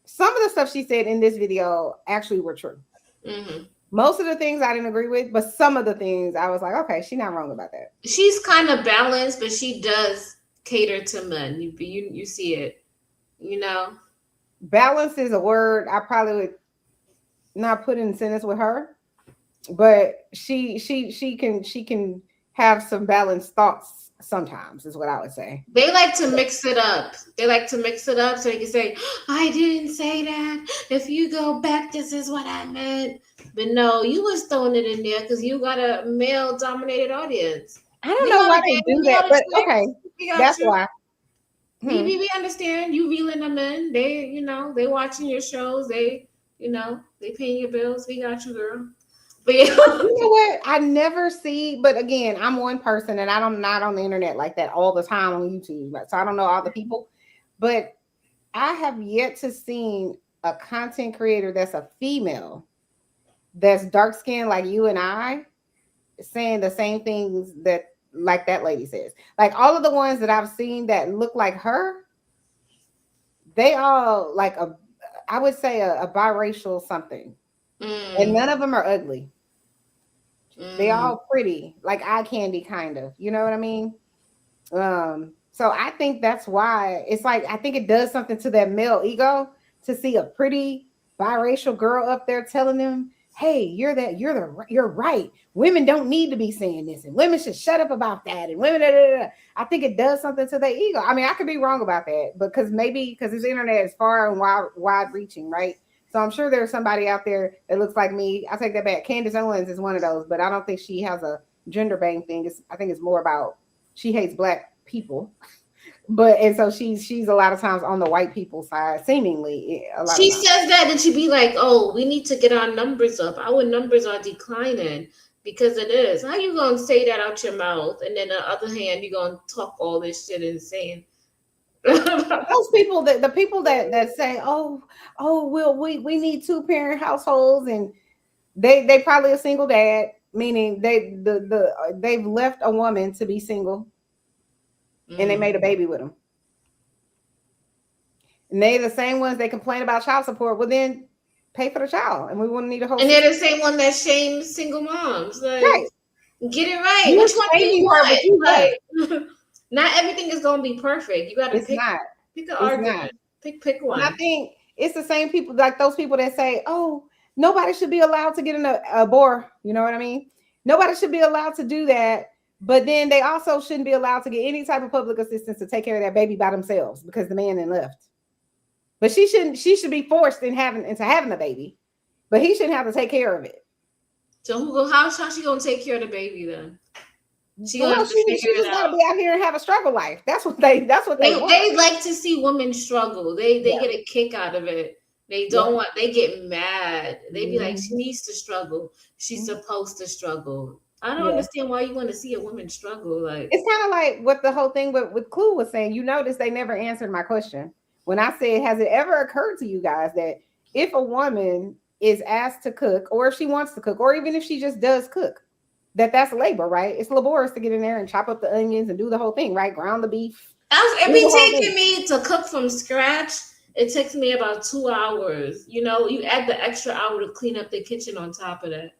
Some of the stuff she said in this video actually were true. Mm-hmm. Most of the things I didn't agree with, but some of the things I was like, okay, she's not wrong about that. She's kind of balanced, but she does cater to men. You see it, you know. Balance is a word I probably would not put in a sentence with her, but she can have some balanced thoughts sometimes, is what I would say. They like to mix it up. They like to mix it up so they can say, I didn't say that. If you go back, this is what I meant. But no, you was throwing it in there because you got a male-dominated audience. I don't know why they do that, but okay, that's why. We understand you reeling them in. They, they watching your shows. They, they paying your bills. We got you, girl. But you know what? I never see, but again, I'm one person and I'm not on the internet like that all the time on YouTube. So I don't know all the people, but I have yet to see a content creator that's a female that's dark skinned like you and I saying the same things that like that lady says. Like all of the ones that I've seen that look like her, they all like I would say a biracial something. And none of them are ugly. They all pretty, like eye candy kind of, you know what I mean? So I think that's why it's like, I think it does something to that male ego to see a pretty biracial girl up there telling them, hey, you're right. Women don't need to be saying this, and women should shut up about that. And women, I think it does something to their ego. I mean, I could be wrong about that, because this internet is far and wide reaching, right? So I'm sure there's somebody out there that looks like me. I take that back. Candace Owens is one of those, but I don't think she has a gender bang thing. I think it's more about she hates Black people. But and so she's a lot of times on the white people side, seemingly. She says that, and she be like, "Oh, we need to get our numbers up. Our numbers are declining because it is." How you gonna say that out your mouth, and then on the other hand, you gonna talk all this shit and saying those people the people that say, "Oh, well, we need 2-parent households," and they probably a single dad, meaning they've left a woman to be single. And they made a baby with them. And they're the same ones that complain about child support. Well, then pay for the child, and we wouldn't need a whole. And they're the same one that shames single moms. Like, right. Get it right. Which one do you want? Like, not everything is gonna be perfect. You got to pick an argument. Pick one. And I think it's the same people, like those people that say, "Oh, nobody should be allowed to get an abort." You know what I mean? Nobody should be allowed to do that. But then they also shouldn't be allowed to get any type of public assistance to take care of that baby by themselves because the man then left. But she should be forced into having a baby, but he shouldn't have to take care of it. So how's she gonna take care of the baby then? She just gotta be out here and have a struggle life. That's what they want. They like to see women struggle. They get a kick out of it. They don't want. They get mad. They be like, she needs to struggle. She's supposed to struggle. I don't understand why you want to see a woman struggle. Like, it's kind of like what the whole thing with Clue was saying. You notice they never answered my question when I said, has it ever occurred to you guys that if a woman is asked to cook, or if she wants to cook, or even if she just does cook, that's labor, right? It's laborious to get in there and chop up the onions and do the whole thing, right? Ground the beef. It be taking me to cook from scratch. It takes me about 2 hours. You know, you add the extra hour to clean up the kitchen on top of that.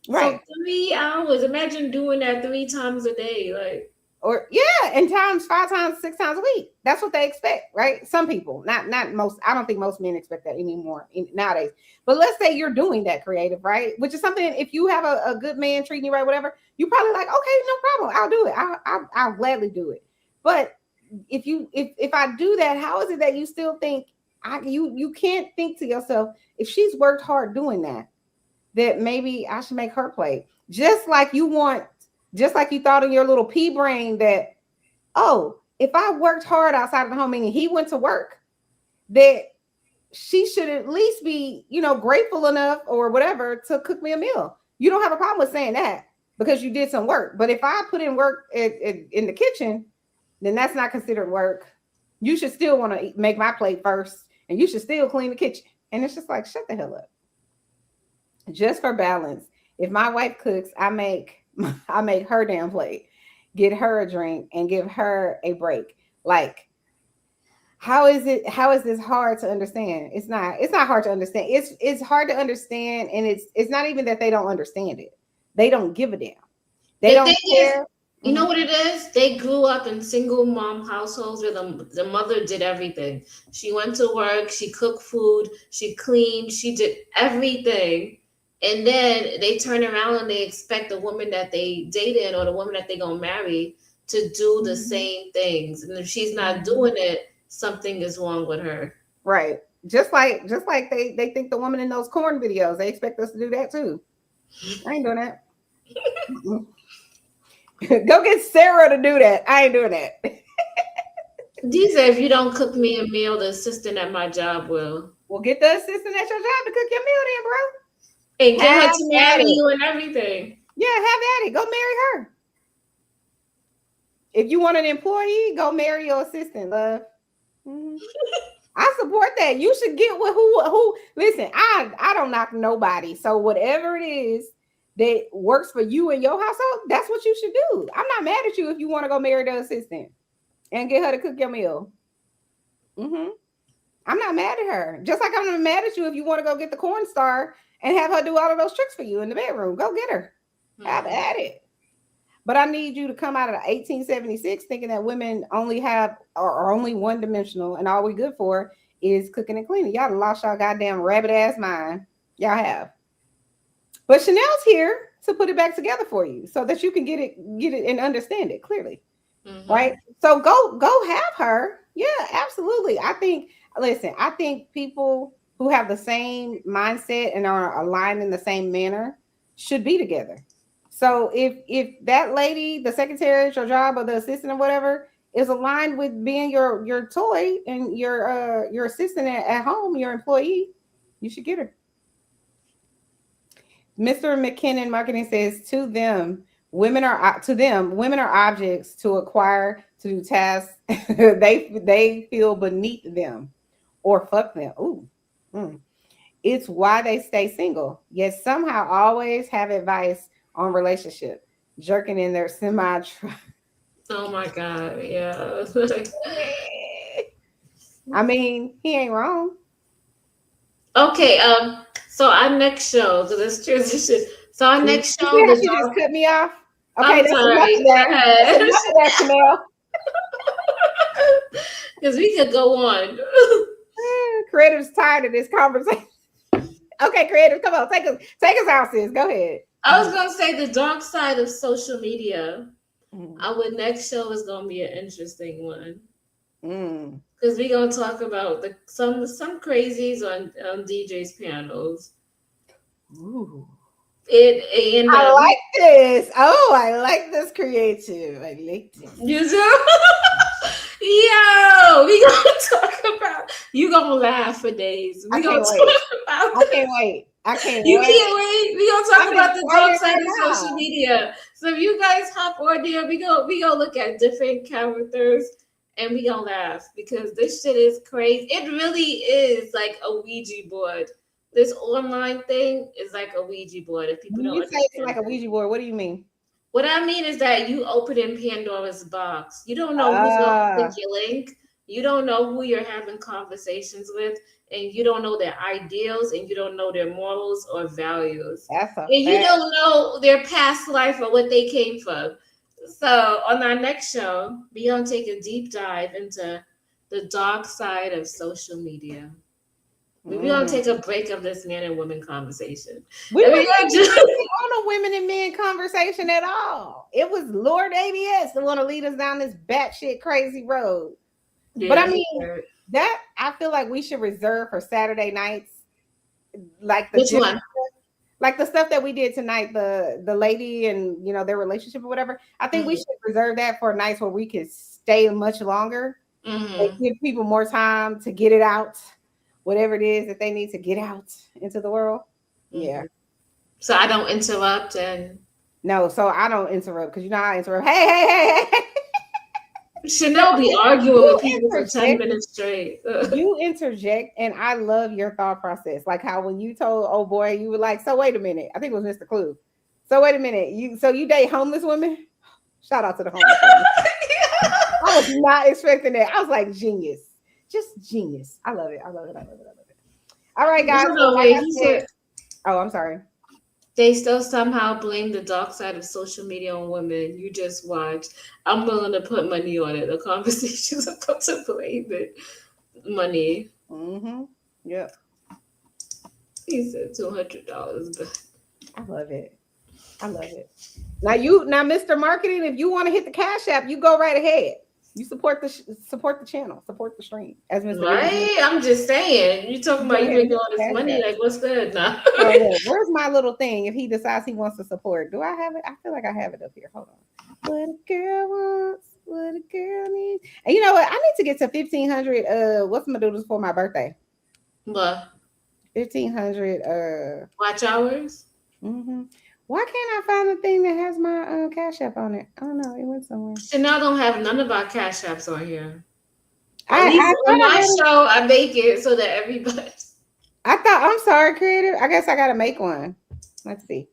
Right. So 3 hours. Imagine doing that 3 times a day. Like, or and times 5 times, 6 times a week. That's what they expect, right? Some people, not most. I don't think most men expect that anymore nowadays. But let's say you're doing that creative, right? Which is something, if you have a good man treating you right, whatever, you probably like, okay, no problem. I'll do it. I'll gladly do it. But if I do that, how is it that you still think you can't think to yourself, if she's worked hard doing that maybe I should make her play? Just like you thought in your little pea brain that, oh, if I worked hard outside of the home, meaning he went to work, that she should at least be, grateful enough or whatever to cook me a meal. You don't have a problem with saying that because you did some work. But if I put in work in the kitchen, then that's not considered work. You should still want to make my plate first, and you should still clean the kitchen. And it's just like, shut the hell up. Just for balance, if my wife cooks, I make her damn plate, get her a drink, and give her a break. Like, how is this hard to understand? It's not hard to understand. It's hard to understand, and it's not even that they don't understand it. They don't give a damn. They don't care. You know what it is? They grew up in single mom households where the mother did everything. She went to work, she cooked food, she cleaned, she did everything. And then they turn around and they expect the woman that they dated or the woman that they're going to marry to do the same things. And if she's not doing it, something is wrong with her. Right. Just like they think the woman in those corn videos, they expect us to do that too. I ain't doing that. Go get Sarah to do that. I ain't doing that. These are, if you don't cook me a meal, the assistant at my job will. Well, get the assistant at your job to cook your meal then, bro. And get her to marry you and everything. Yeah, have at it. Go marry her. If you want an employee, go marry your assistant, love. Mm-hmm. I support that. You should get with who. Listen, I don't knock nobody. So whatever it is that works for you and your household, that's what you should do. I'm not mad at you if you want to go marry the assistant and get her to cook your meal. Mm-hmm. I'm not mad at her. Just like I'm not mad at you if you want to go get the corn star and have her do all of those tricks for you in the bedroom. Go get her. Have at it. But I need you to come out of 1876 thinking that women only are only one-dimensional and all we good for is cooking and cleaning. Y'all lost y'all goddamn rabbit-ass mind. Y'all have. But Chanel's here to put it back together for you so that you can get it and understand it clearly. Right? So go have her. Yeah, absolutely. I think people who have the same mindset and are aligned in the same manner should be together. So if that lady, the secretary at your job or the assistant or whatever, is aligned with being your toy and your assistant at home, your employee, you should get her. Mr. McKinnon Marketing says to them, women are objects to acquire, to do tasks they feel beneath them or fuck them. Ooh. It's why they stay single, yet somehow always have advice on relationship, jerking in their semi. Oh my God, yeah. I mean, he ain't wrong. Okay, so our next show, so let's transition. So our next show, you just cut me off. Okay, I'm sorry. Because we could go on. Creative's tired of this conversation. Okay, Creative, come on, take us out, sis. Go ahead. I was gonna say the dark side of social media. Our next show is gonna be an interesting one. Because we're gonna talk about some crazies on DJ's panels. Ooh. I like this. Oh, I like this creative. I like this. You do? Yo, we gonna talk about. You gonna laugh for days. I can't wait. You can't wait. We gonna talk about the dark side of social media. So if you guys hop on there, we go look at different characters and we gonna laugh because this shit is crazy. It really is like a Ouija board. This online thing is like a Ouija board. If people don't say it's like a Ouija board, what do you mean? What I mean is that you open in Pandora's box. You don't know who's going to click your link. You don't know who you're having conversations with, and you don't know their ideals, and you don't know their morals or values. You don't know their past life or what they came from. So on our next show, we're going to take a deep dive into the dark side of social media. We're going to take a break of this man and woman conversation. We were just on a women and men conversation at all. It was Lord ABS that want to lead us down this batshit crazy road. Yeah, but I mean, that I feel like we should reserve for Saturday nights. Like which one? Like the stuff that we did tonight, the lady and their relationship or whatever. I think we should reserve that for nights where we can stay much longer and give people more time to get it out. Whatever it is that they need to get out into the world. Yeah. So I don't interrupt No, so I don't interrupt because I interrupt. Hey. Chanel be arguing with people for 10 minutes straight. You interject, and I love your thought process. Like how when you told old boy, you were like, so wait a minute. I think it was Mr. Clue. So wait a minute. You date homeless women? Shout out to the homeless women. I was not expecting that. I was like, genius. Just genius. I love it. All right, guys. I'm sorry. They still somehow blame the dark side of social media on women. You just watch. I'm willing to put money on it. The conversations about to blame it. Money. Yep. He said $200, but I love it. Now, Mr. Marketing, if you want to hit the Cash App, you go right ahead. You support the channel, support the stream. As Mr. Right, I'm just saying. You talking about you making all this money? Like, what's good now? Where's my little thing? If he decides he wants to support, do I have it? I feel like I have it up here. Hold on. What a girl wants, what a girl needs. And you know what? I need to get to 1,500. What's my doodles for my birthday? What? 1,500. Watch hours. Why can't I find the thing that has my Cash App on it? I don't know. It went somewhere. Chanel don't have none of our Cash Apps on here. On my show, I make it so that everybody. I'm sorry, Creative. I guess I got to make one. Let's see.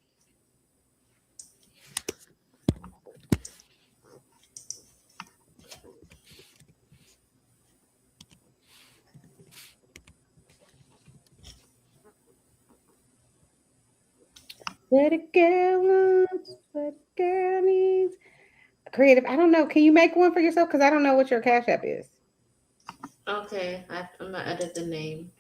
What a girl wants, what a girl needs. Creative, I don't know. Can you make one for yourself? Because I don't know what your Cash App is. Okay, I'm gonna edit the name.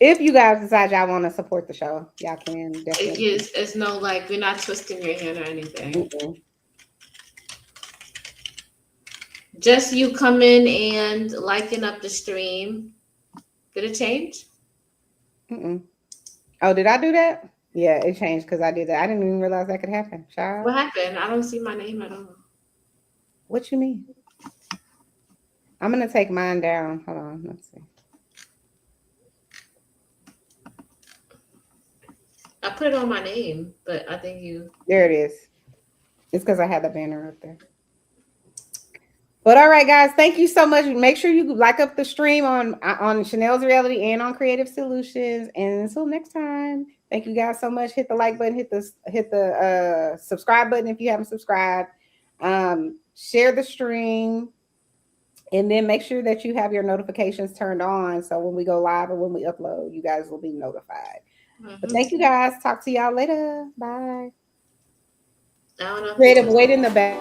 if you guys decide y'all want to support the show, y'all can definitely. It's no like we're not twisting your hand or anything. Mm-mm. Just you come in and liking up the stream. Did it change? Mm-mm. Oh, did I do that? Yeah, it changed because I did that. I didn't even realize that could happen. Child. What happened? I don't see my name at all. What you mean? I'm gonna take mine down. Hold on, let's see. I put it on my name, but I think you. There it is. It's because I had the banner up there. But all right, guys, thank you so much. Make sure you like up the stream on Chanel's Reality and on Creative Solutions. And until next time, thank you guys so much. Hit the like button, hit the subscribe button if you haven't subscribed. Share the stream, and then make sure that you have your notifications turned on. So when we go live or when we upload, you guys will be notified. But thank you guys. Talk to y'all later. Bye. I don't know. Creative, wait in the back.